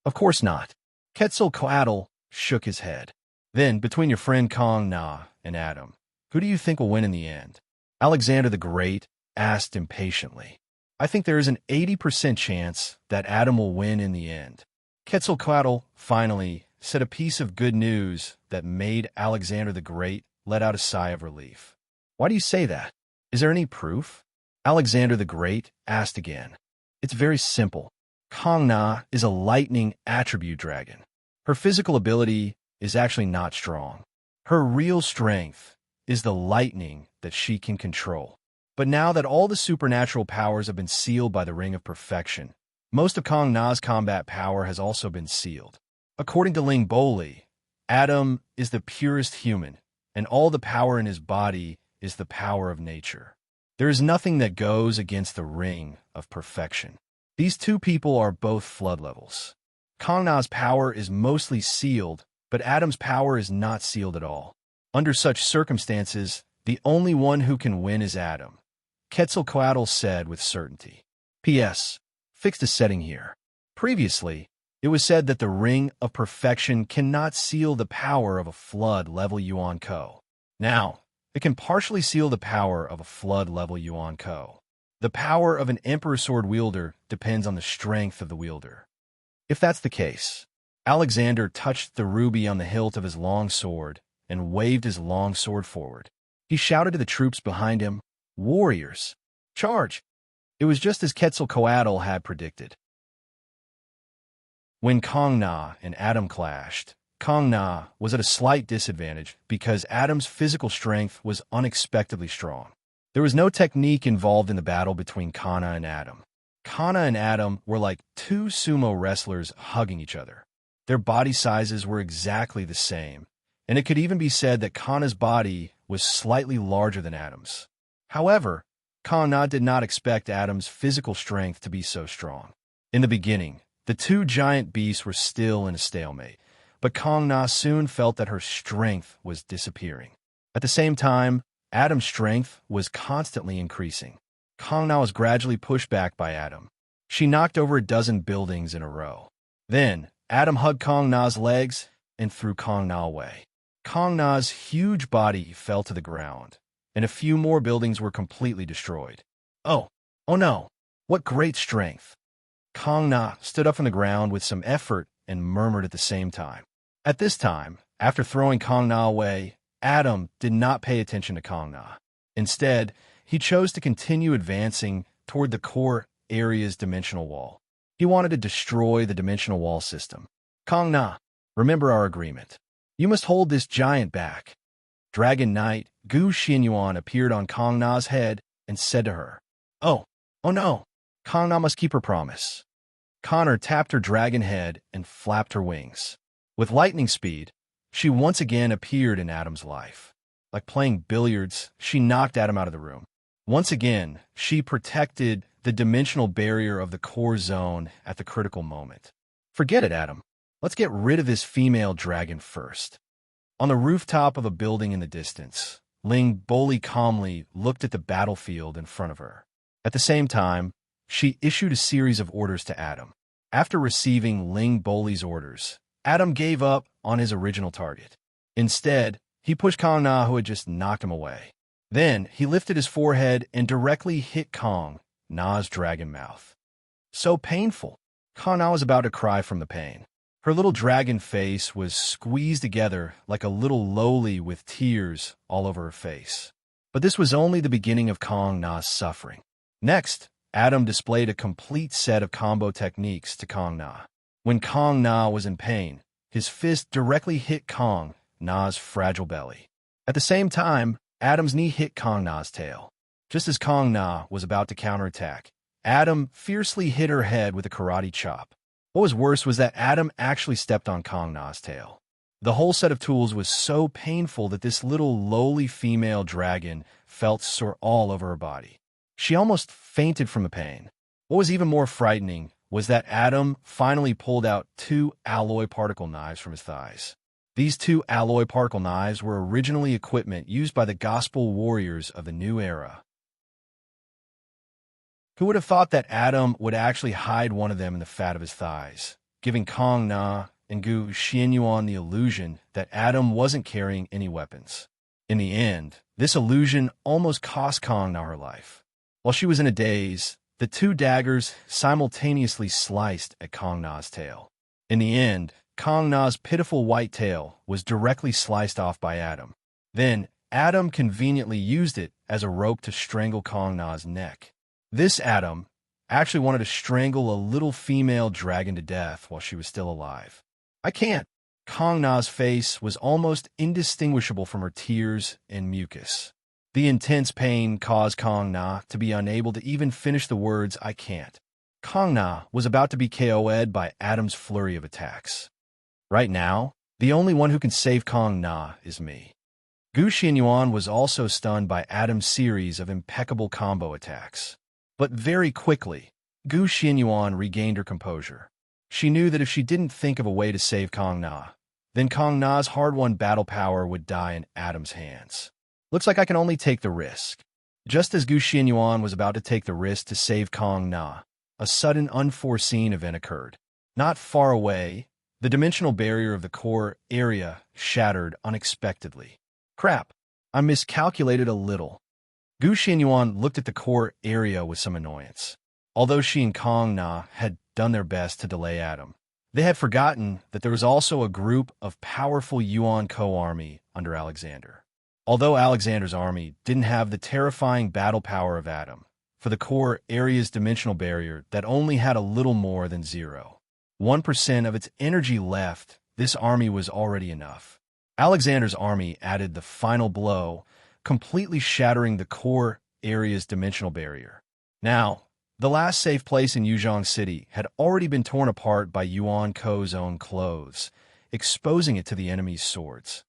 Of course not. Quetzalcoatl shook his head. Then, between your friend Kong Na and Adam, who do you think will win in the end? Alexander the Great asked impatiently. I think there is an 80% chance that Adam will win in the end. Quetzalcoatl finally said a piece of good news that made Alexander the Great let out a sigh of relief. Why do you say that? Is there any proof? Alexander the Great asked again. It's very simple. Kong Na is a lightning attribute dragon. Her physical ability is actually not strong. Her real strength is the lightning that she can control. But now that all the supernatural powers have been sealed by the Ring of Perfection, most of Kong Na's combat power has also been sealed. According to Ling Boli, Adam is the purest human, and all the power in his body is the power of nature. There is nothing that goes against the Ring of Perfection. These two people are both flood levels. Kong Na's power is mostly sealed, but Adam's power is not sealed at all. Under such circumstances, the only one who can win is Adam, Quetzalcoatl said with certainty. P.S. Fixed a setting here. Previously, it was said that the Ring of Perfection cannot seal the power of a flood-level Yuan Ko. Now, it can partially seal the power of a flood-level Yuan Ko. The power of an Emperor Sword wielder depends on the strength of the wielder. If that's the case, Alexander touched the ruby on the hilt of his long sword and waved his long sword forward. He shouted to the troops behind him, "Warriors, charge!" It was just as Quetzalcoatl had predicted. When Kong Na and Adam clashed, Kong Na was at a slight disadvantage because Adam's physical strength was unexpectedly strong. There was no technique involved in the battle between Kana and Adam. Kana and Adam were like two sumo wrestlers hugging each other. Their body sizes were exactly the same, and it could even be said that Kana's body was slightly larger than Adam's. However, Kong Na did not expect Adam's physical strength to be so strong. In the beginning, the two giant beasts were still in a stalemate, but Kong Na soon felt that her strength was disappearing. At the same time, Adam's strength was constantly increasing. Kong Na was gradually pushed back by Adam. She knocked over a dozen buildings in a row. Then, Adam hugged Kong Na's legs and threw Kong Na away. Kong Na's huge body fell to the ground, and a few more buildings were completely destroyed. Oh no, what great strength! Kong Na stood up from the ground with some effort and murmured at the same time. At this time, after throwing Kong Na away, Adam did not pay attention to Kong Na. Instead, he chose to continue advancing toward the core area's dimensional wall. He wanted to destroy the dimensional wall system. Kong Na, remember our agreement. You must hold this giant back. Dragon Knight Gu Xianyuan appeared on Kong Na's head and said to her, Oh no, Kong Na must keep her promise. Connor tapped her dragon head and flapped her wings. With lightning speed, she once again appeared in Adam's life. Like playing billiards, she knocked Adam out of the room. Once again, she protected the dimensional barrier of the core zone at the critical moment. Forget it, Adam. Let's get rid of this female dragon first. On the rooftop of a building in the distance, Ling Boli calmly looked at the battlefield in front of her. At the same time, she issued a series of orders to Adam. After receiving Ling Boli's orders, Adam gave up on his original target. Instead, he pushed Kong Na, who had just knocked him away. Then, he lifted his forehead and directly hit Kong Na's dragon mouth. So painful. Kong Na was about to cry from the pain. Her little dragon face was squeezed together like a little loli with tears all over her face. But this was only the beginning of Kong Na's suffering. Next, Adam displayed a complete set of combo techniques to Kong Na. When Kong Na was in pain, his fist directly hit Kong Na's fragile belly. At the same time, Adam's knee hit Kong Na's tail. Just as Kong Na was about to counterattack, Adam fiercely hit her head with a karate chop. What was worse was that Adam actually stepped on Kong Na's tail. The whole set of tools was so painful that this little lowly female dragon felt sore all over her body. She almost fainted from the pain. What was even more frightening was that Adam finally pulled out two alloy particle knives from his thighs. These two alloy particle knives were originally equipment used by the gospel warriors of the new era. Who would have thought that Adam would actually hide one of them in the fat of his thighs, giving Kong Na and Gu Xianyuan the illusion that Adam wasn't carrying any weapons. In the end, this illusion almost cost Kong Na her life. While she was in a daze, the two daggers simultaneously sliced at Kong Na's tail. In the end, Kong Na's pitiful white tail was directly sliced off by Adam. Then, Adam conveniently used it as a rope to strangle Kong Na's neck. This Adam actually wanted to strangle a little female dragon to death while she was still alive. I can't. Kong Na's face was almost indistinguishable from her tears and mucus. The intense pain caused Kong Na to be unable to even finish the words, I can't. Kong Na was about to be KO'd by Adam's flurry of attacks. Right now, the only one who can save Kong Na is me. Gu Xianyuan was also stunned by Adam's series of impeccable combo attacks. But very quickly, Gu Xianyuan regained her composure. She knew that if she didn't think of a way to save Kong Na, then Kong Na's hard-won battle power would die in Adam's hands. Looks like I can only take the risk. Just as Gu Xianyuan was about to take the risk to save Kong Na, a sudden unforeseen event occurred. Not far away, the dimensional barrier of the core area shattered unexpectedly. Crap, I miscalculated a little. Gu Xianyuan looked at the core area with some annoyance. Although she and Kong Na had done their best to delay Adam, they had forgotten that there was also a group of powerful Yuan Ko army under Alexander. Although Alexander's army didn't have the terrifying battle power of Adam, for the core area's dimensional barrier that only had a little more than 0.1% of its energy left, this army was already enough. Alexander's army added the final blow, completely shattering the core area's dimensional barrier. Now, the last safe place in Yuzhong City had already been torn apart by Yuan Ko's own clothes, exposing it to the enemy's swords.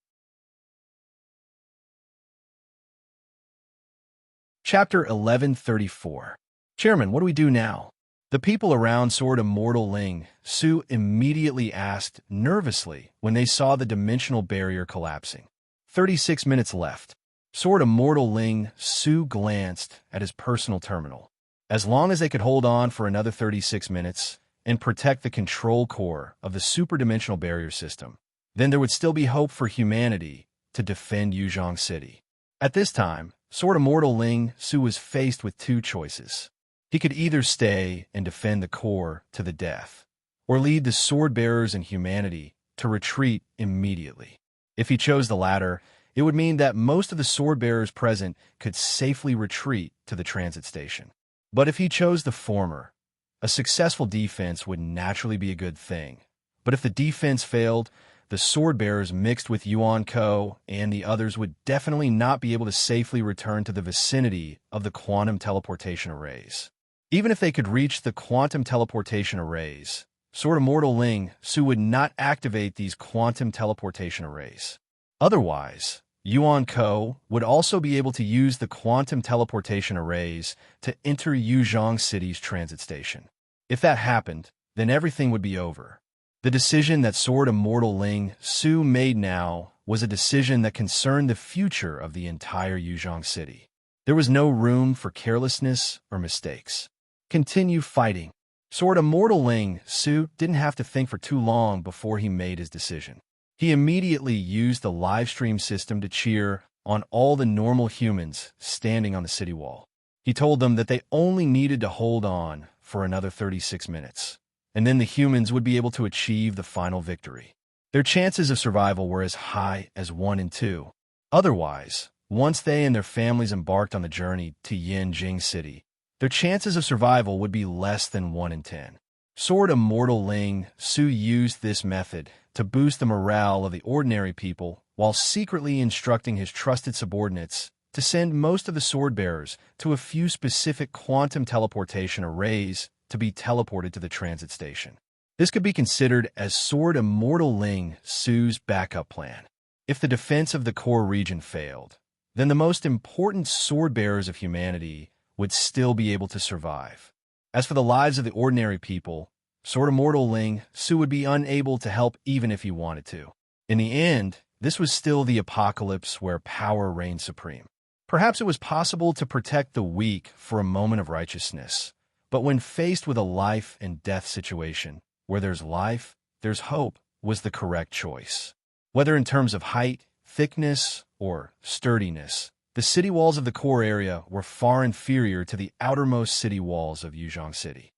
Chapter 1134. Chairman, what do we do now? The people around Sword Immortal Ling Su immediately asked nervously when they saw the dimensional barrier collapsing. 36 minutes left. Sword Immortal Ling Su glanced at his personal terminal. As long as they could hold on for another 36 minutes and protect the control core of the superdimensional barrier system, then there would still be hope for humanity to defend Yuzhong City. At this time, Sword Immortal Ling Su was faced with two choices. He could either stay and defend the core to the death, or lead the sword bearers and humanity to retreat immediately. If he chose the latter, it would mean that most of the sword bearers present could safely retreat to the transit station. But if he chose the former, a successful defense would naturally be a good thing. But if the defense failed, the sword bearers mixed with Yuan Ko and the others would definitely not be able to safely return to the vicinity of the quantum teleportation arrays. Even if they could reach the quantum teleportation arrays, Sword Immortal Ling Su would not activate these quantum teleportation arrays. Otherwise, Yuan Ko would also be able to use the quantum teleportation arrays to enter Yuzhong City's transit station. If that happened, then everything would be over. The decision that Sword Immortal Ling Su made now was a decision that concerned the future of the entire Yuzhong City. There was no room for carelessness or mistakes. Continue fighting. Sword Immortal Ling Su didn't have to think for too long before he made his decision. He immediately used the live stream system to cheer on all the normal humans standing on the city wall. He told them that they only needed to hold on for another 36 minutes, and then the humans would be able to achieve the final victory. Their chances of survival were as high as 1 in 2. Otherwise, once they and their families embarked on the journey to Yanjing City, their chances of survival would be less than 1 in 10. Sword Immortal Ling Su used this method to boost the morale of the ordinary people while secretly instructing his trusted subordinates to send most of the sword bearers to a few specific quantum teleportation arrays to be teleported to the transit station. This could be considered as Sword Immortal Ling Su's backup plan. If the defense of the core region failed, then the most important sword bearers of humanity would still be able to survive. As for the lives of the ordinary people, Sword Immortal Ling Su would be unable to help even if he wanted to. In the end, this was still the apocalypse where power reigned supreme. Perhaps it was possible to protect the weak for a moment of righteousness, but when faced with a life and death situation, where there's life, there's hope, was the correct choice. Whether in terms of height, thickness, or sturdiness, the city walls of the core area were far inferior to the outermost city walls of Yuzhong City.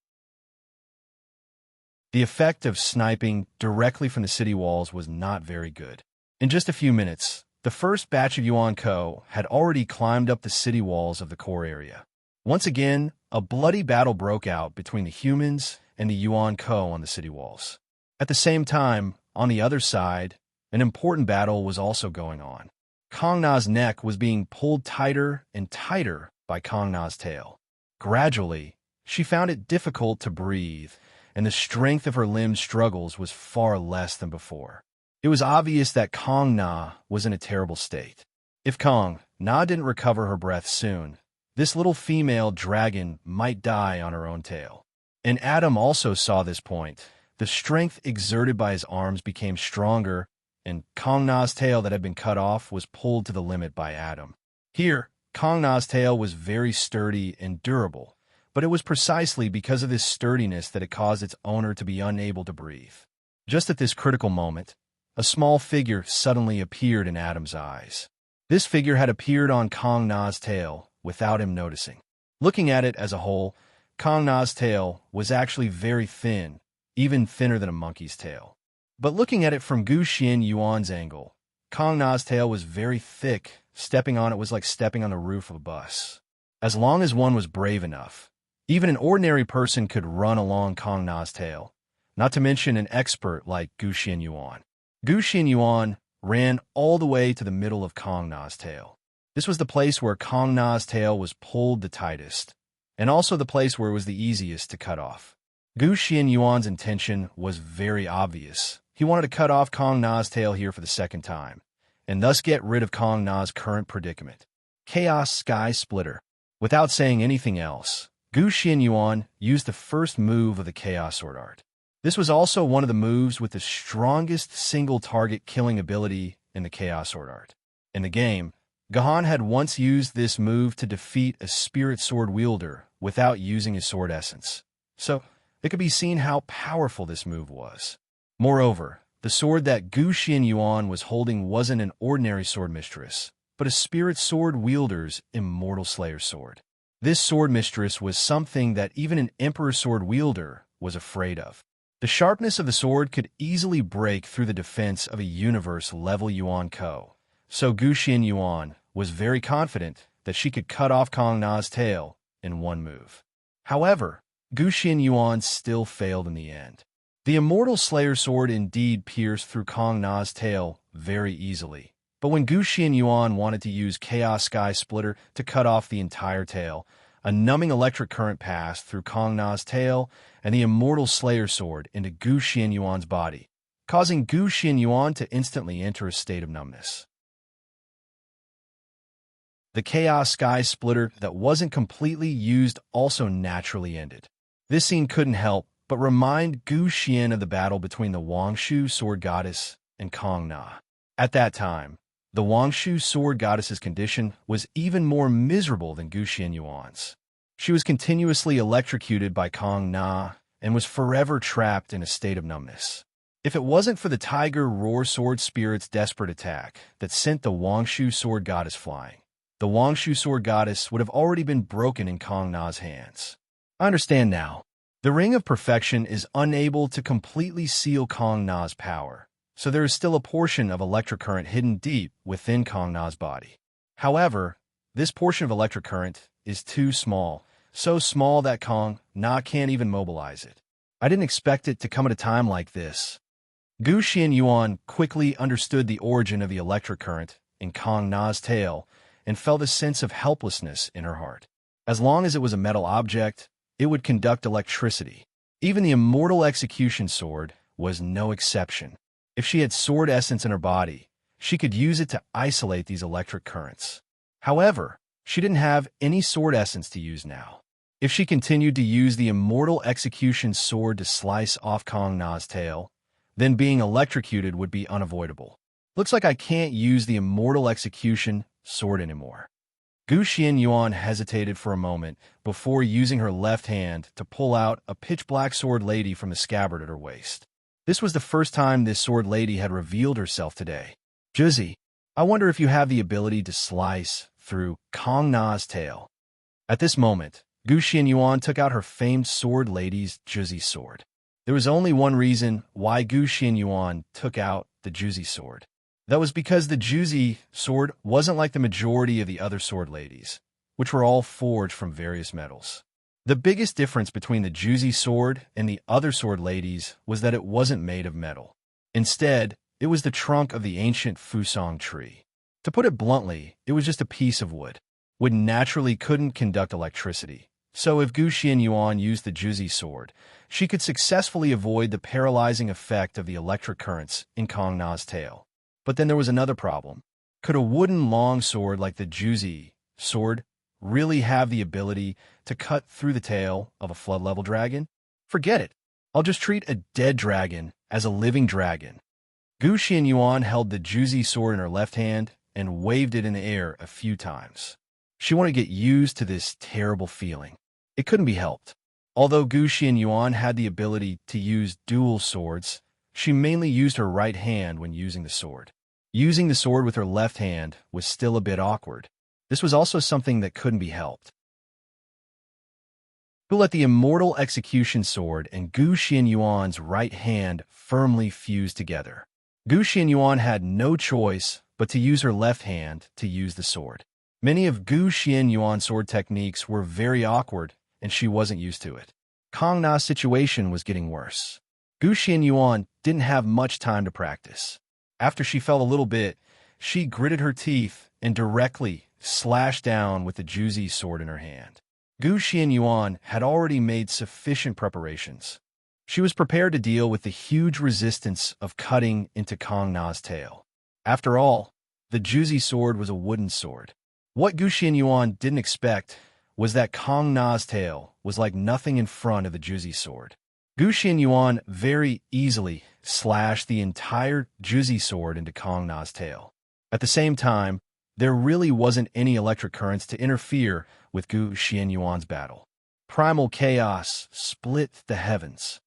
The effect of sniping directly from the city walls was not very good. In just a few minutes, the first batch of Yuan Ko had already climbed up the city walls of the core area. Once again, a bloody battle broke out between the humans and the Yuan Ko on the city walls. At the same time, on the other side, an important battle was also going on. Kong Na's neck was being pulled tighter and tighter by Kong Na's tail. Gradually, she found it difficult to breathe, and the strength of her limb struggles was far less than before. It was obvious that Kong Na was in a terrible state. If Kong Na didn't recover her breath soon, this little female dragon might die on her own tail. And Adam also saw this point. The strength exerted by his arms became stronger, and Kong Na's tail that had been cut off was pulled to the limit by Adam. Here, Kong Na's tail was very sturdy and durable, but it was precisely because of this sturdiness that it caused its owner to be unable to breathe. Just at this critical moment, a small figure suddenly appeared in Adam's eyes. This figure had appeared on Kong Na's tail without him noticing. Looking at it as a whole, Kong Na's tail was actually very thin, even thinner than a monkey's tail. But looking at it from Gu Xian Yuan's angle, Kong Na's tail was very thick, stepping on it was like stepping on the roof of a bus. As long as one was brave enough, even an ordinary person could run along Kong Na's tail, not to mention an expert like Gu Xianyuan. Gu Xianyuan ran all the way to the middle of Kong Na's tail. This was the place where Kong Na's tail was pulled the tightest, and also the place where it was the easiest to cut off. Gu Xianyuan's intention was very obvious. He wanted to cut off Kong Na's tail here for the second time, and thus get rid of Kong Na's current predicament. Chaos Sky Splitter. Without saying anything else, Gu Xianyuan used the first move of the Chaos Sword Art. This was also one of the moves with the strongest single-target killing ability in the Chaos Sword Art. In the game, Gahan had once used this move to defeat a spirit sword wielder without using his sword essence, so it could be seen how powerful this move was. Moreover, the sword that Gu Xianyuan was holding wasn't an ordinary sword mistress, but a spirit sword wielder's immortal slayer sword. This sword mistress was something that even an emperor sword wielder was afraid of. The sharpness of the sword could easily break through the defense of a universe-level Yuan Ko, so Gu Xianyuan was very confident that she could cut off Kong Na's tail in one move. However, Gu Xianyuan still failed in the end. The immortal slayer sword indeed pierced through Kong Na's tail very easily, but when Gu Xianyuan wanted to use Chaos Sky Splitter to cut off the entire tail, a numbing electric current passed through Kong Na's tail and the immortal slayer sword into Gu Xianyuan's body, causing Gu Xianyuan to instantly enter a state of numbness. The Chaos Sky Splitter that wasn't completely used also naturally ended. This scene couldn't help but remind Gu Xian of the battle between the Wangshu Sword Goddess and Kong Na. At that time, the Wangshu Sword Goddess's condition was even more miserable than Gu Xianyuan's. She was continuously electrocuted by Kong Na and was forever trapped in a state of numbness. If it wasn't for the Tiger Roar Sword Spirit's desperate attack that sent the Wangshu Sword Goddess flying, the Wangshu Sword Goddess would have already been broken in Kong Na's hands. I understand now. The Ring of Perfection is unable to completely seal Kong Na's power, so there is still a portion of electric current hidden deep within Kong Na's body. However, this portion of electric current is too small, so small that Kong Na can't even mobilize it. I didn't expect it to come at a time like this. Gu Xianyuan quickly understood the origin of the electric current in Kong Na's tail and felt a sense of helplessness in her heart. As long as it was a metal object, it would conduct electricity. Even the immortal execution sword was no exception. If she had sword essence in her body, she could use it to isolate these electric currents. However, she didn't have any sword essence to use now. If she continued to use the immortal execution sword to slice off Kong Na's tail, then being electrocuted would be unavoidable. Looks like I can't use the immortal execution sword anymore. Gu Xianyuan hesitated for a moment before using her left hand to pull out a pitch-black sword lady from the scabbard at her waist. This was the first time this sword lady had revealed herself today. Juzi, I wonder if you have the ability to slice through Kong Na's tail. At this moment, Gu Xianyuan took out her famed sword lady's Juzi sword. There was only one reason why Gu Xianyuan took out the Juzi sword. That was because the Juzi sword wasn't like the majority of the other sword ladies, which were all forged from various metals. The biggest difference between the Juzi sword and the other sword ladies was that it wasn't made of metal. Instead, it was the trunk of the ancient Fusong tree. To put it bluntly, it was just a piece of wood. Wood naturally couldn't conduct electricity, so if Gu Xianyuan used the Juzi sword, she could successfully avoid the paralyzing effect of the electric currents in Kong Na's tail. But then there was another problem. Could a wooden long sword like the Juzi sword really have the ability to cut through the tail of a flood-level dragon? Forget it. I'll just treat a dead dragon as a living dragon. Gu Xianyuan held the Juzi sword in her left hand and waved it in the air a few times. She wanted to get used to this terrible feeling. It couldn't be helped. Although Gu Xianyuan had the ability to use dual swords, she mainly used her right hand when using the sword. Using the sword with her left hand was still a bit awkward. This was also something that couldn't be helped. Who let the immortal execution sword and Gu Xianyuan's right hand firmly fuse together. Gu Xianyuan had no choice but to use her left hand to use the sword. Many of Gu Xianyuan's sword techniques were very awkward, and she wasn't used to it. Kong Na's situation was getting worse. Gu Xianyuan didn't have much time to practice. After she fell a little bit, she gritted her teeth and directly slashed down with the Juzi sword in her hand. Gu Xianyuan had already made sufficient preparations. She was prepared to deal with the huge resistance of cutting into Kong Na's tail. After all, the Juzi sword was a wooden sword. What Gu Xianyuan didn't expect was that Kong Na's tail was like nothing in front of the Juzi sword. Gu Xianyuan very easily slashed the entire Juzi sword into Kong Na's tail. At the same time, there really wasn't any electric currents to interfere with Gu Xianyuan's battle. Primal chaos split the heavens.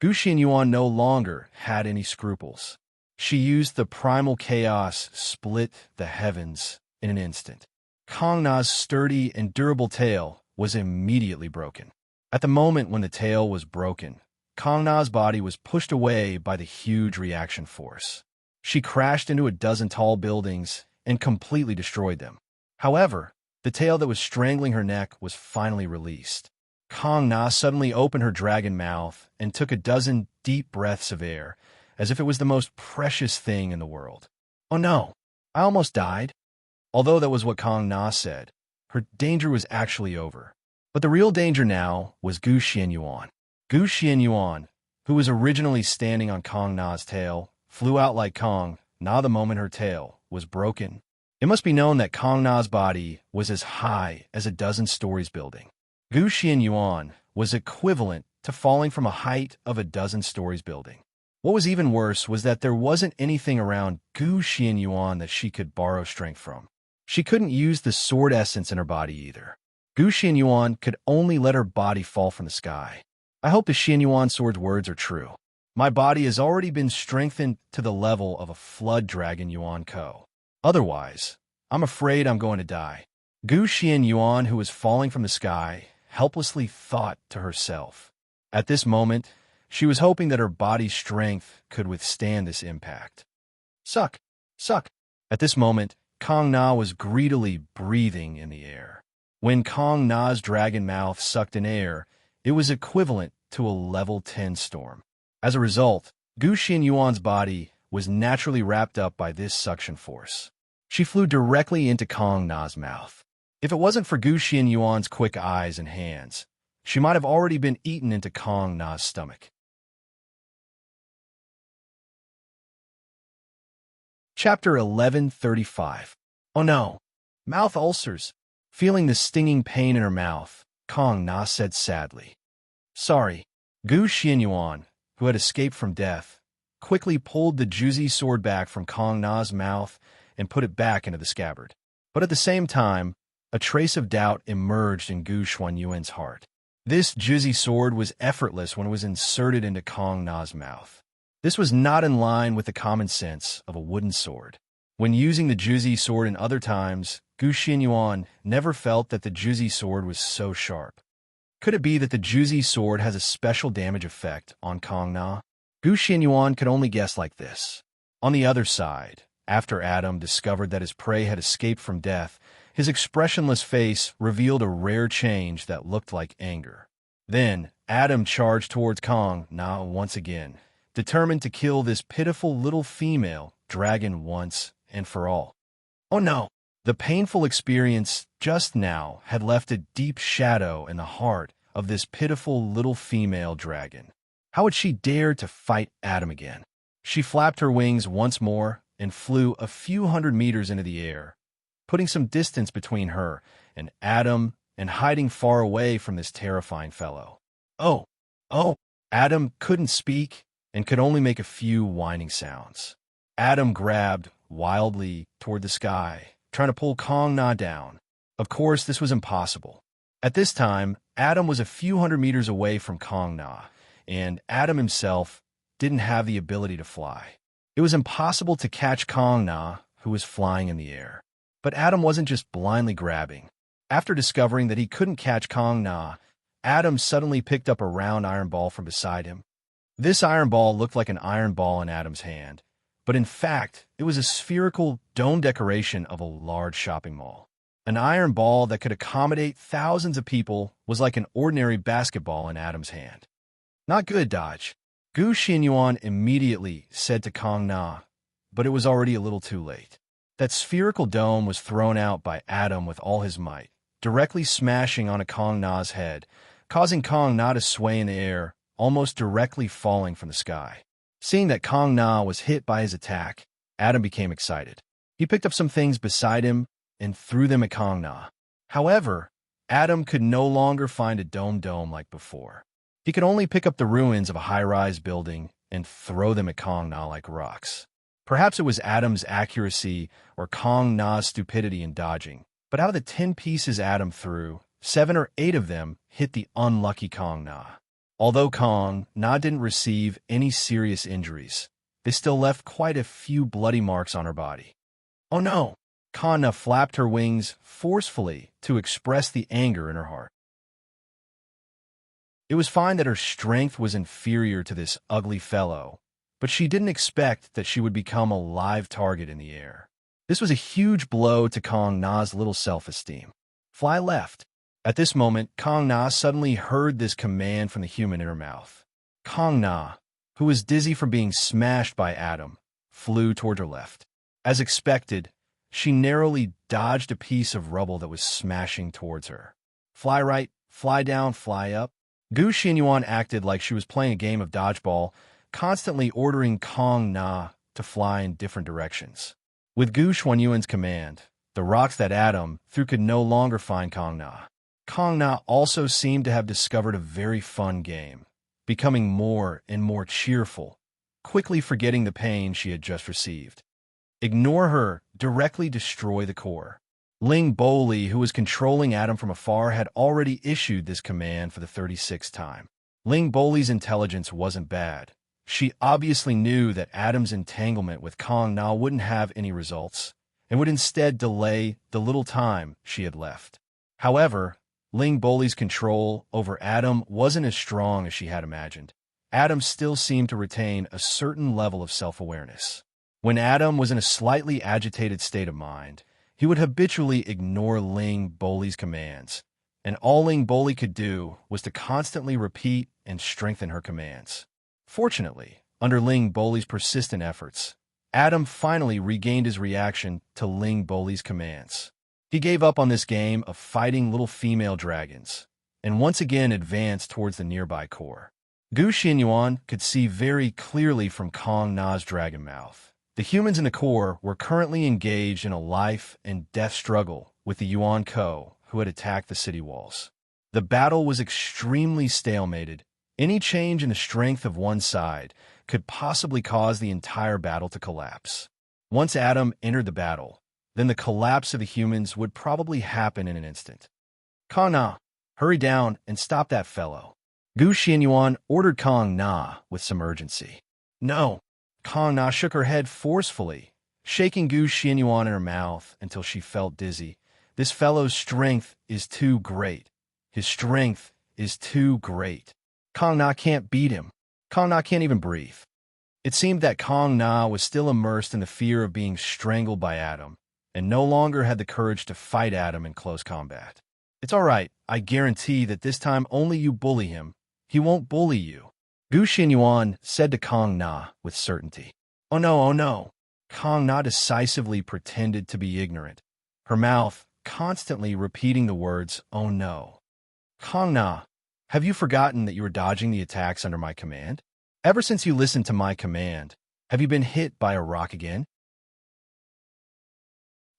Gu Xianyuan no longer had any scruples. She used the primal chaos split the heavens in an instant. Kong Na's sturdy and durable tail was immediately broken. At the moment when the tail was broken, Kong Na's body was pushed away by the huge reaction force. She crashed into a dozen tall buildings and completely destroyed them. However, the tail that was strangling her neck was finally released. Kong Na suddenly opened her dragon mouth and took a dozen deep breaths of air, as if it was the most precious thing in the world. Oh no, I almost died. Although that was what Kong Na said, her danger was actually over. But the real danger now was Gu Xianyuan. Gu Xianyuan, who was originally standing on Kong Na's tail, flew out like Kong Na the moment her tail was broken. It must be known that Kong Na's body was as high as a dozen stories building. Gu Xianyuan was equivalent to falling from a height of a dozen stories building. What was even worse was that there wasn't anything around Gu Xianyuan that she could borrow strength from. She couldn't use the sword essence in her body either. Gu Xianyuan could only let her body fall from the sky. I hope the Xianyuan sword's words are true. My body has already been strengthened to the level of a flood dragon Yuan Ko. Otherwise, I'm afraid I'm going to die. Gu Xianyuan, who was falling from the sky, helplessly thought to herself. At this moment, she was hoping that her body's strength could withstand this impact. Suck! Suck! At this moment, Kong Na was greedily breathing in the air. When Kong Na's dragon mouth sucked in air, it was equivalent to a level 10 storm. As a result, Gu Xianyuan's body was naturally wrapped up by this suction force. She flew directly into Kong Na's mouth. If it wasn't for Gu Xianyuan's quick eyes and hands, she might have already been eaten into Kong Na's stomach. Chapter 1135. Oh no! Mouth ulcers! Feeling the stinging pain in her mouth, Kong Na said sadly. Sorry. Gu Xianyuan, who had escaped from death, quickly pulled the Juzi sword back from Kong Na's mouth and put it back into the scabbard. But at the same time, a trace of doubt emerged in Gu Xianyuan's heart. This Juzi sword was effortless when it was inserted into Kong Na's mouth. This was not in line with the common sense of a wooden sword. When using the Juzi sword in other times, Gu Xianyuan never felt that the Juzi sword was so sharp. Could it be that the Juzi sword has a special damage effect on Kong Na? Gu Xianyuan could only guess like this. On the other side, after Adam discovered that his prey had escaped from death, his expressionless face revealed a rare change that looked like anger. Then, Adam charged towards Kong Na once again, determined to kill this pitiful little female dragon once and for all. Oh no! The painful experience just now had left a deep shadow in the heart of this pitiful little female dragon. How would she dare to fight Adam again? She flapped her wings once more and flew a few hundred meters into the air, putting some distance between her and Adam and hiding far away from this terrifying fellow. Oh! Oh! Adam couldn't speak and could only make a few whining sounds. Adam grabbed wildly toward the sky, trying to pull Kong Na down. Of course, this was impossible. At this time, Adam was a few hundred meters away from Kong Na, and Adam himself didn't have the ability to fly. It was impossible to catch Kong Na, who was flying in the air. But Adam wasn't just blindly grabbing. After discovering that he couldn't catch Kong Na, Adam suddenly picked up a round iron ball from beside him. This iron ball looked like an iron ball in Adam's hand, but in fact, it was a spherical dome decoration of a large shopping mall. An iron ball that could accommodate thousands of people was like an ordinary basketball in Adam's hand. Not good, Dodge. Gu Xianyuan immediately said to Kong Na, but it was already a little too late. That spherical dome was thrown out by Adam with all his might, directly smashing onto Kong Na's head, causing Kong Na to sway in the air, almost directly falling from the sky. Seeing that Kong Na was hit by his attack, Adam became excited. He picked up some things beside him and threw them at Kong Na. However, Adam could no longer find a dome like before. He could only pick up the ruins of a high-rise building and throw them at Kong Na like rocks. Perhaps it was Adam's accuracy or Kong Na's stupidity in dodging, but out of the 10 pieces Adam threw, 7 or 8 of them hit the unlucky Kong Na. Although Kong Na didn't receive any serious injuries, they still left quite a few bloody marks on her body. Oh no! Kong Na flapped her wings forcefully to express the anger in her heart. It was fine that her strength was inferior to this ugly fellow, but she didn't expect that she would become a live target in the air. This was a huge blow to Kong Na's little self-esteem. Fly left. At this moment, Kong Na suddenly heard this command from the human in her mouth. Kong Na, who was dizzy from being smashed by Adam, flew toward her left. As expected, she narrowly dodged a piece of rubble that was smashing towards her. Fly right, fly down, fly up. Gu Xianyuan acted like she was playing a game of dodgeball, constantly ordering Kong Na to fly in different directions. With Gu Xuanyuan's command, the rocks that Adam threw could no longer find Kong Na. Kong Na also seemed to have discovered a very fun game, becoming more and more cheerful, quickly forgetting the pain she had just received. Ignore her, directly destroy the core. Ling Boli, who was controlling Adam from afar, had already issued this command for the 36th time. Ling Boli's intelligence wasn't bad. She obviously knew that Adam's entanglement with Kong Na wouldn't have any results, and would instead delay the little time she had left. However, Ling Boli's control over Adam wasn't as strong as she had imagined. Adam still seemed to retain a certain level of self-awareness. When Adam was in a slightly agitated state of mind, he would habitually ignore Ling Boli's commands, and all Ling Boli could do was to constantly repeat and strengthen her commands. Fortunately, under Ling Boli's persistent efforts, Adam finally regained his reaction to Ling Boli's commands. He gave up on this game of fighting little female dragons, and once again advanced towards the nearby core. Gu Xianyuan could see very clearly from Kong Na's dragon mouth. The humans in the core were currently engaged in a life and death struggle with the Yuan Ko, who had attacked the city walls. The battle was extremely stalemated. Any change in the strength of one side could possibly cause the entire battle to collapse. Once Adam entered the battle, then the collapse of the humans would probably happen in an instant. Kong Na, hurry down and stop that fellow. Gu Xianyuan ordered Kong Na with some urgency. No. Kong Na shook her head forcefully, shaking Gu Xianyuan in her mouth until she felt dizzy. This fellow's strength is too great. His strength is too great. Kong Na can't beat him. Kong Na can't even breathe. It seemed that Kong Na was still immersed in the fear of being strangled by Adam, and no longer had the courage to fight Adam in close combat. It's all right. I guarantee that this time only you bully him. He won't bully you. Gu Xianyuan said to Kong Na with certainty. Oh no, oh no. Kong Na decisively pretended to be ignorant, her mouth constantly repeating the words, oh no. Kong Na, have you forgotten that you were dodging the attacks under my command? Ever since you listened to my command, have you been hit by a rock again?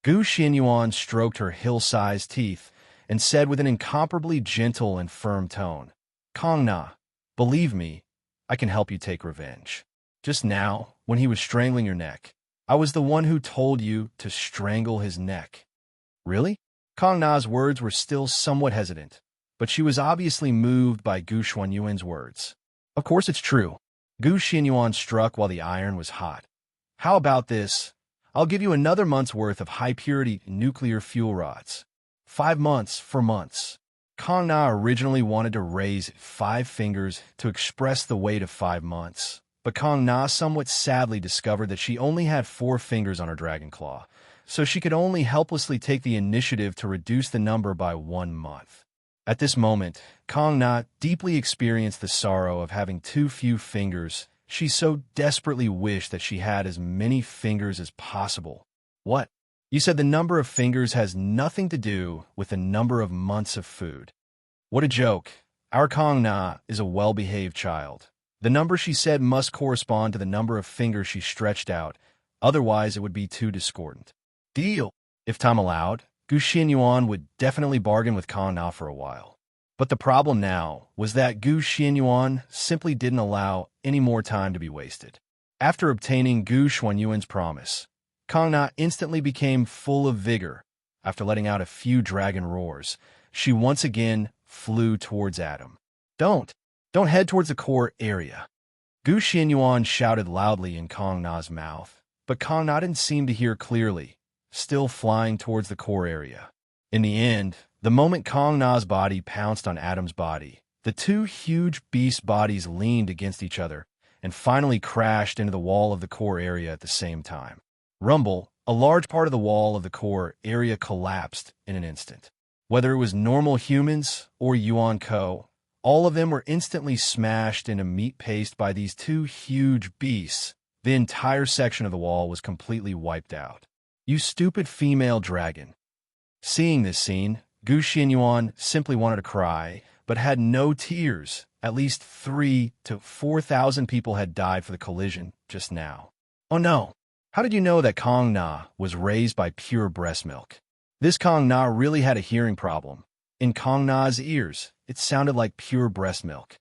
Gu Xianyuan stroked her hill-sized teeth and said with an incomparably gentle and firm tone, Kong Na, believe me, I can help you take revenge. Just now, when he was strangling your neck, I was the one who told you to strangle his neck. Really? Kong Na's words were still somewhat hesitant, but she was obviously moved by Gu Xuanyuan's words. Of course it's true. Gu Xianyuan struck while the iron was hot. How about this? I'll give you another month's worth of high-purity nuclear fuel rods. 5 months for months. Kong Na originally wanted to raise 5 fingers to express the weight of 5 months, but Kong Na somewhat sadly discovered that she only had 4 fingers on her dragon claw, so she could only helplessly take the initiative to reduce the number by 1 month. At this moment, Kong Na deeply experienced the sorrow of having too few fingers. She so desperately wished that she had as many fingers as possible. What? You said the number of fingers has nothing to do with the number of months of food. What a joke. Our Kong Na is a well-behaved child. The number she said must correspond to the number of fingers she stretched out, otherwise it would be too discordant. Deal. If time allowed, Gu Xianyuan would definitely bargain with Kong Na for a while. But the problem now was that Gu Xianyuan simply didn't allow any more time to be wasted. After obtaining Gu Xuanyuan's promise, Kong Na instantly became full of vigor. After letting out a few dragon roars, she once again flew towards Adam. Don't head towards the core area. Gu Xianyuan shouted loudly in Kong Na's mouth, but Kong Na didn't seem to hear clearly, still flying towards the core area. In the end, the moment Kong Na's body pounced on Adam's body, the 2 huge beast bodies leaned against each other and finally crashed into the wall of the core area at the same time. Rumble, a large part of the wall of the core area collapsed in an instant. Whether it was normal humans or Yuan Ko, all of them were instantly smashed into meat paste by these 2 huge beasts. The entire section of the wall was completely wiped out. You stupid female dragon. Seeing this scene, Gu Xianyuan simply wanted to cry, but had no tears. At least 3,000 to 4,000 people had died for the collision just now. Oh no! How did you know that Kong Na was raised by pure breast milk? This Kong Na really had a hearing problem. In Kong Na's ears, it sounded like pure breast milk.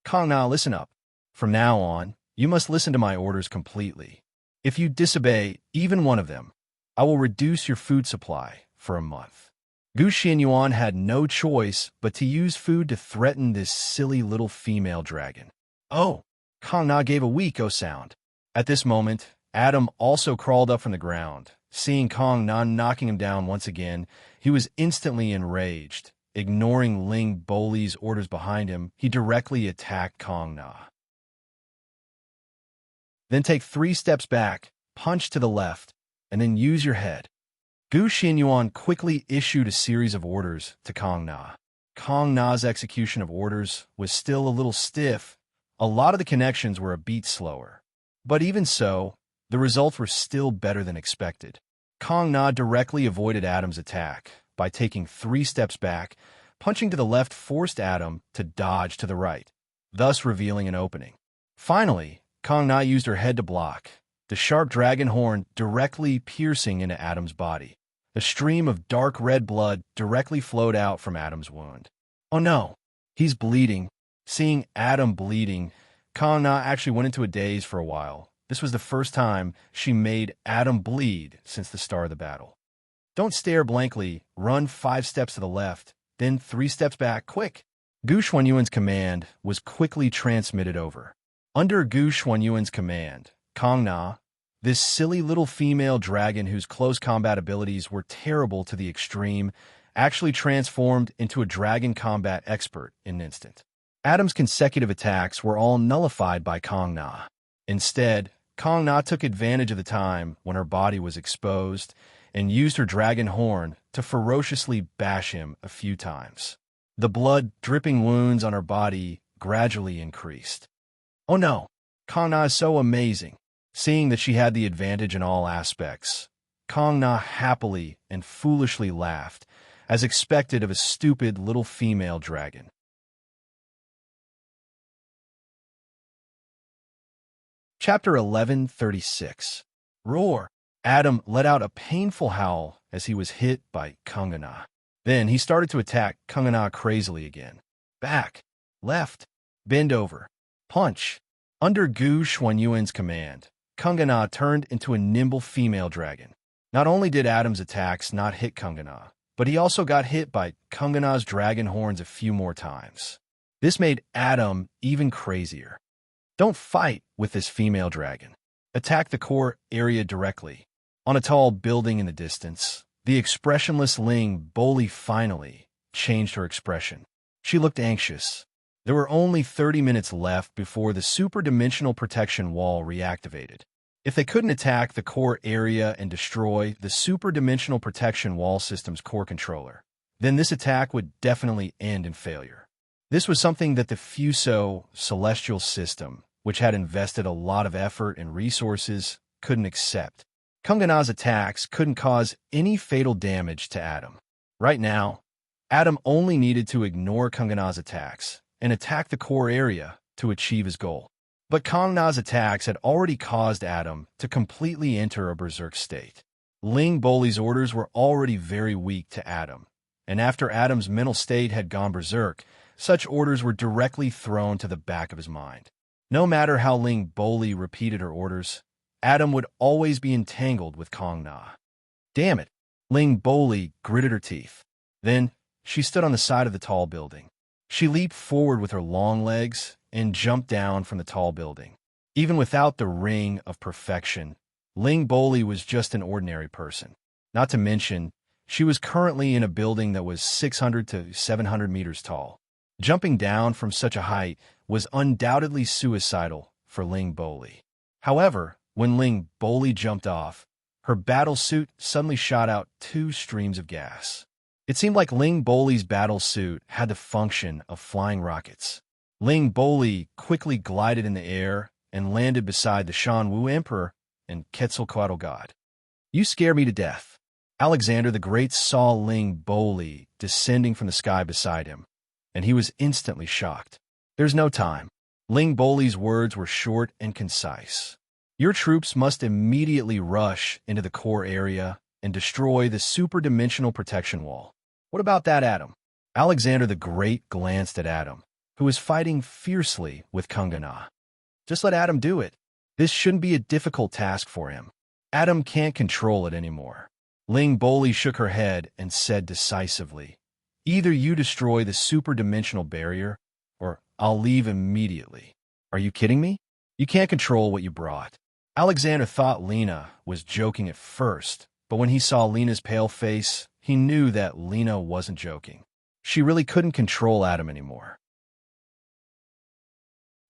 Kong Na, listen up. From now on, you must listen to my orders completely. If you disobey even one of them, I will reduce your food supply for a month. Gu Xianyuan had no choice but to use food to threaten this silly little female dragon. Oh! Kong Na gave a weak oh sound. At this moment, Adam also crawled up from the ground. Seeing Kong Na knocking him down once again, he was instantly enraged. Ignoring Ling Boli's orders behind him, he directly attacked Kong Na. Then take 3 steps back, punch to the left, and then use your head. Gu Xianyuan quickly issued a series of orders to Kong Na. Kong Na's execution of orders was still a little stiff. A lot of the connections were a beat slower. But even so, the results were still better than expected. Kong Na directly avoided Adam's attack by taking 3 steps back. Punching to the left forced Adam to dodge to the right, thus revealing an opening. Finally, Kong Na used her head to block, the sharp dragon horn directly piercing into Adam's body. A stream of dark red blood directly flowed out from Adam's wound. Oh no, he's bleeding. Seeing Adam bleeding, Kong Na actually went into a daze for a while. This was the first time she made Adam bleed since the start of the battle. Don't stare blankly, run 5 steps to the left, then 3 steps back, quick. Gu Xuanyuan's command was quickly transmitted over. Under Gu Xuanyuan's command, Kong Na, this silly little female dragon whose close combat abilities were terrible to the extreme, actually transformed into a dragon combat expert in an instant. Adam's consecutive attacks were all nullified by Kong Na. Instead, Kong Na took advantage of the time when her body was exposed and used her dragon horn to ferociously bash him a few times. The blood-dripping wounds on her body gradually increased. Oh no, Kong Na is so amazing. Seeing that she had the advantage in all aspects, Kong Na happily and foolishly laughed, as expected of a stupid little female dragon. Chapter 1136. Roar! Adam let out a painful howl as he was hit by Kong Na. Then he started to attack Kong Na crazily again. Back, left, bend over, punch. Under Gu Xuanyuan's command, Kong Na turned into a nimble female dragon. Not only did Adam's attacks not hit Kong Na, but he also got hit by Kong Na's dragon horns a few more times. This made Adam even crazier. Don't fight with this female dragon. Attack the core area directly. On a tall building in the distance, the expressionless Ling Boli finally changed her expression. She looked anxious. There were only 30 minutes left before the super-dimensional protection wall reactivated. If they couldn't attack the core area and destroy the super-dimensional protection wall system's core controller, then this attack would definitely end in failure. This was something that the Fuso celestial system, which had invested a lot of effort and resources, couldn't accept. Kungana's attacks couldn't cause any fatal damage to Adam. Right now, Adam only needed to ignore Kungana's attacks and attack the core area to achieve his goal. But Kungana's attacks had already caused Adam to completely enter a berserk state. Ling Boli's orders were already very weak to Adam, and after Adam's mental state had gone berserk, such orders were directly thrown to the back of his mind. No matter how Ling Boli repeated her orders, Adam would always be entangled with Kongna. Damn it! Ling Boli gritted her teeth. Then, she stood on the side of the tall building. She leaped forward with her long legs and jumped down from the tall building. Even without the ring of perfection, Ling Boli was just an ordinary person. Not to mention, she was currently in a building that was 600 to 700 meters tall. Jumping down from such a height was undoubtedly suicidal for Ling Boli. However, when Ling Boli jumped off, her battle suit suddenly shot out 2 streams of gas. It seemed like Ling Boli's battle suit had the function of flying rockets. Ling Boli quickly glided in the air and landed beside the Shan Wu Emperor and Quetzalcoatl God. You scare me to death. Alexander the Great saw Ling Boli descending from the sky beside him, and he was instantly shocked. There's no time. Ling Boli's words were short and concise. Your troops must immediately rush into the core area and destroy the super-dimensional protection wall. What about that, Adam? Alexander the Great glanced at Adam, who was fighting fiercely with Kungana. Just let Adam do it. This shouldn't be a difficult task for him. Adam can't control it anymore. Ling Boli shook her head and said decisively, either you destroy the super-dimensional barrier, or I'll leave immediately. Are you kidding me? You can't control what you brought. Alexander thought Lena was joking at first, but when he saw Lena's pale face, he knew that Lena wasn't joking. She really couldn't control Adam anymore.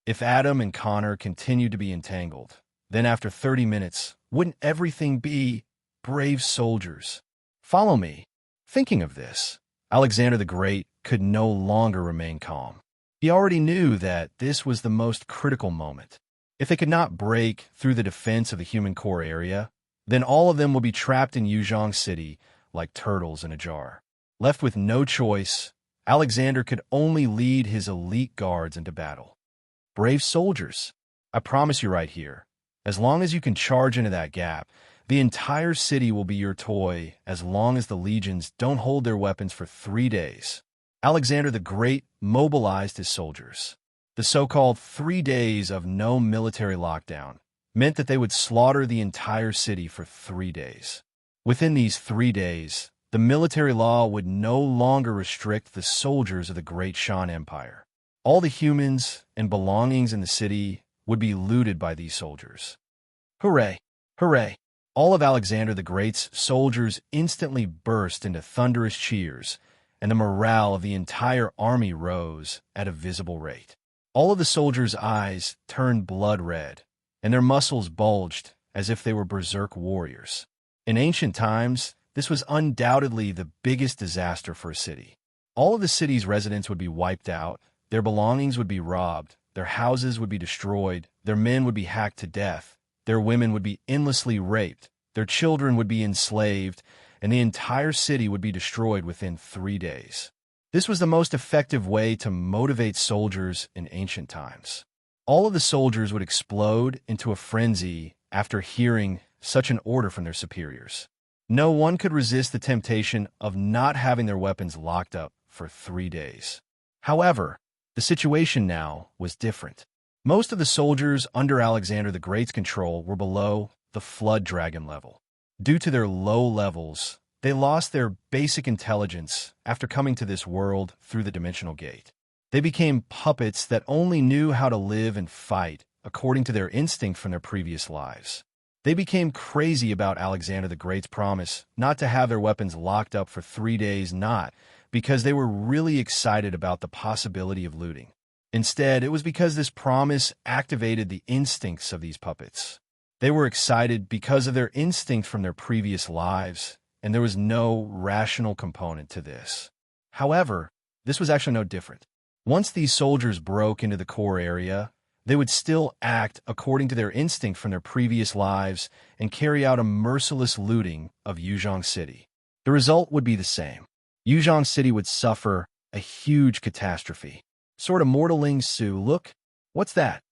If Adam and Connor continued to be entangled, then after 30 minutes, wouldn't everything be brave soldiers? Follow me. Thinking of this, Alexander the Great could no longer remain calm. He already knew that this was the most critical moment. If they could not break through the defense of the human core area, then all of them would be trapped in Yuzhong City like turtles in a jar. Left with no choice, Alexander could only lead his elite guards into battle. Brave soldiers, I promise you right here, as long as you can charge into that gap, the entire city will be your toy as long as the legions don't hold their weapons for 3 days. Alexander the Great mobilized his soldiers. The so-called 3 days of no military lockdown meant that they would slaughter the entire city for 3 days. Within these 3 days, the military law would no longer restrict the soldiers of the Great Shan Empire. All the humans and belongings in the city would be looted by these soldiers. Hooray! Hooray! All of Alexander the Great's soldiers instantly burst into thunderous cheers, and the morale of the entire army rose at a visible rate. All of the soldiers' eyes turned blood red, and their muscles bulged as if they were berserk warriors. In ancient times, this was undoubtedly the biggest disaster for a city. All of the city's residents would be wiped out, their belongings would be robbed, their houses would be destroyed, their men would be hacked to death, their women would be endlessly raped, their children would be enslaved, and the entire city would be destroyed within 3 days. This was the most effective way to motivate soldiers in ancient times. All of the soldiers would explode into a frenzy after hearing such an order from their superiors. No one could resist the temptation of not having their weapons locked up for 3 days. However, the situation now was different. Most of the soldiers under Alexander the Great's control were below the flood dragon level. Due to their low levels, they lost their basic intelligence after coming to this world through the dimensional gate. They became puppets that only knew how to live and fight according to their instinct from their previous lives. They became crazy about Alexander the Great's promise not to have their weapons locked up for 3 days, not because they were really excited about the possibility of looting. Instead, it was because this promise activated the instincts of these puppets. They were excited because of their instinct from their previous lives, and there was no rational component to this. However, this was actually no different. Once these soldiers broke into the core area, they would still act according to their instinct from their previous lives and carry out a merciless looting of Yuzhong City. The result would be the same. Yuzhong City would suffer a huge catastrophe. Sort of mortaling Su, look, what's that?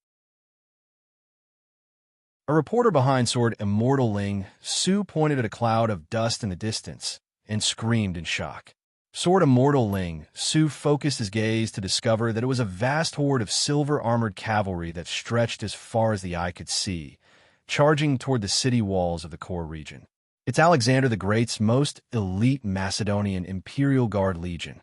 A reporter behind Sword Immortal Ling Su pointed at a cloud of dust in the distance and screamed in shock. Sword Immortal Ling Su focused his gaze to discover that it was a vast horde of silver-armored cavalry that stretched as far as the eye could see, charging toward the city walls of the core region. It's Alexander the Great's most elite Macedonian Imperial Guard Legion.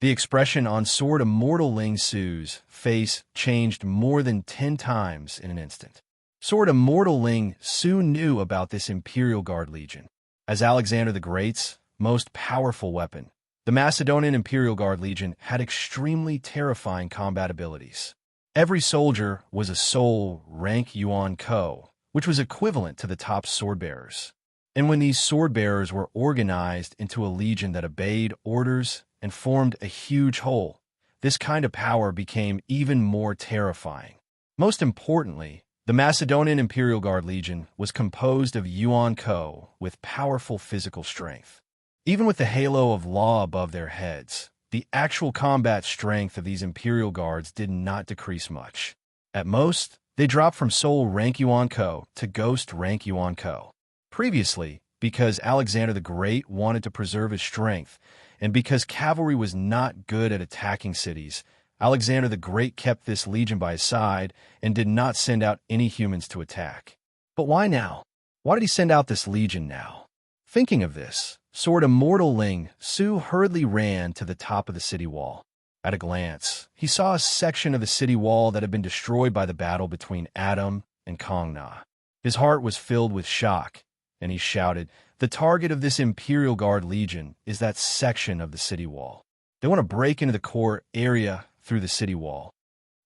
The expression on Sword Immortal Ling Su's face changed more than 10 times in an instant. Sword Immortal Ling Su knew about this Imperial Guard Legion. As Alexander the Great's most powerful weapon, the Macedonian Imperial Guard Legion had extremely terrifying combat abilities. Every soldier was a sole rank Yuan Ko, which was equivalent to the top sword-bearers. And when these sword-bearers were organized into a legion that obeyed orders and formed a huge whole, this kind of power became even more terrifying. Most importantly, the Macedonian Imperial Guard Legion was composed of Yuan Ko with powerful physical strength. Even with the halo of law above their heads, the actual combat strength of these Imperial Guards did not decrease much. At most, they dropped from Soul rank Yuan Ko to Ghost rank Yuan Ko. Previously, because Alexander the Great wanted to preserve his strength, and because cavalry was not good at attacking cities, Alexander the Great kept this legion by his side and did not send out any humans to attack. But why now? Why did he send out this legion now? Thinking of this, Sword Immortal Ling Su hurriedly ran to the top of the city wall. At a glance, he saw a section of the city wall that had been destroyed by the battle between Adam and Kongna. His heart was filled with shock, and he shouted, "The target of this Imperial Guard Legion is that section of the city wall. They want to break into the core area through the city wall."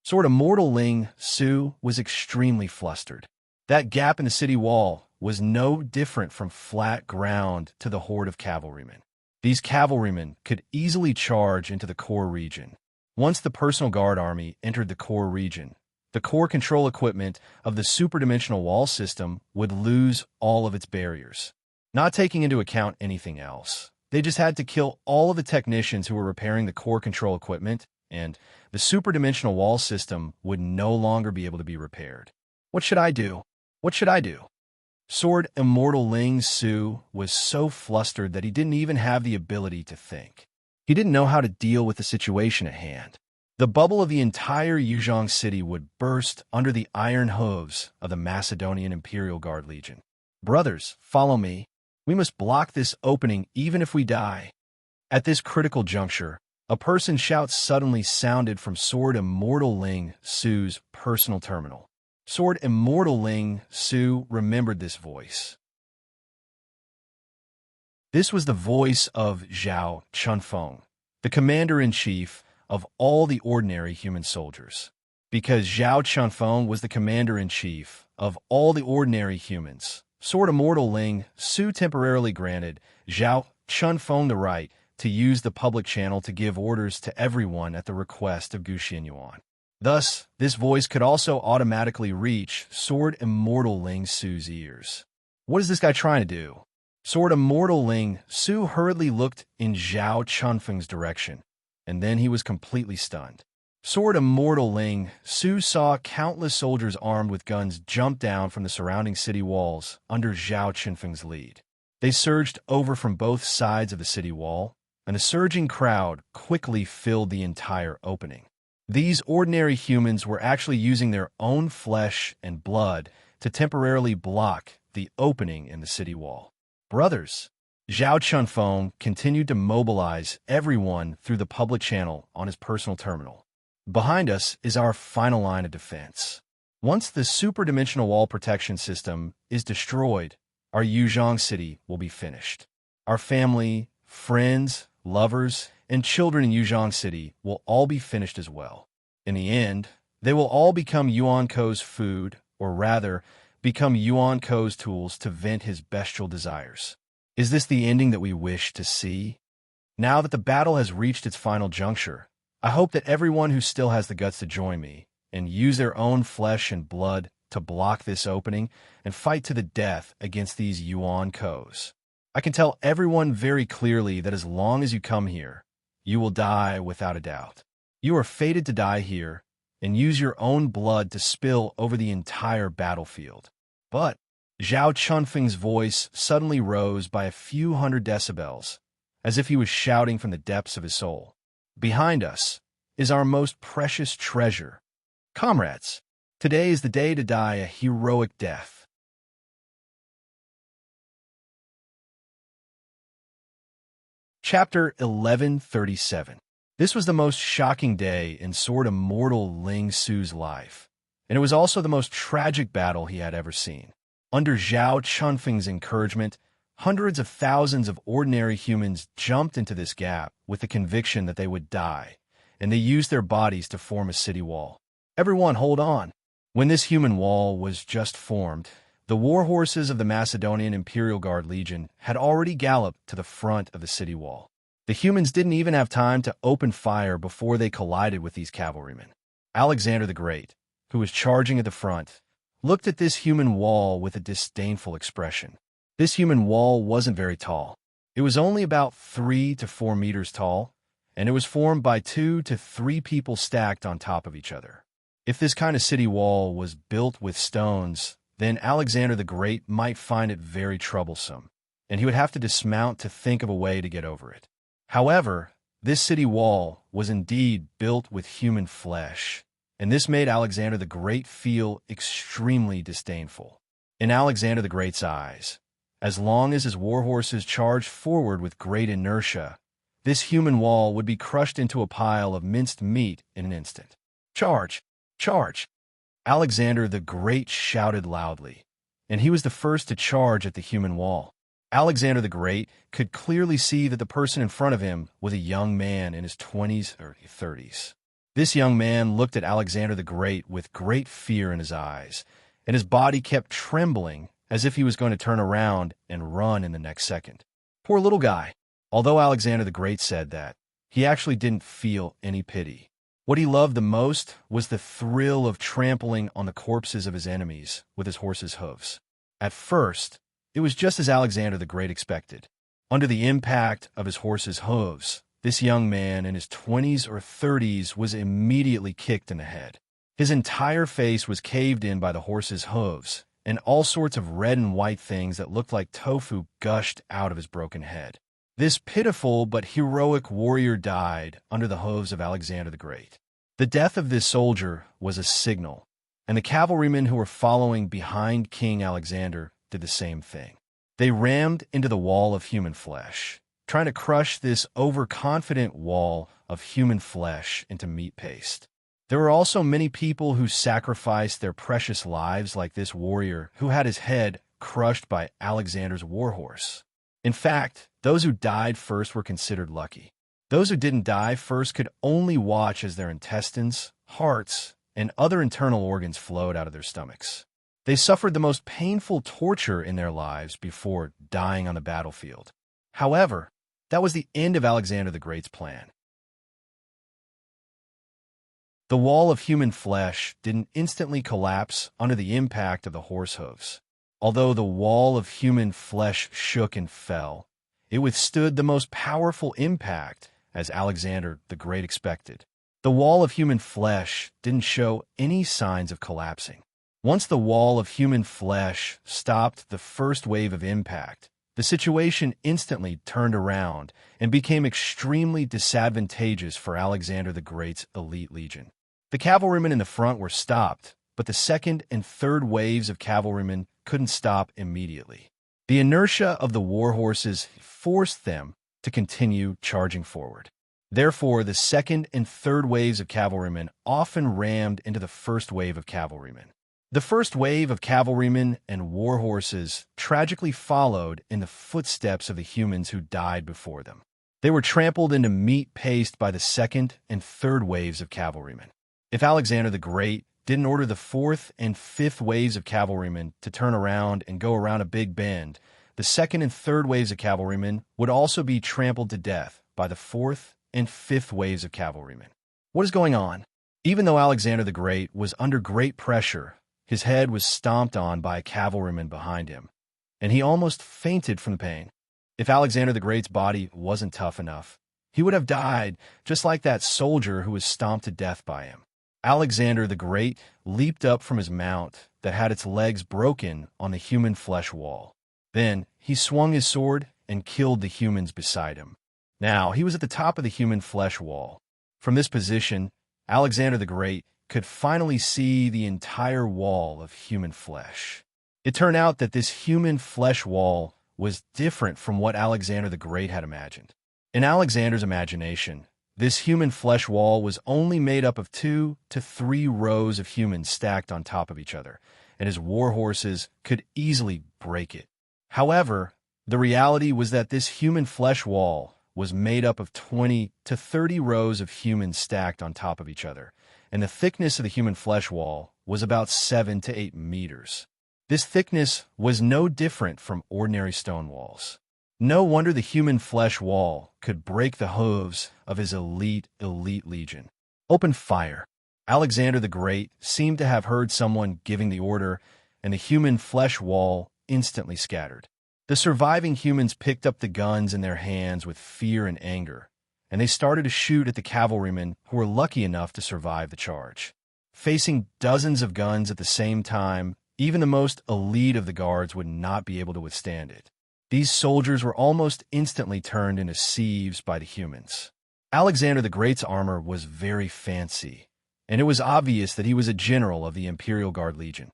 Sword Immortal Ling Su was extremely flustered. That gap in the city wall was no different from flat ground to the horde of cavalrymen. These cavalrymen could easily charge into the core region. Once the personal guard army entered the core region, the core control equipment of the superdimensional wall system would lose all of its barriers. Not taking into account anything else, they just had to kill all of the technicians who were repairing the core control equipment, and the superdimensional wall system would no longer be able to be repaired. What should I do? What should I do? Sword Immortal Ling Su was so flustered that he didn't even have the ability to think. He didn't know how to deal with the situation at hand. The bubble of the entire Yuzhong City would burst under the iron hooves of the Macedonian Imperial Guard Legion. "Brothers, follow me. We must block this opening even if we die." At this critical juncture, a person's shout suddenly sounded from Sword Immortal Ling Su's personal terminal. Sword Immortal Ling Su remembered this voice. This was the voice of Zhao Chunfeng, the commander-in-chief of all the ordinary human soldiers. Because Zhao Chunfeng was the commander-in-chief of all the ordinary humans, Sword Immortal Ling Su temporarily granted Zhao Chunfeng the right to use the public channel to give orders to everyone at the request of Gu Xianyuan. Thus, this voice could also automatically reach Sword Immortal Ling Su's ears. What is this guy trying to do? Sword Immortal Ling Su hurriedly looked in Zhao Chunfeng's direction, and then he was completely stunned. Sword Immortal Ling Su saw countless soldiers armed with guns jump down from the surrounding city walls under Zhao Chunfeng's lead. They surged over from both sides of the city wall, and a surging crowd quickly filled the entire opening. These ordinary humans were actually using their own flesh and blood to temporarily block the opening in the city wall. "Brothers," Zhao Chunfeng continued to mobilize everyone through the public channel on his personal terminal. "Behind us is our final line of defense. Once the superdimensional wall protection system is destroyed, our Yuzhong City will be finished. Our family, friends, lovers, and children in Yuzhong City will all be finished as well. In the end, they will all become Yuan Ko's food, or rather, become Yuan Ko's tools to vent his bestial desires. Is this the ending that we wish to see? Now that the battle has reached its final juncture, I hope that everyone who still has the guts to join me and use their own flesh and blood to block this opening and fight to the death against these Yuan Kos. I can tell everyone very clearly that as long as you come here, you will die without a doubt. You are fated to die here and use your own blood to spill over the entire battlefield. But Zhao Chunfeng's voice suddenly rose by a few hundred decibels, as if he was shouting from the depths of his soul. Behind us is our most precious treasure. Comrades, today is the day to die a heroic death. Chapter 1137. This was the most shocking day in Sword Immortal Ling Su's life, and it was also the most tragic battle he had ever seen. Under Zhao Chunfeng's encouragement, hundreds of thousands of ordinary humans jumped into this gap with the conviction that they would die, and they used their bodies to form a city wall. Everyone hold on. When this human wall was just formed, the war horses of the Macedonian Imperial Guard Legion had already galloped to the front of the city wall. The humans didn't even have time to open fire before they collided with these cavalrymen. Alexander the Great, who was charging at the front, looked at this human wall with a disdainful expression. This human wall wasn't very tall. It was only about 3 to 4 meters tall, and it was formed by 2 to 3 people stacked on top of each other. If this kind of city wall was built with stones, then Alexander the Great might find it very troublesome, and he would have to dismount to think of a way to get over it. However, this city wall was indeed built with human flesh, and this made Alexander the Great feel extremely disdainful. In Alexander the Great's eyes, as long as his war horses charged forward with great inertia, this human wall would be crushed into a pile of minced meat in an instant. Charge! Charge! Alexander the Great shouted loudly, and he was the first to charge at the human wall. Alexander the Great could clearly see that the person in front of him was a young man in his 20s or 30s. This young man looked at Alexander the Great with great fear in his eyes, and his body kept trembling as if he was going to turn around and run in the next second. Poor little guy. Although Alexander the Great said that, he actually didn't feel any pity. What he loved the most was the thrill of trampling on the corpses of his enemies with his horse's hooves. At first, it was just as Alexander the Great expected. Under the impact of his horse's hooves, this young man in his 20s or 30s was immediately kicked in the head. His entire face was caved in by the horse's hooves, and all sorts of red and white things that looked like tofu gushed out of his broken head. This pitiful but heroic warrior died under the hooves of Alexander the Great. The death of this soldier was a signal, and the cavalrymen who were following behind King Alexander did the same thing. They rammed into the wall of human flesh, trying to crush this overconfident wall of human flesh into meat paste. There were also many people who sacrificed their precious lives like this warrior who had his head crushed by Alexander's warhorse. In fact, those who died first were considered lucky. Those who didn't die first could only watch as their intestines, hearts, and other internal organs flowed out of their stomachs. They suffered the most painful torture in their lives before dying on the battlefield. However, that was the end of Alexander the Great's plan. The wall of human flesh didn't instantly collapse under the impact of the horse hooves. Although the wall of human flesh shook and fell, it withstood the most powerful impact, as Alexander the Great expected. The wall of human flesh didn't show any signs of collapsing. Once the wall of human flesh stopped the first wave of impact, the situation instantly turned around and became extremely disadvantageous for Alexander the Great's elite legion. The cavalrymen in the front were stopped, but the second and third waves of cavalrymen couldn't stop immediately. The inertia of the war horses forced them to continue charging forward. Therefore, the second and third waves of cavalrymen often rammed into the first wave of cavalrymen. The first wave of cavalrymen and war horses tragically followed in the footsteps of the humans who died before them. They were trampled into meat paste by the second and third waves of cavalrymen. If Alexander the Great didn't order the fourth and fifth waves of cavalrymen to turn around and go around a big bend, the second and third waves of cavalrymen would also be trampled to death by the fourth and fifth waves of cavalrymen. What is going on? Even though Alexander the Great was under great pressure, his head was stomped on by a cavalryman behind him, and he almost fainted from the pain. If Alexander the Great's body wasn't tough enough, he would have died just like that soldier who was stomped to death by him. Alexander the Great leaped up from his mount that had its legs broken on the human flesh wall. Then he swung his sword and killed the humans beside him. Now he was at the top of the human flesh wall. From this position, Alexander the Great could finally see the entire wall of human flesh. It turned out that this human flesh wall was different from what Alexander the Great had imagined. In Alexander's imagination, this human flesh wall was only made up of 2 to 3 rows of humans stacked on top of each other, and his war horses could easily break it. However, the reality was that this human flesh wall was made up of 20 to 30 rows of humans stacked on top of each other, and the thickness of the human flesh wall was about 7 to 8 meters. This thickness was no different from ordinary stone walls. No wonder the human flesh wall could break the hooves of his elite legion. Open fire. Alexander the Great seemed to have heard someone giving the order, and the human flesh wall instantly scattered. The surviving humans picked up the guns in their hands with fear and anger, and they started to shoot at the cavalrymen who were lucky enough to survive the charge. Facing dozens of guns at the same time, even the most elite of the guards would not be able to withstand it. These soldiers were almost instantly turned into sieves by the humans. Alexander the Great's armor was very fancy, and it was obvious that he was a general of the Imperial Guard Legion.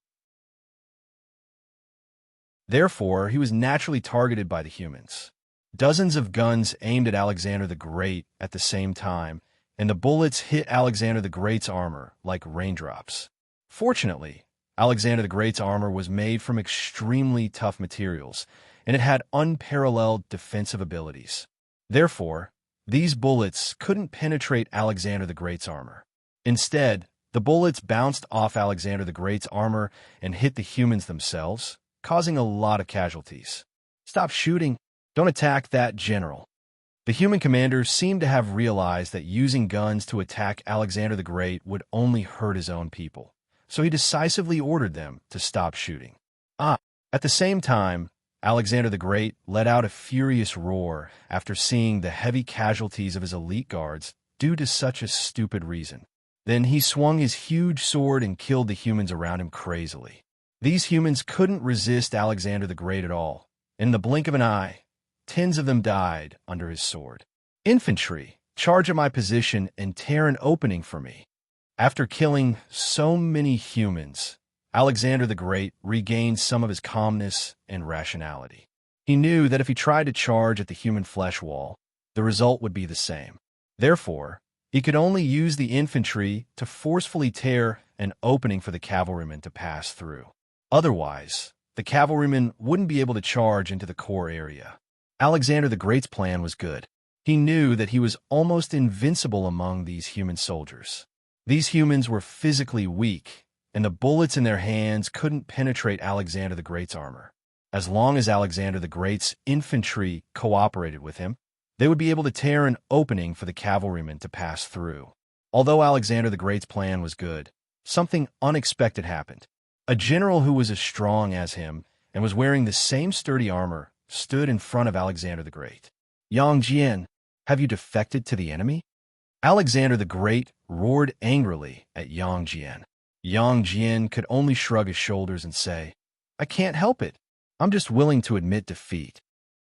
Therefore, he was naturally targeted by the humans. Dozens of guns aimed at Alexander the Great at the same time, and the bullets hit Alexander the Great's armor like raindrops. Fortunately, Alexander the Great's armor was made from extremely tough materials, and it had unparalleled defensive abilities. Therefore, these bullets couldn't penetrate Alexander the Great's armor. Instead, the bullets bounced off Alexander the Great's armor and hit the humans themselves, causing a lot of casualties. Stop shooting. Don't attack that general. The human commander seemed to have realized that using guns to attack Alexander the Great would only hurt his own people, so he decisively ordered them to stop shooting. At the same time, Alexander the Great let out a furious roar after seeing the heavy casualties of his elite guards due to such a stupid reason. Then he swung his huge sword and killed the humans around him crazily. These humans couldn't resist Alexander the Great at all. In the blink of an eye, tens of them died under his sword. Infantry, charge at my position and tear an opening for me. After killing so many humans, Alexander the Great regained some of his calmness and rationality. He knew that if he tried to charge at the human flesh wall, the result would be the same. Therefore, he could only use the infantry to forcefully tear an opening for the cavalrymen to pass through. Otherwise, the cavalrymen wouldn't be able to charge into the core area. Alexander the Great's plan was good. He knew that he was almost invincible among these human soldiers. These humans were physically weak, and the bullets in their hands couldn't penetrate Alexander the Great's armor. As long as Alexander the Great's infantry cooperated with him, they would be able to tear an opening for the cavalrymen to pass through. Although Alexander the Great's plan was good, something unexpected happened. A general who was as strong as him and was wearing the same sturdy armor stood in front of Alexander the Great. "Yang Jian, have you defected to the enemy?" Alexander the Great roared angrily at Yang Jian. Yang Jian could only shrug his shoulders and say, "I can't help it. I'm just willing to admit defeat.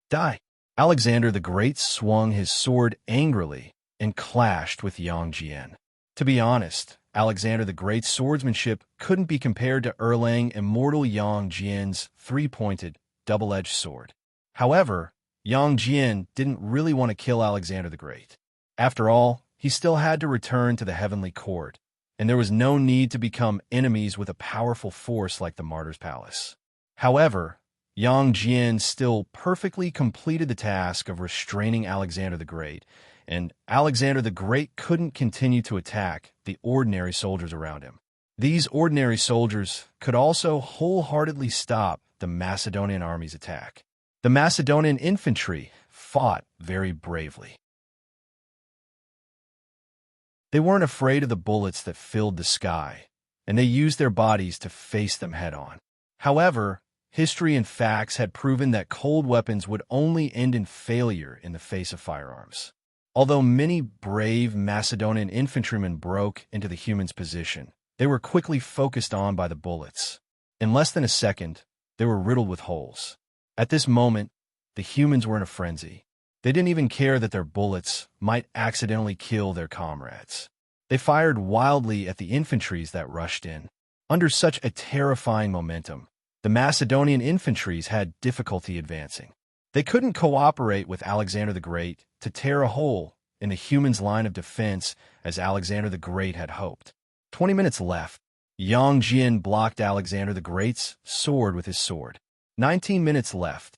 Die." Alexander the Great swung his sword angrily and clashed with Yang Jian. To be honest, Alexander the Great's swordsmanship couldn't be compared to Erlang immortal Yang Jian's three-pointed, double-edged sword. However, Yang Jian didn't really want to kill Alexander the Great. After all, he still had to return to the heavenly court, and there was no need to become enemies with a powerful force like the Martyr's Palace. However, Yang Jian still perfectly completed the task of restraining Alexander the Great, and Alexander the Great couldn't continue to attack the ordinary soldiers around him. These ordinary soldiers could also wholeheartedly stop the Macedonian army's attack. The Macedonian infantry fought very bravely. They weren't afraid of the bullets that filled the sky, and they used their bodies to face them head-on. However, history and facts had proven that cold weapons would only end in failure in the face of firearms. Although many brave Macedonian infantrymen broke into the humans' position, they were quickly focused on by the bullets. In less than a second, they were riddled with holes. At this moment, the humans were in a frenzy. They didn't even care that their bullets might accidentally kill their comrades. They fired wildly at the infantries that rushed in. Under such a terrifying momentum, the Macedonian infantries had difficulty advancing. They couldn't cooperate with Alexander the Great to tear a hole in the humans' line of defense as Alexander the Great had hoped. 20 minutes left. Yang Jian blocked Alexander the Great's sword with his sword. 19 minutes left.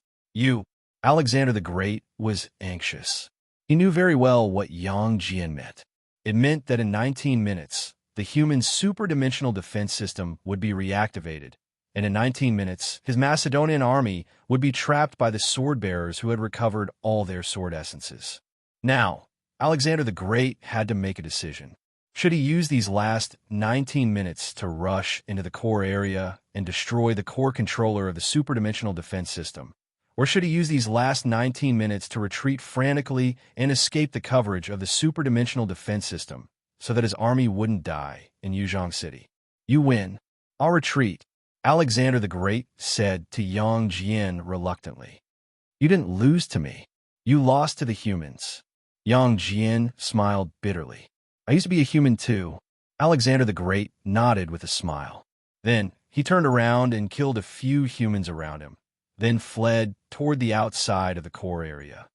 Alexander the Great was anxious. He knew very well what Yang Jian meant. It meant that in 19 minutes, the human superdimensional defense system would be reactivated, and in 19 minutes, his Macedonian army would be trapped by the sword-bearers who had recovered all their sword essences. Now, Alexander the Great had to make a decision. Should he use these last 19 minutes to rush into the core area and destroy the core controller of the superdimensional defense system? Or should he use these last 19 minutes to retreat frantically and escape the coverage of the superdimensional defense system so that his army wouldn't die in Yuzhong City? You win. I'll retreat, Alexander the Great said to Yang Jian reluctantly. You didn't lose to me. You lost to the humans. Yang Jian smiled bitterly. I used to be a human too. Alexander the Great nodded with a smile. Then he turned around and killed a few humans around him, then fled toward the outside of the core area.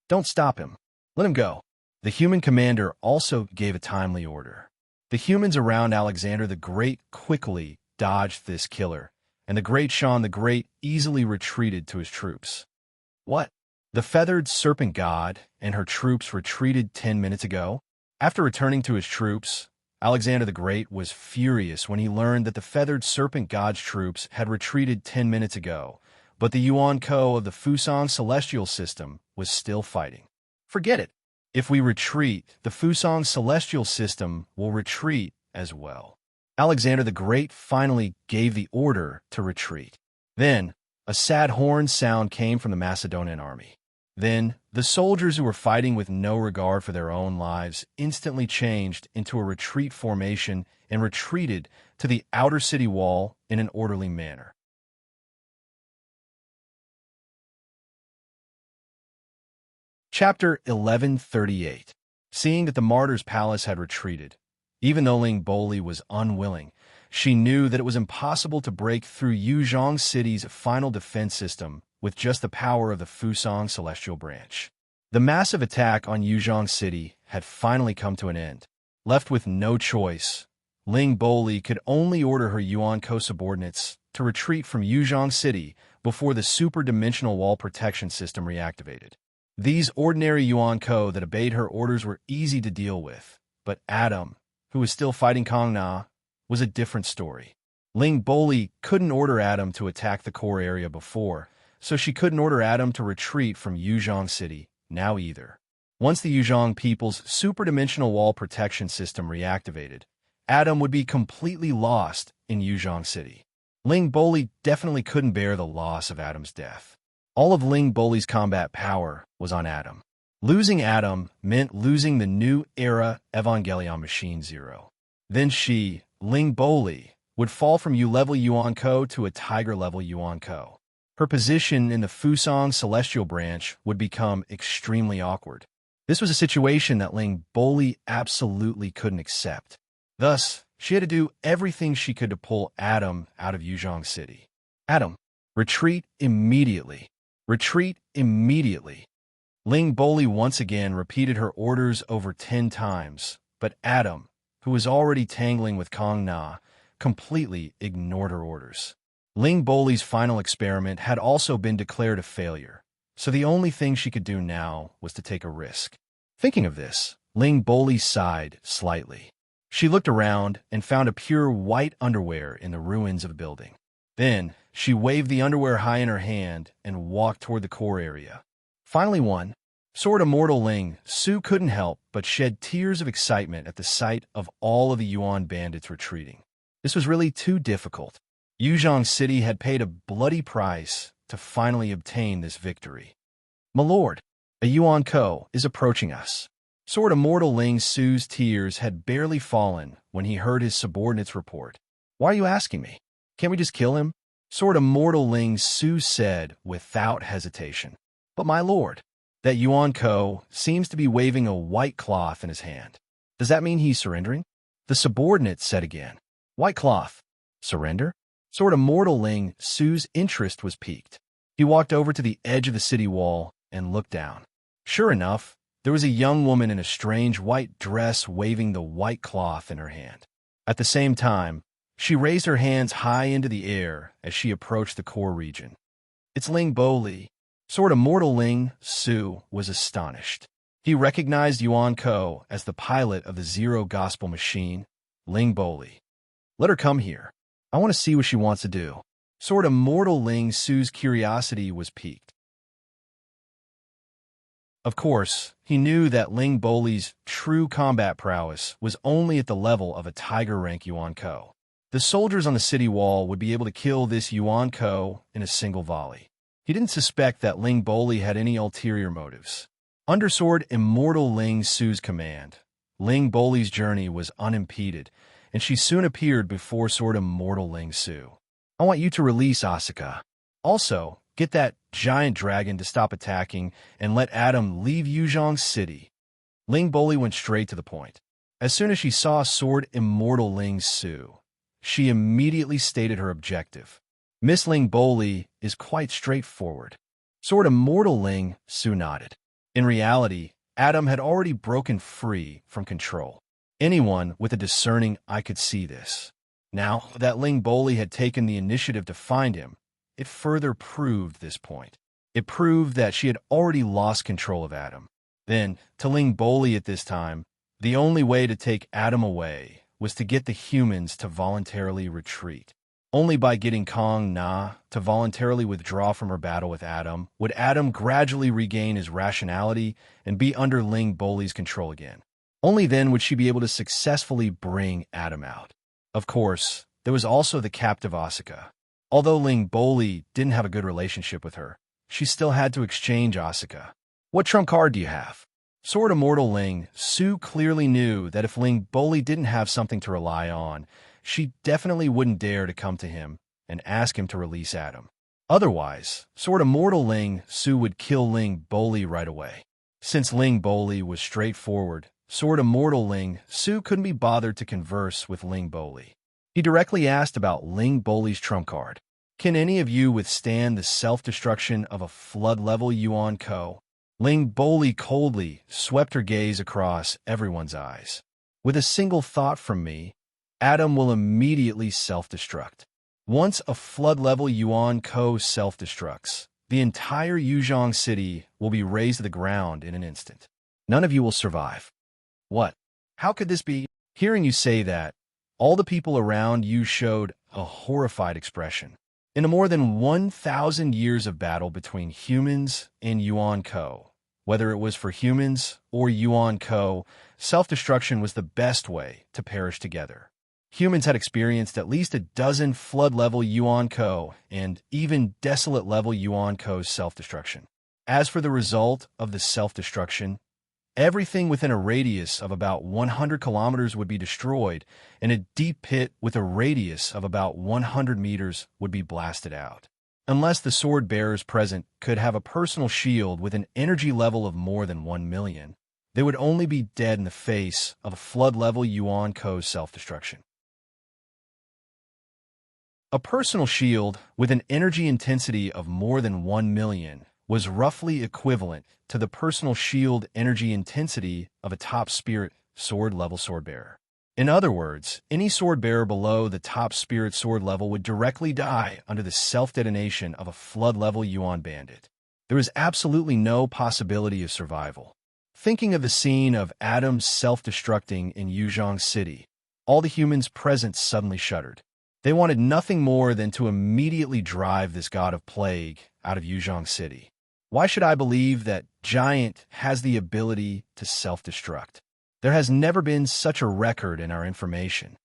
Don't stop him. Let him go. The human commander also gave a timely order. The humans around Alexander the Great quickly dodged this killer, and the Great Shan the Great easily retreated to his troops. What? The feathered serpent god and her troops retreated 10 minutes ago? After returning to his troops, Alexander the Great was furious when he learned that the feathered serpent god's troops had retreated 10 minutes ago, but the Yuan Ko of the Fusang celestial system was still fighting. Forget it. If we retreat, the Fusang celestial system will retreat as well. Alexander the Great finally gave the order to retreat. Then, a sad horn sound came from the Macedonian army. Then, the soldiers who were fighting with no regard for their own lives instantly changed into a retreat formation and retreated to the outer city wall in an orderly manner. Chapter 1138. Seeing that the martyr's palace had retreated, even though Ling Boli was unwilling, she knew that it was impossible to break through Yuzhong City's final defense system with just the power of the Fusang Celestial Branch. The massive attack on Yuzhong City had finally come to an end. Left with no choice, Ling Boli could only order her Yuan Ko subordinates to retreat from Yuzhong City before the super-dimensional wall protection system reactivated. These ordinary Yuan Ko that obeyed her orders were easy to deal with, but Adam, who was still fighting Kong Na, was a different story. Ling Boli couldn't order Adam to attack the core area before, so she couldn't order Adam to retreat from Yuzhong City now either. Once the Yuzhong people's superdimensional wall protection system reactivated, Adam would be completely lost in Yuzhong City. Ling Boli definitely couldn't bear the loss of Adam's death. All of Ling Boli's combat power was on Adam. Losing Adam meant losing the new era Evangelion Machine Zero. Then she, Ling Boli, would fall from U-level Yuan Ko to a Tiger-level Yuan Ko. Her position in the Fusang Celestial Branch would become extremely awkward. This was a situation that Ling Boli absolutely couldn't accept. Thus, she had to do everything she could to pull Adam out of Yuzhong City. Adam, retreat immediately. Retreat immediately. Ling Boli once again repeated her orders over 10 times, but Adam, who was already tangling with Kong Na, completely ignored her orders. Ling Boli's final experiment had also been declared a failure, so the only thing she could do now was to take a risk. Thinking of this, Ling Boli sighed slightly. She looked around and found a pure white underwear in the ruins of a building. Then, she waved the underwear high in her hand and walked toward the core area. Finally won. Sword Immortal Ling Su couldn't help but shed tears of excitement at the sight of all of the Yuan bandits retreating. This was really too difficult. Yuzhong City had paid a bloody price to finally obtain this victory. My lord, a Yuan Ko is approaching us. Sword Immortal Ling Su's tears had barely fallen when he heard his subordinate's report. Why are you asking me? Can't we just kill him? Sword Immortal Ling Su said without hesitation. But my lord, that Yuan Ko seems to be waving a white cloth in his hand. Does that mean he's surrendering? The subordinate said again. White cloth. Surrender? Sword Immortal Ling Su's interest was piqued. He walked over to the edge of the city wall and looked down. Sure enough, there was a young woman in a strange white dress waving the white cloth in her hand. At the same time, she raised her hands high into the air as she approached the core region. It's Ling Boli. Sword Immortal Ling Su was astonished. He recognized Yuan Ko as the pilot of the Zero Gospel machine, Ling Boli. Let her come here. I want to see what she wants to do. Sword Immortal Ling Su's curiosity was piqued. Of course, he knew that Ling Boli's true combat prowess was only at the level of a tiger-rank Yuan Ko. The soldiers on the city wall would be able to kill this Yuan Ko in a single volley. He didn't suspect that Ling Boli had any ulterior motives. Under Sword Immortal Ling Su's command, Ling Boli's journey was unimpeded, and she soon appeared before Sword Immortal Ling Su. I want you to release Asuka. Also, get that giant dragon to stop attacking and let Adam leave Yuzhong City. Ling Boli went straight to the point. As soon as she saw Sword Immortal Ling Su, she immediately stated her objective. Miss Ling Boli is quite straightforward. Sword Immortal Ling Su nodded. In reality, Adam had already broken free from control. Anyone with a discerning eye could see this. Now that Ling Boli had taken the initiative to find him, it further proved this point. It proved that she had already lost control of Adam. Then, to Ling Boli at this time, the only way to take Adam away was to get the humans to voluntarily retreat. Only by getting Kong Na to voluntarily withdraw from her battle with Adam would Adam gradually regain his rationality and be under Ling Boli's control again. Only then would she be able to successfully bring Adam out. Of course, there was also the captive Asuka. Although Ling Boli didn't have a good relationship with her, she still had to exchange Asuka. What trump card do you have? Sword Immortal Ling Su clearly knew that if Ling Boli didn't have something to rely on, she definitely wouldn't dare to come to him and ask him to release Adam. Otherwise, Sword Immortal Ling Su would kill Ling Boli right away. Since Ling Boli was straightforward, Sword Immortal Ling Su couldn't be bothered to converse with Ling Boli. He directly asked about Ling Boli's trump card. Can any of you withstand the self-destruction of a flood-level Yuan Ko? Ling Boli coldly swept her gaze across everyone's eyes. With a single thought from me, Adam will immediately self-destruct. Once a flood-level Yuan Ko self-destructs, the entire Yuzhong City will be razed to the ground in an instant. None of you will survive. What? How could this be? Hearing you say that, all the people around you showed a horrified expression. In the more than 1,000 years of battle between humans and Yuan Ko, whether it was for humans or Yuan Ko, self-destruction was the best way to perish together. Humans had experienced at least a dozen flood-level Yuan Ko and even desolate-level Yuan Ko's self-destruction. As for the result of the self-destruction, everything within a radius of about 100 kilometers would be destroyed, and a deep pit with a radius of about 100 meters would be blasted out. Unless the sword bearers present could have a personal shield with an energy level of more than 1 million, they would only be dead in the face of a flood-level Yuan Ko self-destruction. A personal shield with an energy intensity of more than 1 million was roughly equivalent to the personal shield energy intensity of a top spirit sword level sword bearer. In other words, any sword bearer below the top spirit sword level would directly die under the self-detonation of a flood level Yuan bandit. There is absolutely no possibility of survival. Thinking of the scene of Adam self-destructing in Yuzhong City, all the humans present suddenly shuddered. They wanted nothing more than to immediately drive this god of plague out of Yuzhong City. Why should I believe that Giant has the ability to self-destruct? There has never been such a record in our information.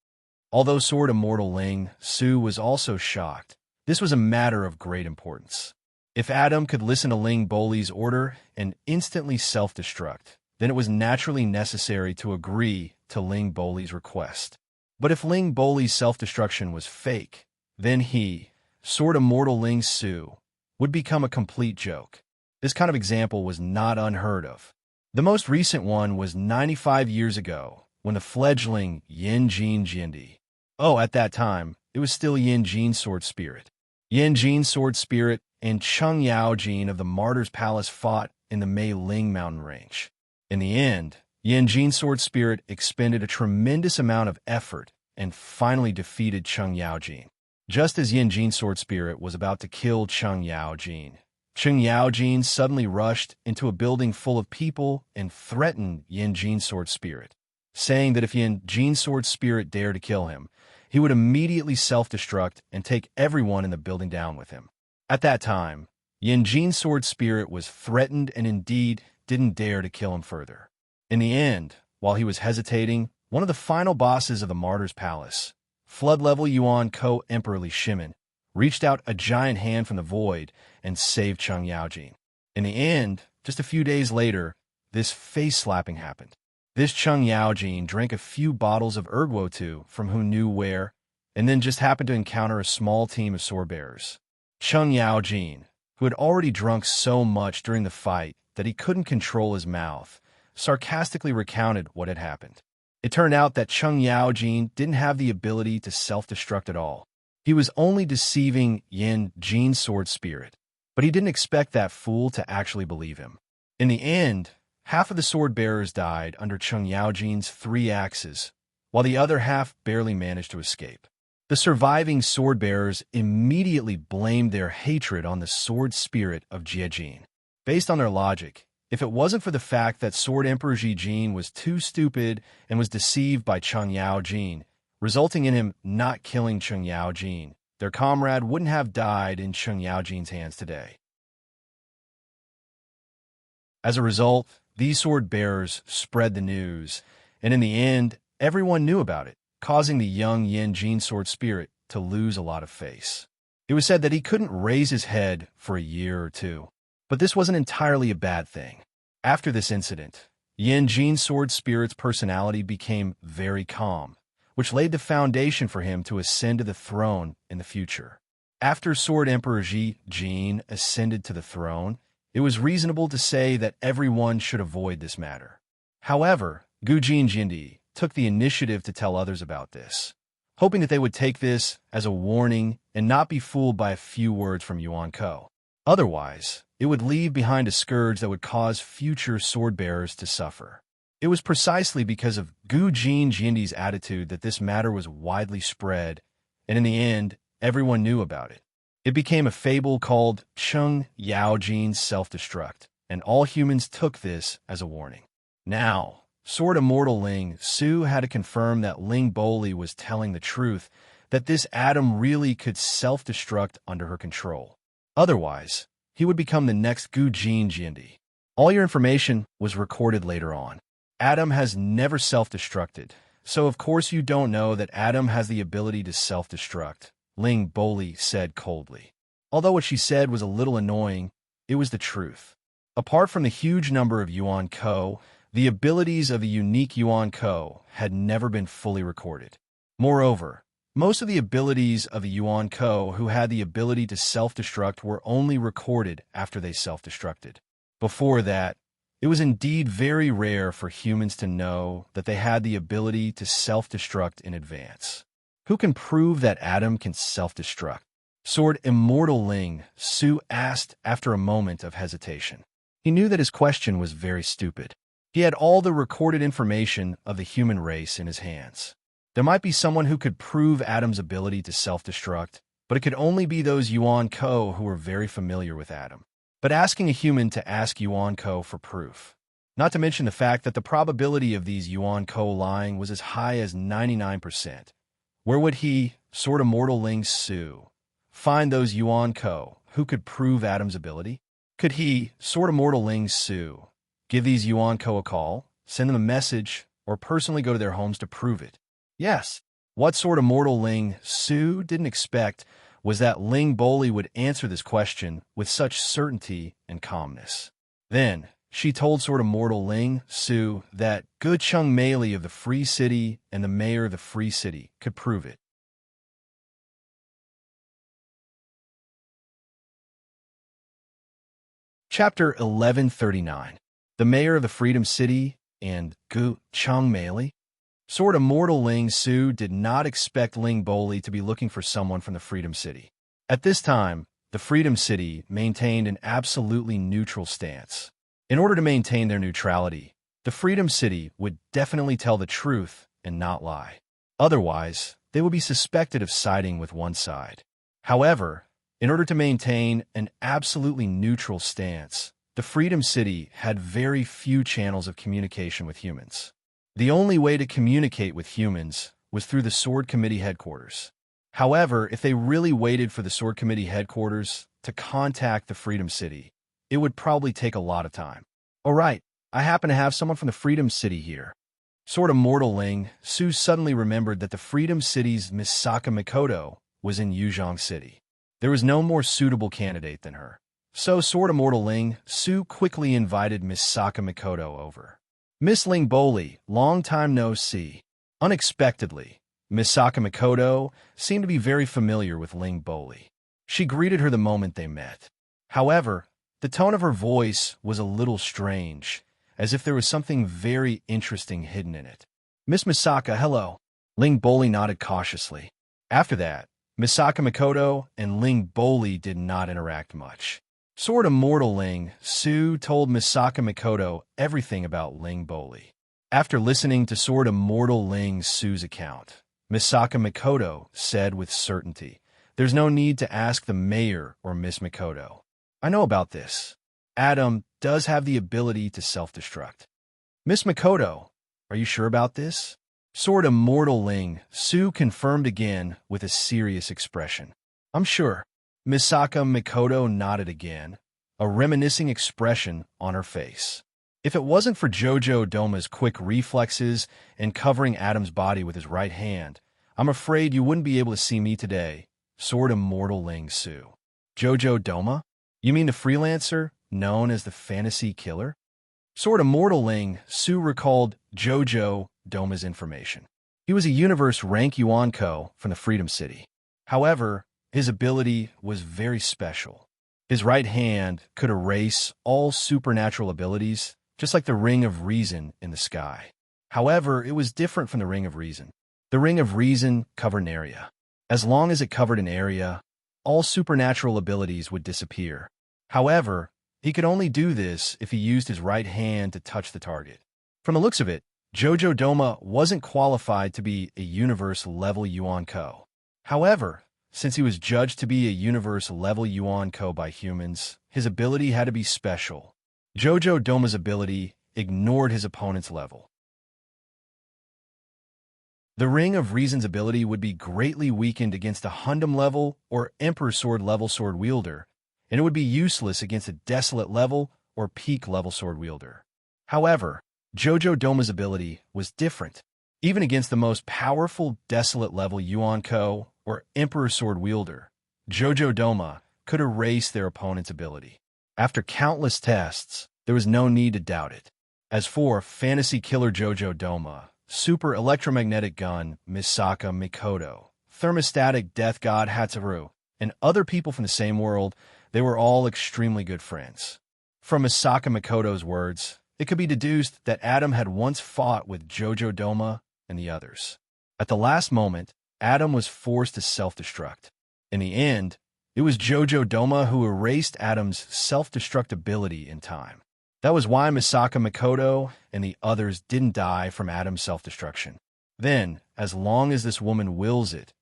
Although Sword Immortal Ling Su was also shocked, this was a matter of great importance. If Adam could listen to Ling Boli's order and instantly self-destruct, then it was naturally necessary to agree to Ling Boli's request. But if Ling Boli's self-destruction was fake, then he, Sword Immortal Ling Su, would become a complete joke. This kind of example was not unheard of. The most recent one was 95 years ago, when the fledgling Yin Jin Jindi. At that time, it was still Yin Jin Sword Spirit. Yin Jin Sword Spirit and Cheng Yao Jin of the Martyr's Palace fought in the Mei Ling mountain range. In the end, Yin Jin Sword Spirit expended a tremendous amount of effort and finally defeated Cheng Yao Jin. Just as Yin Jin Sword Spirit was about to kill Cheng Yao Jin, Cheng Yao Jin suddenly rushed into a building full of people and threatened Yin Jin Sword Spirit, saying that if Yin Jin Sword Spirit dared to kill him, he would immediately self-destruct and take everyone in the building down with him. At that time, Yin Jin Sword Spirit was threatened and indeed didn't dare to kill him further. In the end, while he was hesitating, one of the final bosses of the Martyr's Palace, flood-level Yuan Co-Emperor Li Shimin, reached out a giant hand from the void and saved Cheng Yaojin. In the end, just a few days later, this face-slapping happened. This Cheng Yaojin drank a few bottles of Erguo from who knew where, and then just happened to encounter a small team of sword-bearers. Cheng Yaojin, who had already drunk so much during the fight that he couldn't control his mouth, sarcastically recounted what had happened. It turned out that Cheng Yaojin didn't have the ability to self-destruct at all. He was only deceiving Yin Jin Sword Spirit, but he didn't expect that fool to actually believe him. In the end, half of the sword-bearers died under Cheng Yaojin's 3 axes, while the other half barely managed to escape. The surviving sword-bearers immediately blamed their hatred on the sword spirit of Jiejin. Based on their logic, if it wasn't for the fact that Sword Emperor Jijin was too stupid and was deceived by Cheng Yaojin, resulting in him not killing Cheng Yaojin, their comrade wouldn't have died in Cheng Yaojin's hands today. As a result, these sword-bearers spread the news, and in the end, everyone knew about it, causing the young Yin Jin Sword Spirit to lose a lot of face. It was said that he couldn't raise his head for a year or two. But this wasn't entirely a bad thing. After this incident, Yin Jin Sword Spirit's personality became very calm, which laid the foundation for him to ascend to the throne in the future. After Sword Emperor Ji Jin ascended to the throne, it was reasonable to say that everyone should avoid this matter. However, Gu Jin Jindi took the initiative to tell others about this, hoping that they would take this as a warning and not be fooled by a few words from Yuan Ko. Otherwise, it would leave behind a scourge that would cause future sword-bearers to suffer. It was precisely because of Gu Jin Jindi's attitude that this matter was widely spread, and in the end, everyone knew about it. It became a fable called Cheng Yaojin's self-destruct, and all humans took this as a warning. Now, Sword Immortal Ling Su had to confirm that Ling Boli was telling the truth, that this Adam really could self-destruct under her control. Otherwise, he would become the next Gu Jin Jindi. All your information was recorded later on. Adam has never self-destructed, so of course you don't know that Adam has the ability to self-destruct, Ling Boli said coldly. Although what she said was a little annoying, it was the truth. Apart from the huge number of Yuan Ko, the abilities of the unique Yuan Ko had never been fully recorded. Moreover, most of the abilities of the Yuan Ko who had the ability to self-destruct were only recorded after they self-destructed. Before that, it was indeed very rare for humans to know that they had the ability to self-destruct in advance. Who can prove that Adam can self-destruct? Sword Immortal Ling Su asked after a moment of hesitation. He knew that his question was very stupid. He had all the recorded information of the human race in his hands. There might be someone who could prove Adam's ability to self-destruct, but it could only be those Yuan Ko who were very familiar with Adam. But asking a human to ask Yuan Ko for proof. Not to mention the fact that the probability of these Yuan-ko lying was as high as 99%. Where would he, sort of mortal Ling Su, find those Yuan-ko who could prove Adam's ability? Could he, sort of mortal Ling Su, give these Yuan-ko a call, send them a message, or personally go to their homes to prove it? Yes. What sort of mortal Ling Su didn't expect was that Ling Boli would answer this question with such certainty and calmness. Then, she told sort of mortal Ling Su that Gu Chung Meili of the Free City and the mayor of the Free City could prove it. Chapter 1139. The mayor of the Freedom City and Gu Chung Meili. Sort of mortal Ling Su did not expect Ling Boli to be looking for someone from the Freedom City. At this time, the Freedom City maintained an absolutely neutral stance. In order to maintain their neutrality, the Freedom City would definitely tell the truth and not lie. Otherwise, they would be suspected of siding with one side. However, in order to maintain an absolutely neutral stance, the Freedom City had very few channels of communication with humans. The only way to communicate with humans was through the Sword Committee headquarters. However, if they really waited for the Sword Committee headquarters to contact the Freedom City, it would probably take a lot of time. All right, I happen to have someone from the Freedom City here. Sort of mortal Ling Su suddenly remembered that the Freedom City's Misaka Mikoto was in Yuzhong City. There was no more suitable candidate than her. So sort of mortal Ling Su quickly invited Misaka Mikoto over. Miss Ling Boli, long time no see. Unexpectedly, Misaka Mikoto seemed to be very familiar with Ling Boli. She greeted her the moment they met. However, the tone of her voice was a little strange, as if there was something very interesting hidden in it. Miss Misaka, hello. Ling Boli nodded cautiously. After that, Misaka Mikoto and Ling Boli did not interact much. Sort of mortal Ling Su told Misaka Mikoto everything about Ling Boli. After listening to sort of mortal Ling Su's account, Misaka Mikoto said with certainty, "There's no need to ask the mayor or Miss Mikoto. I know about this. Adam does have the ability to self-destruct." Miss Mikoto, are you sure about this? Sort of mortal Ling Su confirmed again with a serious expression. I'm sure. Misaka Mikoto nodded again, a reminiscing expression on her face. If it wasn't for Jojo Doma's quick reflexes and covering Adam's body with his right hand, I'm afraid you wouldn't be able to see me today, sort of mortal Ling Su. Jojo Doma? You mean the freelancer known as the Fantasy Killer? Sort of mortal Ling Su recalled Jojo Doma's information. He was a universe rank Yuan-ko from the Freedom City. However, his ability was very special. His right hand could erase all supernatural abilities, just like the Ring of Reason in the sky. However, it was different from the Ring of Reason. The Ring of Reason covered an area. As long as it covered an area, all supernatural abilities would disappear. However, he could only do this if he used his right hand to touch the target. From the looks of it, Jojo Doma wasn't qualified to be a universe-level Yuan-ko. However, since he was judged to be a universe-level Yuan-ko by humans, his ability had to be special. Jojo Doma's ability ignored his opponent's level. The Ring of Reason's ability would be greatly weakened against a Hundam level or Emperor Sword level sword wielder, and it would be useless against a Desolate level or Peak level sword wielder. However, Jojo Doma's ability was different. Even against the most powerful Desolate level Yuan-ko or Emperor Sword wielder, Jojo Doma could erase their opponent's ability. After countless tests, there was no need to doubt it. As for Fantasy Killer Jojo Doma, Super Electromagnetic Gun Misaka Mikoto, Thermostatic Death God Hatsuharu, and other people from the same world, they were all extremely good friends. From Misaka Mikoto's words, it could be deduced that Adam had once fought with Jojo Doma and the others. At the last moment, Adam was forced to self-destruct. In the end, it was Jojo Doma who erased Adam's self-destruct ability in time. That was why Misaka Mikoto and the others didn't die from Adam's self-destruction. Then, as long as this woman wills it,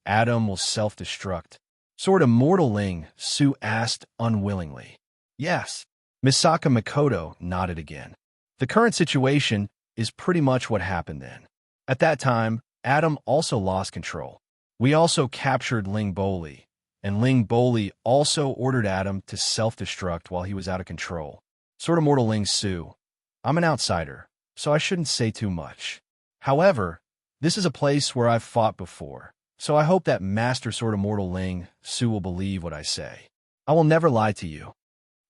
Adam will self-destruct. Sort of mortal Ling Su asked unwillingly. Yes. Misaka Mikoto nodded again. The current situation is pretty much what happened then. At that time, Adam also lost control. We also captured Ling Boli, and Ling Boli also ordered Adam to self-destruct while he was out of control. Sort of Mortal Ling Su. I'm an outsider, so I shouldn't say too much. However, this is a place where I've fought before, so I hope that Master Sort of Mortal Ling Su will believe what I say. I will never lie to you.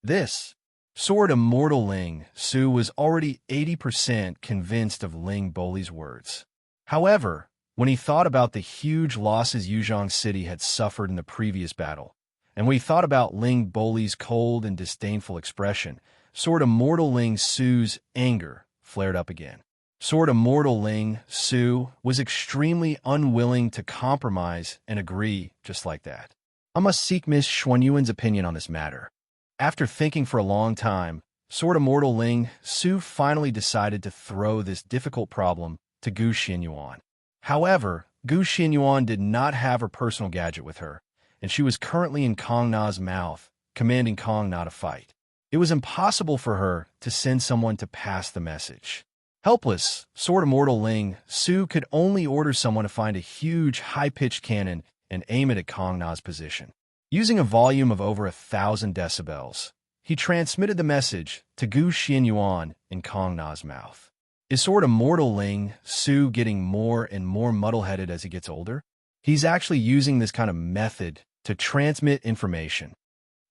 This Sword Immortal Ling Su was already 80% convinced of Ling Boli's words. However, when he thought about the huge losses Yuzhong City had suffered in the previous battle, and when he thought about Ling Boli's cold and disdainful expression, Sword Immortal Ling Su's anger flared up again. Sword Immortal Ling Su was extremely unwilling to compromise and agree just like that. I must seek Miss Xuanyuan's opinion on this matter. After thinking for a long time, Sword Immortal Ling Su finally decided to throw this difficult problem to Gu Xianyuan. However, Gu Xianyuan did not have her personal gadget with her, and she was currently in Kong Na's mouth, commanding Kong Na to fight. It was impossible for her to send someone to pass the message. Helpless, Sword Immortal Ling Su could only order someone to find a huge, high-pitched cannon and aim it at Kong Na's position. Using a volume of over 1,000 decibels, he transmitted the message to Gu Xianyuan in Kong Na's mouth. Is Sword Immortal Ling Su getting more and more muddle-headed as he gets older? He's actually using this kind of method to transmit information.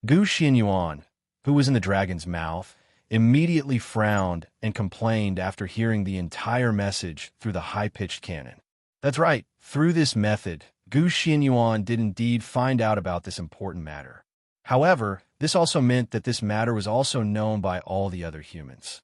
Gu Xianyuan, who was in the dragon's mouth, immediately frowned and complained after hearing the entire message through the high-pitched cannon. That's right, through this method, Gu Xianyuan did indeed find out about this important matter. However, this also meant that this matter was also known by all the other humans.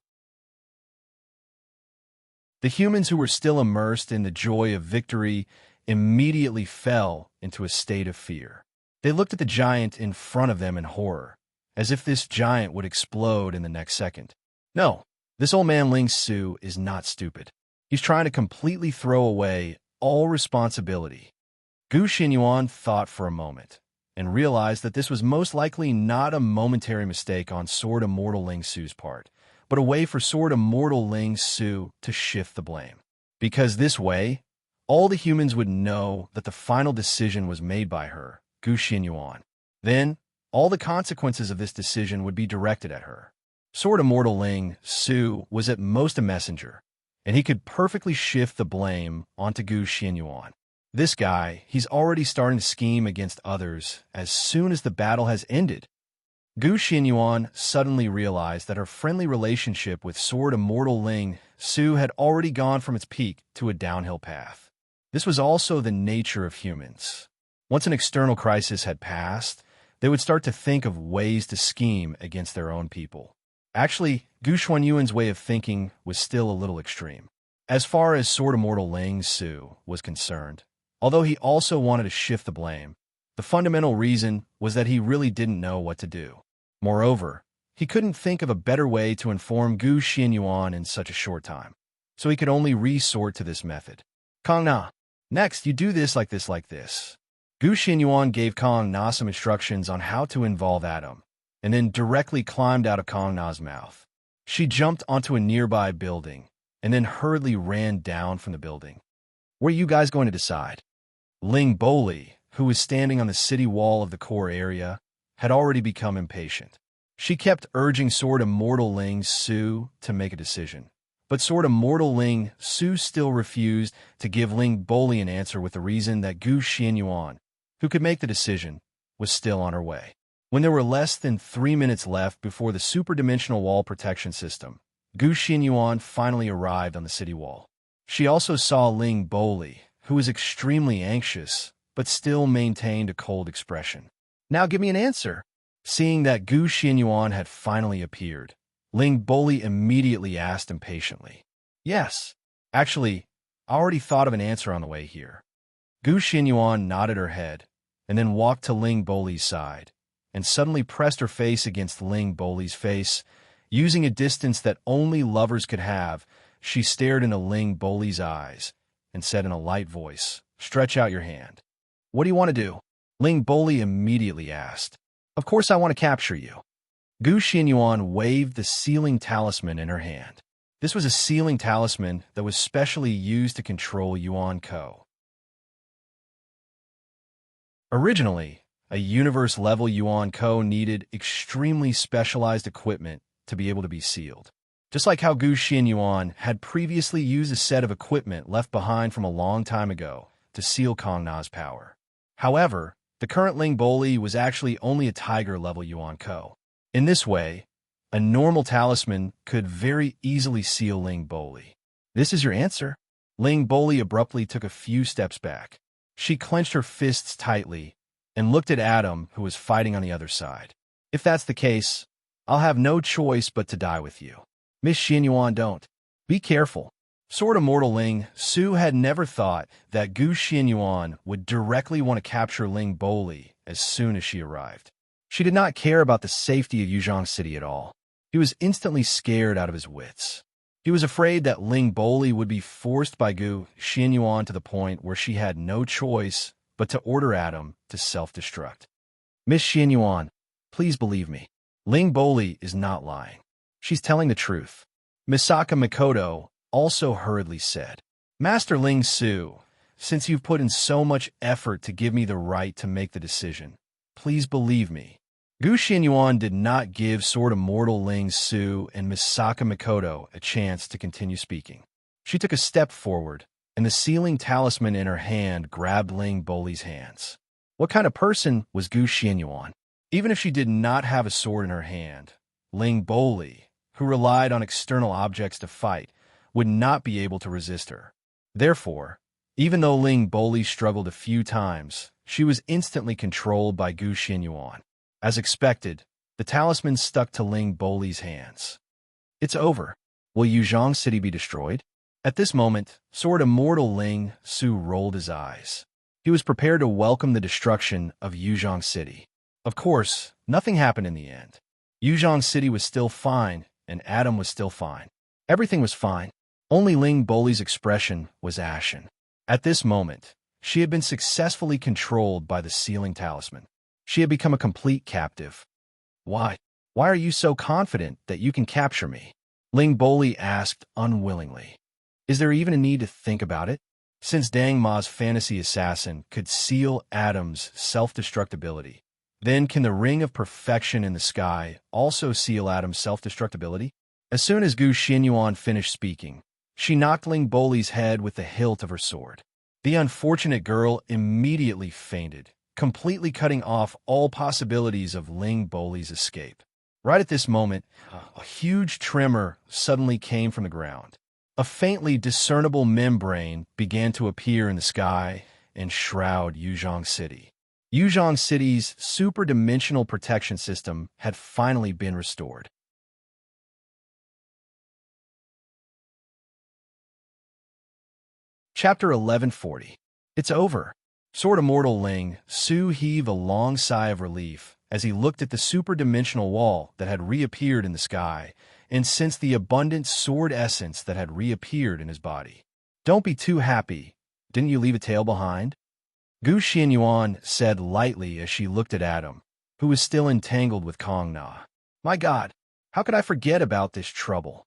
The humans who were still immersed in the joy of victory immediately fell into a state of fear. They looked at the giant in front of them in horror, as if this giant would explode in the next second. No, this old man Ling Su is not stupid. He's trying to completely throw away all responsibility. Gu Xianyuan thought for a moment, and realized that this was most likely not a momentary mistake on Sword Immortal Ling Su's part, but a way for Sword Immortal Ling Su to shift the blame. Because this way, all the humans would know that the final decision was made by her, Gu Xianyuan. Then, all the consequences of this decision would be directed at her. Sword Immortal Ling Su was at most a messenger, and he could perfectly shift the blame onto Gu Xianyuan. This guy, he's already starting to scheme against others as soon as the battle has ended. Gu Xianyuan suddenly realized that her friendly relationship with Sword Immortal Ling Su had already gone from its peak to a downhill path. This was also the nature of humans. Once an external crisis had passed, they would start to think of ways to scheme against their own people. Actually, Gu Xuanyuan's way of thinking was still a little extreme. As far as Sword Immortal Ling Su was concerned, although he also wanted to shift the blame, the fundamental reason was that he really didn't know what to do. Moreover, he couldn't think of a better way to inform Gu Xianyuan in such a short time, so he could only resort to this method. Kong Na, next you do this like this like this. Gu Xianyuan gave Kong Na some instructions on how to involve Adam, and then directly climbed out of Kong Na's mouth. She jumped onto a nearby building, and then hurriedly ran down from the building. What are you guys going to decide? Ling Boli, who was standing on the city wall of the core area, had already become impatient. She kept urging Sword Immortal Ling Su to make a decision, but Sword Immortal Ling Su still refused to give Ling Boli an answer with the reason that Gu Xianyuan, who could make the decision, was still on her way. When there were less than 3 minutes left before the super-dimensional wall protection system, Gu Xianyuan finally arrived on the city wall. She also saw Ling Boli, who was extremely anxious, but still maintained a cold expression. Now give me an answer. Seeing that Gu Xianyuan had finally appeared, Ling Boli immediately asked impatiently. Yes, actually, I already thought of an answer on the way here. Gu Xianyuan nodded her head, and then walked to Ling Boli's side, and suddenly pressed her face against Ling Boli's face. Using a distance that only lovers could have, she stared into Ling Boli's eyes, and said in a light voice, "Stretch out your hand." "What do you want to do?" Ling Boli immediately asked. "Of course I want to capture you." Gu Xianyuan waved the sealing talisman in her hand. This was a sealing talisman that was specially used to control Yuan Ko. Originally, a universe-level Yuan Ko needed extremely specialized equipment to be able to be sealed. Just like how Gu Xianyuan had previously used a set of equipment left behind from a long time ago to seal Kong Na's power. However, the current Ling Boli was actually only a tiger-level Yuan Ko. In this way, a normal talisman could very easily seal Ling Boli. This is your answer? Ling Boli abruptly took a few steps back. She clenched her fists tightly and looked at Adam, who was fighting on the other side. If that's the case, I'll have no choice but to die with you. Miss Xianyuan, don't. Be careful. Sword Immortal Ling Su had never thought that Gu Xianyuan would directly want to capture Ling Boli as soon as she arrived. She did not care about the safety of Yuzhong City at all. He was instantly scared out of his wits. He was afraid that Ling Boli would be forced by Gu Xianyuan to the point where she had no choice but to order Adam to self-destruct. Miss Xianyuan, please believe me. Ling Boli is not lying. She's telling the truth. Misaka Mikoto also hurriedly said, Master Ling Su, since you've put in so much effort to give me the right to make the decision, please believe me. Gu Xianyuan did not give Sword Immortal Ling Su and Misaka Mikoto a chance to continue speaking. She took a step forward, and the sealing talisman in her hand grabbed Ling Boli's hands. What kind of person was Gu Xianyuan? Even if she did not have a sword in her hand, Ling Boli, who relied on external objects to fight, would not be able to resist her. Therefore, even though Ling Boli struggled a few times, she was instantly controlled by Gu Xianyuan. As expected, the talisman stuck to Ling Boli's hands. It's over. Will Yuzhong City be destroyed? At this moment, Sword Immortal Ling Su rolled his eyes. He was prepared to welcome the destruction of Yuzhong City. Of course, nothing happened in the end. Yuzhong City was still fine, and Adam was still fine. Everything was fine. Only Ling Boli's expression was ashen. At this moment, she had been successfully controlled by the sealing talisman. She had become a complete captive. Why? Why are you so confident that you can capture me? Ling Boli asked unwillingly. Is there even a need to think about it? Since Dang Ma's fantasy assassin could seal Adam's self-destructibility, then can the ring of perfection in the sky also seal Adam's self-destructibility? As soon as Gu Xianyuan finished speaking, she knocked Ling Boli's head with the hilt of her sword. The unfortunate girl immediately fainted, completely cutting off all possibilities of Ling Boli's escape. Right at this moment, a huge tremor suddenly came from the ground. A faintly discernible membrane began to appear in the sky and shroud Yuzhong City. Yuzhong City's super-dimensional protection system had finally been restored. Chapter 1140. It's over. Sword Immortal Ling Su heaved a long sigh of relief as he looked at the super-dimensional wall that had reappeared in the sky and sensed the abundant sword essence that had reappeared in his body. Don't be too happy. Didn't you leave a tail behind? Gu Xianyuan said lightly as she looked at Adam, who was still entangled with Kong Na. My God, how could I forget about this trouble?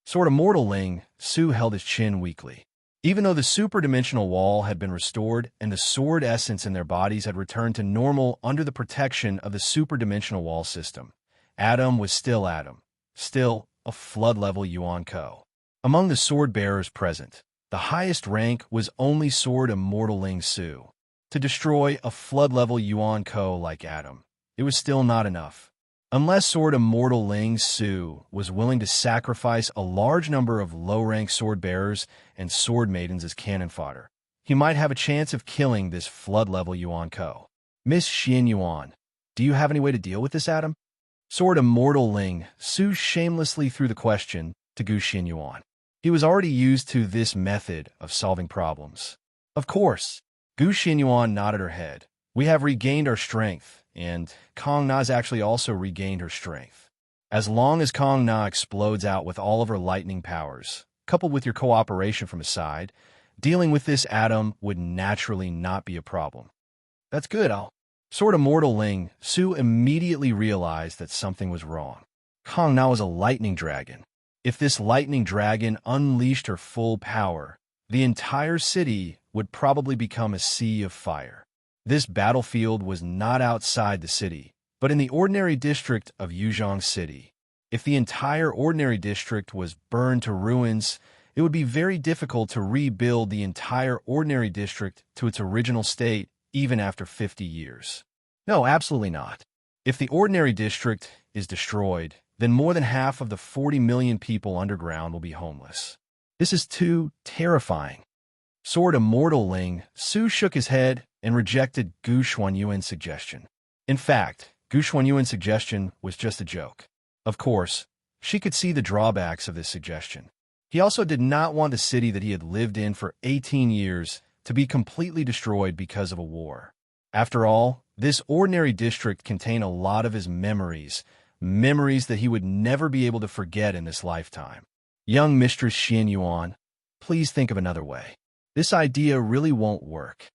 Sword Immortal Ling Su held his chin weakly. Even though the super-dimensional wall had been restored and the sword essence in their bodies had returned to normal under the protection of the super-dimensional wall system, Adam was still Adam, still a flood-level Yuan Ko. Among the sword-bearers present, the highest rank was only Sword Immortal Ling Su. To destroy a flood-level Yuan Ko like Adam, it was still not enough. Unless Sword Immortal Ling Su was willing to sacrifice a large number of low-rank sword-bearers and sword maidens as cannon fodder, he might have a chance of killing this flood-level Yuan Ko. Miss Xianyuan, do you have any way to deal with this, Adam? Sword Immortal Ling Su shamelessly threw the question to Gu Xianyuan. He was already used to this method of solving problems. Of course. Gu Xianyuan nodded her head. We have regained our strength, and Kong Na's actually also regained her strength. As long as Kong Na explodes out with all of her lightning powers, coupled with your cooperation from his side, dealing with this Adam would naturally not be a problem. That's good, Sword Immortal Ling Su immediately realized that something was wrong. Kong Na was a lightning dragon. If this lightning dragon unleashed her full power, the entire city would probably become a sea of fire. This battlefield was not outside the city, but in the ordinary district of Yuzhong City. If the entire ordinary district was burned to ruins, it would be very difficult to rebuild the entire ordinary district to its original state even after 50 years. No, absolutely not. If the ordinary district is destroyed, then more than half of the 40 million people underground will be homeless. This is too terrifying. Sword Immortal Ling Su shook his head and rejected Gu Xuanyuan's suggestion. In fact, Gu Xuanyuan's suggestion was just a joke. Of course, she could see the drawbacks of this suggestion. He also did not want the city that he had lived in for 18 years to be completely destroyed because of a war. After all, this ordinary district contained a lot of his memories that he would never be able to forget in this lifetime. Young Mistress Xianyuan, please think of another way. This idea really won't work.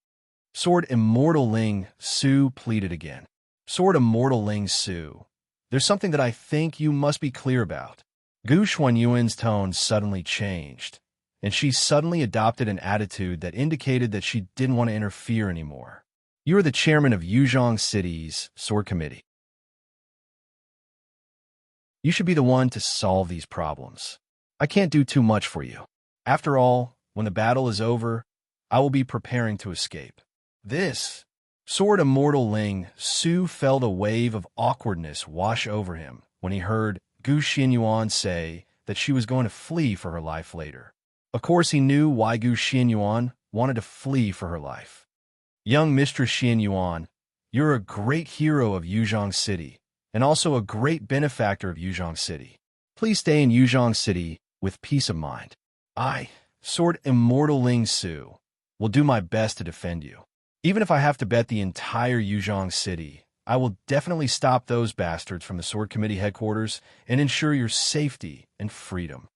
Sword Immortal Ling Su pleaded again. Sword Immortal Ling Su, there's something that I think you must be clear about. Gu Xuanyuan's tone suddenly changed, and she suddenly adopted an attitude that indicated that she didn't want to interfere anymore. You are the chairman of Yuzhong City's Sword Committee. You should be the one to solve these problems. I can't do too much for you. After all, when the battle is over, I will be preparing to escape. This Sword Immortal Ling Su felt a wave of awkwardness wash over him when he heard Gu Xianyuan say that she was going to flee for her life later. Of course, he knew why Gu Xianyuan wanted to flee for her life. Young Mistress Xianyuan, you're a great hero of Yuzhong City, and also a great benefactor of Yuzhong City. Please stay in Yuzhong City with peace of mind. I, Sword Immortal Ling Su, will do my best to defend you. Even if I have to bet the entire Yuzhong City, I will definitely stop those bastards from the Sword Committee headquarters and ensure your safety and freedom.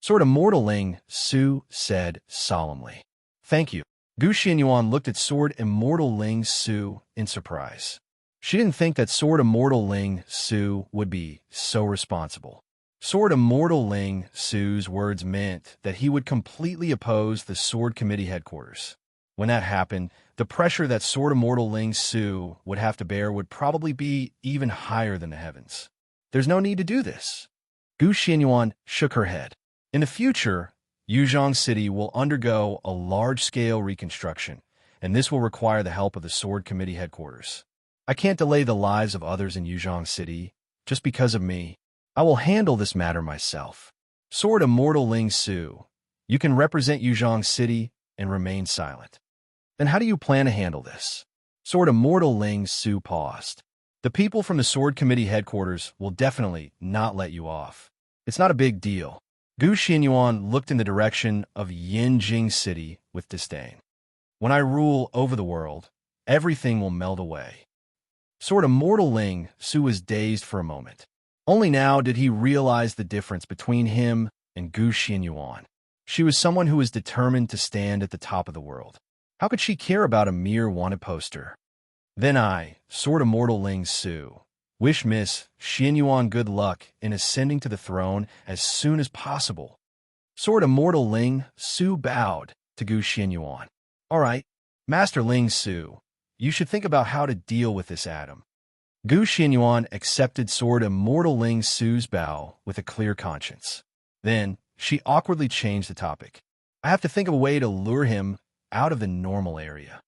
Sword Immortal Ling Su said solemnly. Thank you. Gu Xianyuan looked at Sword Immortal Ling Su in surprise. She didn't think that Sword Immortal Ling Su would be so responsible. Sword Immortal Ling Su's words meant that he would completely oppose the Sword Committee headquarters. When that happened, the pressure that Sword Immortal Ling Su would have to bear would probably be even higher than the heavens. There's no need to do this. Gu Xianyuan shook her head. In the future, Yuzhong City will undergo a large-scale reconstruction, and this will require the help of the Sword Committee headquarters. I can't delay the lives of others in Yuzhong City just because of me. I will handle this matter myself. Sword Immortal Ling Su, you can represent Yuzhong City and remain silent. Then how do you plan to handle this? Sword Immortal Ling Su paused. The people from the Sword Committee headquarters will definitely not let you off. It's not a big deal. Gu Xianyuan looked in the direction of Yinjing City with disdain. When I rule over the world, everything will melt away. Sword Immortal Ling Su was dazed for a moment. Only now did he realize the difference between him and Gu Xianyuan. She was someone who was determined to stand at the top of the world. How could she care about a mere wanted poster? Then I, Sword Immortal Ling Su, wish Miss Xianyuan good luck in ascending to the throne as soon as possible. Sword Immortal Ling Su bowed to Gu Xianyuan. All right, Master Ling Su, you should think about how to deal with this atom. Gu Xianyuan accepted Sword Immortal Ling Su's bow with a clear conscience. Then, she awkwardly changed the topic. I have to think of a way to lure him out of the normal area.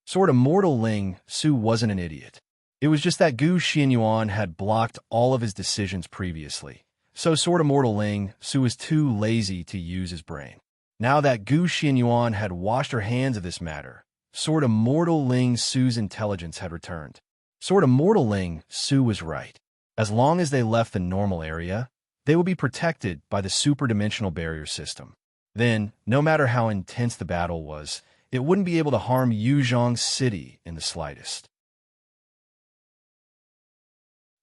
Sword Immortal Ling Su wasn't an idiot. It was just that Gu Xianyuan had blocked all of his decisions previously, so Sword Immortal Ling Su was too lazy to use his brain. Now that Gu Xianyuan had washed her hands of this matter, Sword Immortal Ling Su's intelligence had returned. Sword Immortal Ling Su was right. As long as they left the normal area, they would be protected by the super-dimensional barrier system. Then, no matter how intense the battle was, it wouldn't be able to harm Yuzhong City in the slightest.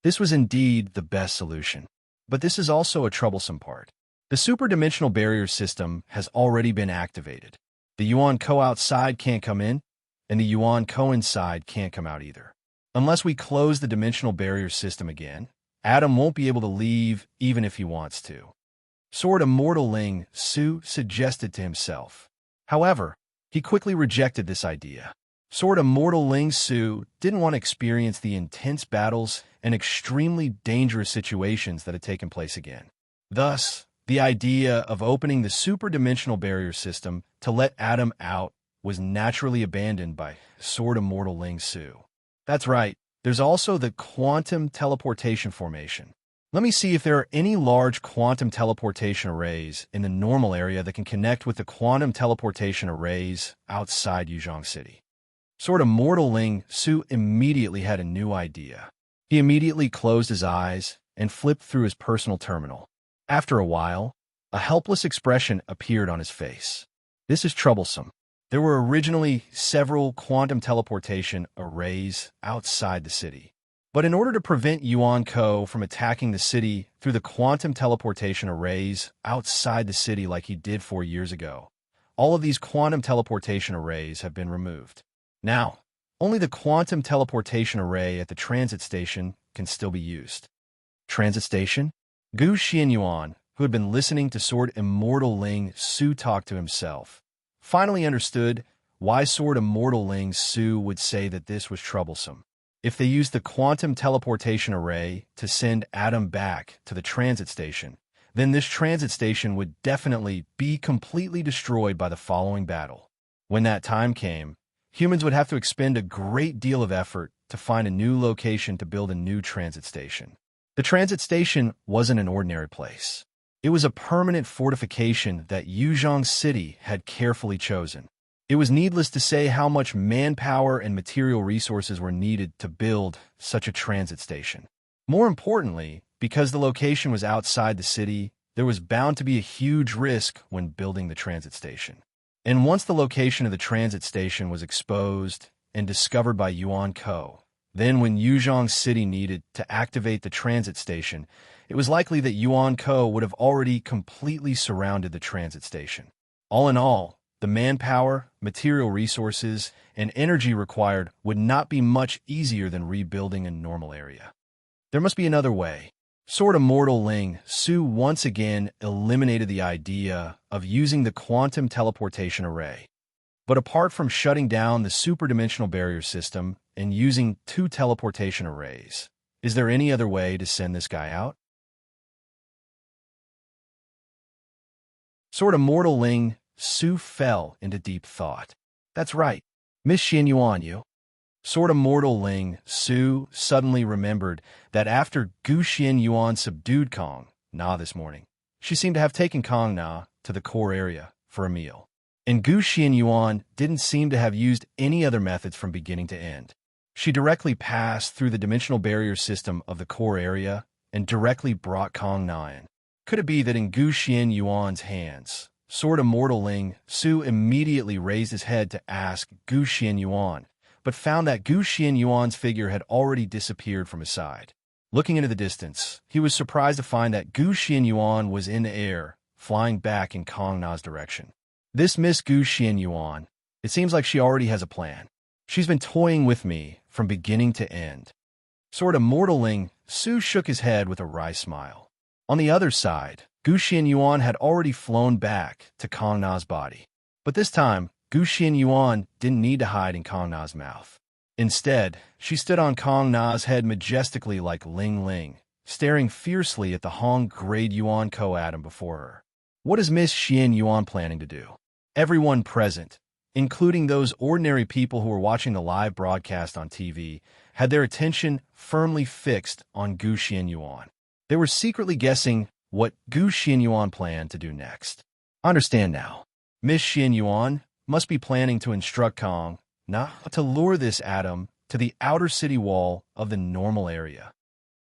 This was indeed the best solution. But this is also a troublesome part. The super-dimensional barrier system has already been activated. The Yuan Ko outside can't come in, and the Yuan Ko inside can't come out either. Unless we close the dimensional barrier system again, Adam won't be able to leave even if he wants to. Sword Immortal Ling Su suggested to himself. However, he quickly rejected this idea. Sword Immortal Ling Su didn't want to experience the intense battles and extremely dangerous situations that had taken place again. Thus, the idea of opening the superdimensional barrier system to let Adam out was naturally abandoned by Sword Immortal Ling Su. That's right, there's also the quantum teleportation formation. Let me see if there are any large quantum teleportation arrays in the normal area that can connect with the quantum teleportation arrays outside Yuzhong City. Sword Immortal Ling Su immediately had a new idea. He immediately closed his eyes and flipped through his personal terminal. After a while, a helpless expression appeared on his face. This is troublesome. There were originally several quantum teleportation arrays outside the city. But in order to prevent Yuan Ko from attacking the city through the quantum teleportation arrays outside the city like he did 4 years ago, all of these quantum teleportation arrays have been removed. Now, only the quantum teleportation array at the transit station can still be used. Transit station? Gu Xianyuan, who had been listening to Sword Immortal Ling Su talk to himself, finally understood why Sword Immortal Ling Su would say that this was troublesome. If they used the quantum teleportation array to send Adam back to the transit station, then this transit station would definitely be completely destroyed by the following battle. When that time came, humans would have to expend a great deal of effort to find a new location to build a new transit station. The transit station wasn't an ordinary place. It was a permanent fortification that Yuzhong City had carefully chosen. It was needless to say how much manpower and material resources were needed to build such a transit station. More importantly, because the location was outside the city, there was bound to be a huge risk when building the transit station. And once the location of the transit station was exposed and discovered by Yuan Ko, then when Yuzhong City needed to activate the transit station, it was likely that Yuan Ko would have already completely surrounded the transit station. All in all, the manpower, material resources, and energy required would not be much easier than rebuilding a normal area. There must be another way. Sword Immortal Ling Su once again eliminated the idea of using the quantum teleportation array. But apart from shutting down the superdimensional barrier system and using 2 teleportation arrays, is there any other way to send this guy out? Sword Immortal Ling Su fell into deep thought. That's right, Miss Xianyuan Yu. Sword Immortal Ling Su suddenly remembered that after Gu Xianyuan subdued Kong Na this morning, she seemed to have taken Kong Na to the core area for a meal. And Gu Xianyuan didn't seem to have used any other methods from beginning to end. She directly passed through the dimensional barrier system of the core area and directly brought Kong Na in. Could it be that in Gu Xianyuan's hands, Sword Immortal Ling Su immediately raised his head to ask Gu Xianyuan, but found that Gu Xianyuan's figure had already disappeared from his side. Looking into the distance, he was surprised to find that Gu Xianyuan was in the air, flying back in Kong Na's direction. This Miss Gu Xianyuan, it seems like she already has a plan. She's been toying with me from beginning to end. Sword Immortal Ling Su shook his head with a wry smile. On the other side, Gu Xianyuan had already flown back to Kong Na's body. But this time, Gu Xianyuan didn't need to hide in Kong Na's mouth. Instead, she stood on Kong Na's head majestically like Ling Ling, staring fiercely at the Hong-grade Yuan Ko atom before her. What is Miss Xianyuan planning to do? Everyone present, including those ordinary people who were watching the live broadcast on TV, had their attention firmly fixed on Gu Xianyuan. They were secretly guessing what Gu Xianyuan planned to do next. Understand now. Miss Xianyuan must be planning to instruct Kong Na to lure this atom to the outer city wall of the normal area.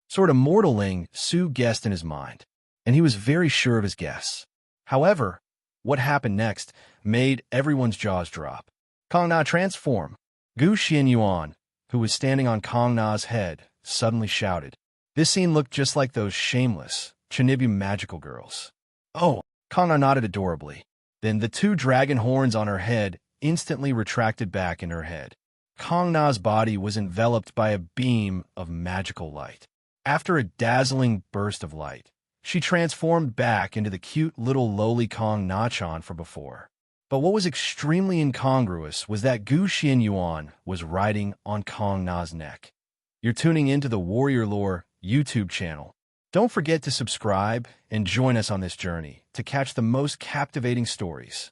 Sword Immortal Ling Su guessed in his mind, and he was very sure of his guess. However, what happened next made everyone's jaws drop. Kong Na transform. Gu Xianyuan, who was standing on Kong Na's head, suddenly shouted. This scene looked just like those shameless Chinibu magical girls. Oh, Kong Na nodded adorably. Then the 2 dragon horns on her head instantly retracted back in her head. Kong Na's body was enveloped by a beam of magical light. After a dazzling burst of light, She transformed back into the cute little lowly Kong Nachan from before. But what was extremely incongruous was that Gu Xianyuan was riding on Kong Na's neck. You're tuning into the Warrior Lore YouTube channel. Don't forget to subscribe and join us on this journey to catch the most captivating stories.